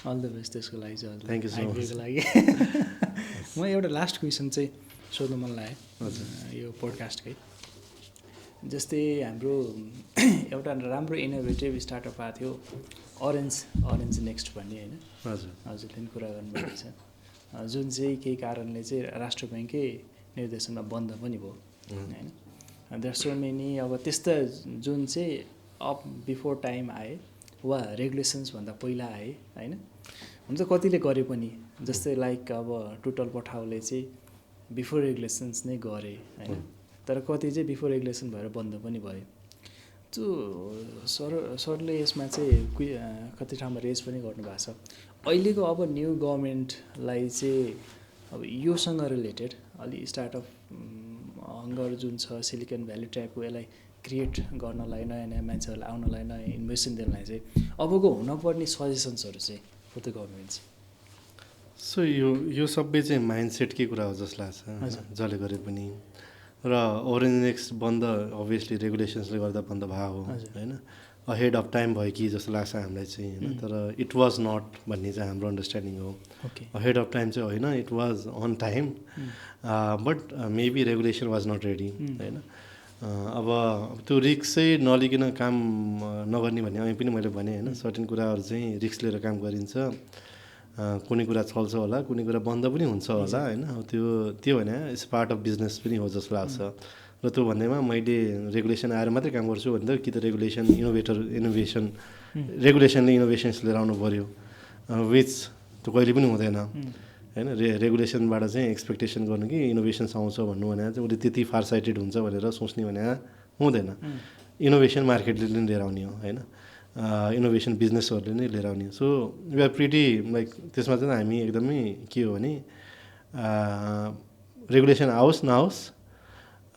अल द बेस्ट त्यसको लागि चाहिँ थ्याङ्क यू सो मच आइपिओको लागि म एउटा लास्ट क्वेसन चाहिँ सोध्नु मन लाग्यो यो पोडकास्टकै जस्तै हाम्रो एउटा राम्रो इनोभेटिभ स्टार्टअप आएको थियो अरेन्ज नेक्स्ट भन्ने होइन हजुरले पनि कुरा गर्नुभएको छ जुन चाहिँ केही कारणले चाहिँ राष्ट्र ब्याङ्ककै निर्देशनमा बन्द पनि भयो होइन देयर सो मेनी अब त्यस्ता जुन चाहिँ अप बिफोर टाइम आए वा रेगुलेसन्सभन्दा पहिला आए होइन हुन्छ कतिले गरे पनि जस्तै लाइक अब टुटल पठाउले चाहिँ बिफोर रेगुलेसन्स नै गरे होइन तर कति चाहिँ बिफोर रेगुलेसन भएर बन्द पनि भयो त्यो सरले यसमा चाहिँ कति ठाउँमा रेज पनि गर्नुभएको छ अहिलेको अब न्यू गभर्मेन्टलाई चाहिँ अब योसँग रिलेटेड अलि स्टार्टअप हङ्गर जुन छ सिलिकन भ्याली टाइपको यसलाई क्रिएट गर्नलाई नयाँ नयाँ मान्छेहरूलाई आउनलाई नयाँ इन्भेस्टमेन्ट दिनलाई चाहिँ अबको हुनपर्ने सजेसन्सहरू चाहिँ फर द गभर्मेन्ट सो यो सबै चाहिँ माइन्डसेटकै कुरा हो जस्तो लाग्छ जसले गरे पनि र ओरेन्ज नेक्स्ट बन्द अभियसली रेगुलेसन्सले गर्दा बन्द भएको हो होइन अहेड अफ टाइम भयो कि जस्तो लाग्छ हामीलाई चाहिँ होइन तर इट वाज नट भन्ने चाहिँ हाम्रो अन्डरस्ट्यान्डिङ हो अहेड अफ टाइम चाहिँ होइन it was on time but maybe regulation was not ready होइन अब त्यो रिस्क चाहिँ नलिकन काम नगर्ने भन्ने अहिले पनि मैले भने होइन सर्टेन कुराहरू चाहिँ रिस्क लिएर काम गरिन्छ कुनै कुरा चल्छ होला कुनै कुरा बन्द पनि हुन्छ होला होइन त्यो भने इट्स पार्ट अफ बिजनेस पनि हो जस्तो लाग्छ र त्यो भन्दैमा मैले रेगुलेसन आएर मात्रै काम गर्छु भन्दा कि त इनोभेसन रेगुलेसनले इनोभेसन्स लिएर आउनु पऱ्यो विच त्यो कहिले पनि हुँदैन होइन रेगुलेसनबाट चाहिँ एक्सपेक्टेसन गर्नु कि इनोभेसन्स आउँछ भन्नु भने चाहिँ उसले त्यति फार साइटेड हुन्छ भनेर सोच्ने भने हुँदैन इनोभेसन मार्केटले नै लिएर आउने हो होइन इनोभेसन बिजनेसहरूले नै लिएर आउने so we are pretty like त्यसमा चाहिँ हामी एकदमै के हो भने रेगुलेसन आओस् नआओस्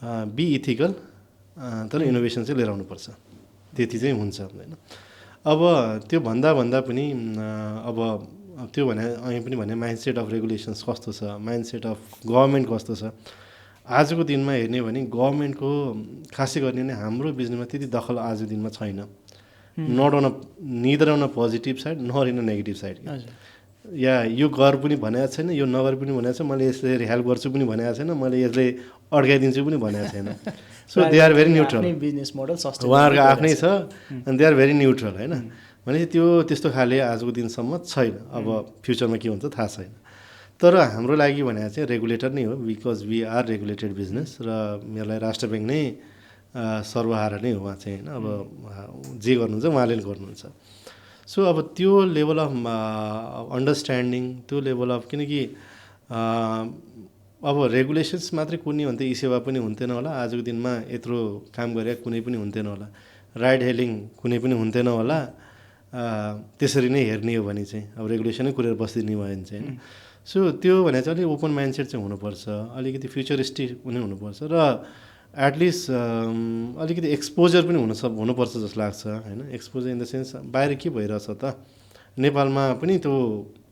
बी इथिकल तर इनोभेसन चाहिँ लिएर आउनुपर्छ त्यति चाहिँ हुन्छ होइन अब त्यो भन्दा पनि अब त्यो भने अहिले पनि भने माइन्डसेट अफ रेगुलेसन्स कस्तो छ माइन्डसेट अफ गभर्मेन्ट कस्तो छ आजको दिनमा हेर्ने भने गभर्मेन्टको खासै गर्ने नै हाम्रो बिजनेसमा त्यति दखल आजको दिनमा छैन not on neither on a positive side nor in a negative side या यो गर पनि भनेको छैन यो नगर पनि भनेको छ मैले यसले हेल्प गर्छु पनि भनेको छैन मैले यसले अड्काइदिन्छु पनि भनेको छैन so they are very neutral business model उहाँहरूको आफ्नै छ अनि दे आर भेरी न्युट्रल होइन भनेपछि त्यो त्यस्तो खाले आजको दिनसम्म छैन अब फ्युचरमा के हुन्छ थाहा छैन तर हाम्रो लागि भने चाहिँ रेगुलेटर नै हो because we are regulated business र मेरोलाई राष्ट्र ब्याङ्क नै सर्वहारा नै हो उहाँ चाहिँ होइन अब जे गर्नुहुन्छ उहाँले गर्नुहुन्छ सो अब त्यो लेभल अफ अन्डरस्ट्यान्डिङ त्यो लेभल अफ किनकि अब रेगुलेसन्स मात्रै कुनै भने त ई सेवा पनि हुन्थेन होला आजको दिनमा यत्रो काम गरे कुनै पनि हुन्थेन होला राइड हेलिङ कुनै पनि हुन्थेन होला त्यसरी नै हेर्ने हो भने चाहिँ अब रेगुलेसनै कुरेर बसिदिने भयो भने चाहिँ होइन सो त्यो भने चाहिँ अलिक ओपन माइन्डसेट चाहिँ हुनुपर्छ अलिकति फ्युचरिस्टिक पनि हुनुपर्छ र एटलिस्ट अलिकति एक्सपोजर पनि हुनुपर्छ जस्तो लाग्छ होइन एक्सपोजर इन द सेन्स बाहिर के भइरहेछ त नेपालमा पनि त्यो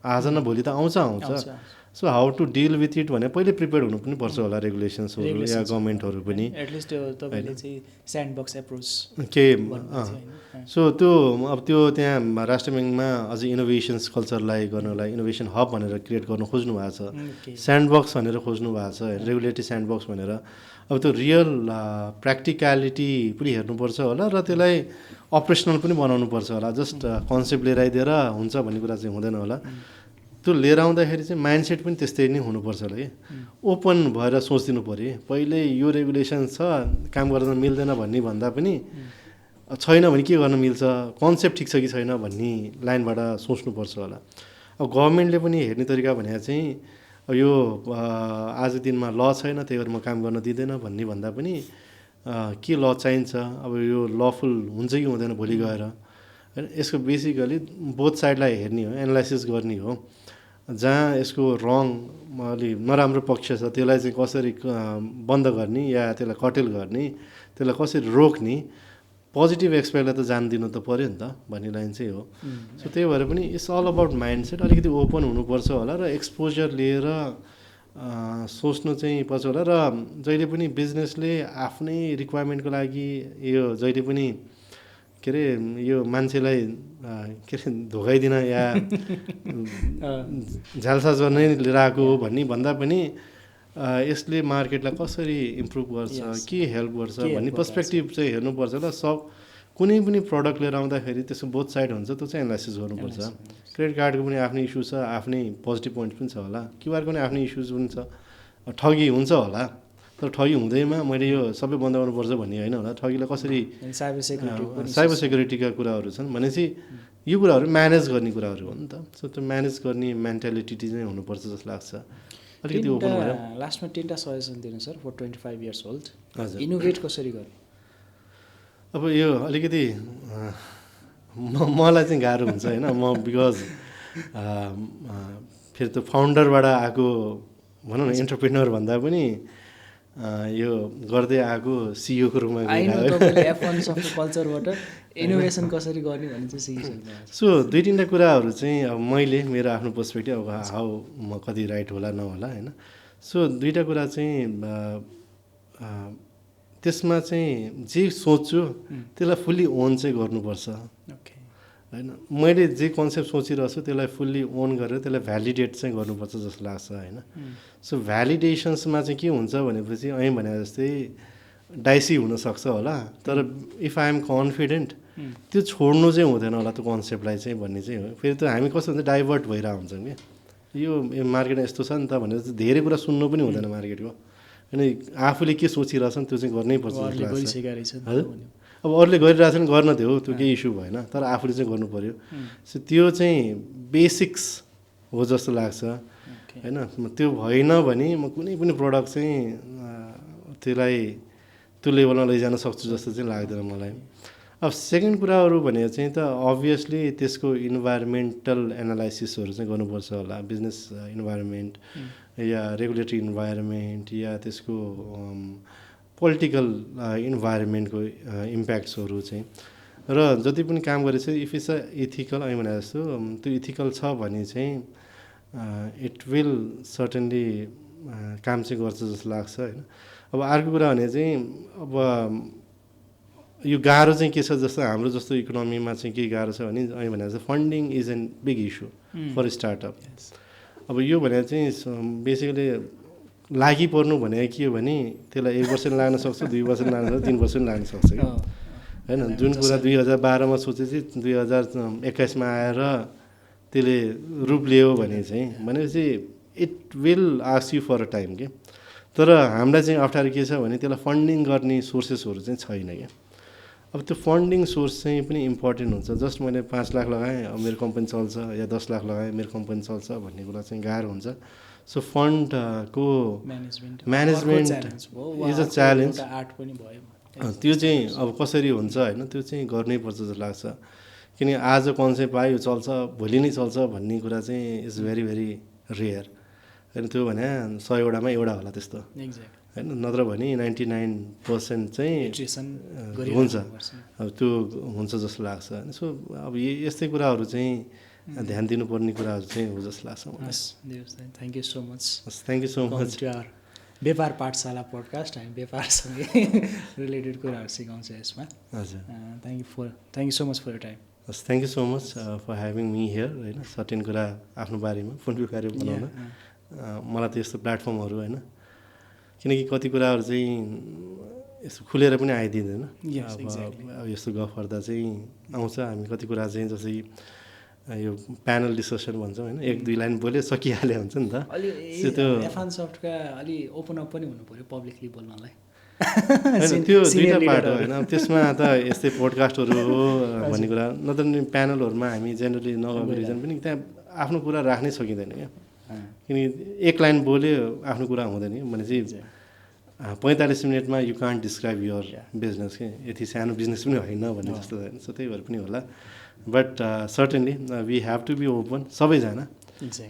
आज न भोलि त आउँछ so how to deal with it भने पहिले प्रिपेयर हुनु पनि पर्छ होला रेगुलेसन्सहरू या गभर्मेन्टहरू पनि एटलिस्ट तपाईँले चाहिँ स्यान्डबक्स एप्रोच के सो त्यो अब त्यो त्यहाँ राष्ट्र ब्याङ्कमा अझै इनोभेसन्स कल्चरलाई गर्नलाई इनोभेसन हब भनेर क्रिएट गर्नु खोज्नु भएको छ स्यान्डबक्स भनेर खोज्नु भएको छ रेगुलेटरी स्यान्डबक्स भनेर अब त्यो रियल प्र्याक्टिकलिटी पनि हेर्नुपर्छ होला र त्यसलाई अपरेसनल पनि बनाउनुपर्छ होला जस्ट कन्सेप्ट लिएर आइदिएर हुन्छ भन्ने कुरा चाहिँ हुँदैन होला त्यो लिएर आउँदाखेरि चाहिँ माइन्डसेट पनि त्यस्तै नै हुनुपर्छ होला कि ओपन भएर सोचिदिनु पऱ्यो पहिले यो रेगुलेसन छ काम गर्न मिल्दैन भन्ने भन्दा पनि छैन भने के गर्न मिल्छ कन्सेप्ट ठिक छ कि छैन भन्ने लाइनबाट सोच्नुपर्छ होला अब गभर्मेन्टले पनि हेर्ने तरिका भने चाहिँ यो आज दिनमा ल छैन त्यही भएर म काम गर्न दिँदैन भन्ने भन्दा पनि के ल चाहिन्छ अब यो लफुल हुन्छ कि हुँदैन भोलि गएर होइन यसको बेसिकली बोथ साइडलाई हेर्ने हो एनालाइसिस गर्ने हो जहाँ यसको रङ अलि नराम्रो पक्ष छ त्यसलाई चाहिँ कसरी बन्द गर्ने या त्यसलाई कटेल गर्ने त्यसलाई कसरी रोक्ने पोजिटिभ एक्सपेक्टलाई त जान दिनु त पऱ्यो नि त भन्ने लाइन चाहिँ हो सो त्यही भएर पनि इट्स अल अबाउट माइन्डसेट अलिकति ओपन हुनुपर्छ होला र एक्सपोजर लिएर सोच्नु चाहिँ पर्छ होला र जहिले पनि बिजनेसले आफ्नै रिक्वायरमेन्टको लागि यो जहिले पनि के अरे यो मान्छेलाई के अरे धोकाइदिन या झ्यालसाज गर्नै लिएर आएको हो भन्दा पनि यसले मार्केटलाई कसरी इम्प्रुभ गर्छ, के हेल्प गर्छ भन्ने पर्सपेक्टिभ चाहिँ हेर्नुपर्छ ल। कुनै पनि प्रडक्ट लिएर आउँदाखेरि त्यसको बोथ साइड हुन्छ, त्यो चाहिँ एनालाइसिस गर्नुपर्छ। क्रेडिट कार्डको पनि आफ्नै इस्यु छ, आफ्नै पोजिटिभ पोइन्ट पनि छ होला, क्युआरको पनि आफ्नै इस्युज पनि छ, ठगी हुन्छ होला, तर ठगी हुँदैमा मैले यो सबै बन्द गर्नुपर्छ भन्ने होइन होला। ठगीलाई कसरी साइबर सेक्युरिटीका कुराहरू छन् भनेपछि यो कुराहरू म्यानेज गर्ने कुराहरू हो नि त। सो त्यो म्यानेज गर्ने मेन्टालिटी चाहिँ हुनुपर्छ जस्तो लाग्छ। अलिकति ओपन भयो। लास्टमा 10टा सजेसन दिनु सर फर 25 इयर्स ओल्ड। हजुर, इनोभेट कसरी गर्ने? अब यो अलिकति मलाई चाहिँ गाह्रो हुन्छ होइन, म बिकज फेरि त्यो फाउन्डरबाट आएको भनौँ न एन्टरप्रेन्योर भन्दा पनि यो गर्दै आएको सिइओको रूपमा कल्चरबाट इनोभेसन कसरी गर्ने भन्ने चाहिँ सिकिसक्नु। सो 2-3टा कुराहरू चाहिँ अब मैले मेरो आफ्नो पर्सपेक्टिभ अब हाउ म कति राइट होला नहोला होइन। सो 2टा कुरा चाहिँ त्यसमा चाहिँ जे सोच्छु त्यसलाई फुल्ली ओन चाहिँ गर्नुपर्छ होइन। मैले जे कन्सेप्ट सोचिरहेको छु त्यसलाई फुल्ली ओन गरेर त्यसलाई भ्यालिडेट चाहिँ गर्नुपर्छ जस्तो लाग्छ होइन। सो भ्यालिडेसन्समा चाहिँ के हुन्छ भनेपछि अहिले भने जस्तै डाइसी हुनसक्छ होला, तर इफ आई एम कन्फिडेन्ट त्यो छोड्नु चाहिँ हुँदैन होला त्यो कन्सेप्टलाई चाहिँ भन्ने चाहिँ हो। फेरि त्यो हामी कस्तो हुन्छ डाइभर्ट भइरहेको हुन्छौँ कि यो मार्केटमा यस्तो छ नि त भनेर चाहिँ धेरै कुरा सुन्नु पनि हुँदैन मार्केटको होइन। आफूले के सोचिरहेछन् त्यो चाहिँ गर्नैपर्छ जस्तो लाग्छ। हजुर, अब अरूले गरिरहेछन् गर्न दियो, त्यो केही इस्यु भएन, तर आफूले चाहिँ गर्नु पऱ्यो। सो त्यो चाहिँ बेसिक्स हो जस्तो लाग्छ होइन। त्यो भएन भने म कुनै पनि प्रडक्ट चाहिँ त्यसलाई त्यो लेभलमा लैजान सक्छु जस्तो चाहिँ लाग्दैन मलाई। अब सेकेन्ड कुराहरू भने चाहिँ त अभियसली त्यसको इन्भाइरोमेन्टल एनालाइसिसहरू चाहिँ गर्नुपर्छ होला, बिजनेस इन्भाइरोमेन्ट या रेगुलेटरी इन्भाइरोमेन्ट या त्यसको पोलिटिकल इन्भाइरोमेन्टको इम्प्याक्ट्सहरू चाहिँ। र जति पनि काम गरेछ इफ इट्स अ इथिकल अहिले भने जस्तो त्यो इथिकल छ भने चाहिँ इट विल सर्टेनली काम चाहिँ गर्छ जस्तो लाग्छ होइन। अब अर्को कुरा भने चाहिँ अब यो गाह्रो चाहिँ के छ जस्तो हाम्रो जस्तो इकोनोमीमा चाहिँ के गाह्रो छ भने अहिले भने जस्तो funding is an big issue for startup. अब यो भने चाहिँ बेसिकली लागि पर्नु भने के हो भने त्यसलाई 1 वर्ष लाग्न सक्छ, 2 वर्ष लाग्न सक्छ, 3 वर्ष लाग्न सक्छ कि होइन। जुन कुरा 2012मा सोचेपछि 2021मा आएर त्यसले रूप लियो भने चाहिँ भनेपछि it will ask you for a time के। तर हामीलाई चाहिँ अप्ठ्यारो के छ भने त्यसलाई फन्डिङ गर्ने सोर्सेसहरू चाहिँ छैन क्या। अब त्यो फन्डिङ सोर्स चाहिँ पनि इम्पोर्टेन्ट हुन्छ। जस्ट मैले 5 लाख लगाएँ अब मेरो कम्पनी चल्छ या 10 लाख लगाएँ मेरो कम्पनी चल्छ भन्ने कुरा चाहिँ गाह्रो हुन्छ। सो फन्डको म्यानेजमेन्ट इज अ च्यालेन्ज। त्यो चाहिँ अब कसरी हुन्छ होइन, त्यो चाहिँ गर्नै पर्छ जस्तो लाग्छ। किन आज कन्सेप्ट आयो चल्छ भोलि नै चल्छ भन्ने कुरा चाहिँ इज भेरी भेरी रेयर होइन। त्यो भने 100वटामा एउटा होला त्यस्तो होइन, नत्र भने 99% चाहिँ हुन्छ, अब त्यो हुन्छ जस्तो लाग्छ होइन। सो अब यस्तै कुराहरू चाहिँ ध्यान दिनुपर्ने कुराहरू चाहिँ हो जस्तो लाग्छ मलाई। Thank you so much. Thank you so much. व्यापार पाठशाला पोडकास्ट हामी व्यापारसँगै रिलेटेड कुराहरू सिकाउँछ यसमा। हजुर, thank you so much for your time. Thank you so much for having me here होइन। सर्टेन कुरा आफ्नो बारेमा फोनपे कार्य बनाउन मलाई त यस्तो प्लेटफर्महरू होइन, किनकि कति कुराहरू चाहिँ यस्तो खुलेर पनि आइदिँदैन। अब यस्तो गफ गर्दा चाहिँ आउँछ हामी कति कुरा चाहिँ जस्तै यो प्यानल डिस्कसन भन्छौँ होइन, 1-2 लाइन बोल्यो सकिहाल्यो हुन्छ नि त। त्यो एफानसफ्टका अलि ओपन अप पनि हुनु पऱ्यो पब्लिकली बोल्नलाई होइन। त्यो 2टा पार्ट हो होइन। त्यसमा त यस्तै पोडकास्टहरू हो भन्ने कुरा, नत्र प्यानलहरूमा हामी जेनरली नगएको रिजन पनि त्यहाँ आफ्नो कुरा राख्नै सकिँदैन क्या। किनकि 1 लाइन बोल्यो आफ्नो कुरा हुँदैन भनेपछि 45 मिनटमा you can't describe your business के। यति सानो बिजनेस पनि होइन भन्ने जस्तो होइन। सो त्यही भएर पनि होला, but certainly we have to be open सबैजना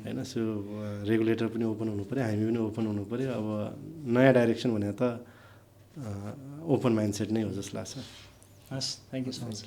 होइन। सो रेगुलेटर पनि ओपन हुनु पऱ्यो, हामी पनि ओपन हुनु पऱ्यो। अब नयाँ डाइरेक्सन भने त ओपन माइन्डसेट नै हो जस्तो लाग्छ। हस्, थ्याङ्क यू सो मच।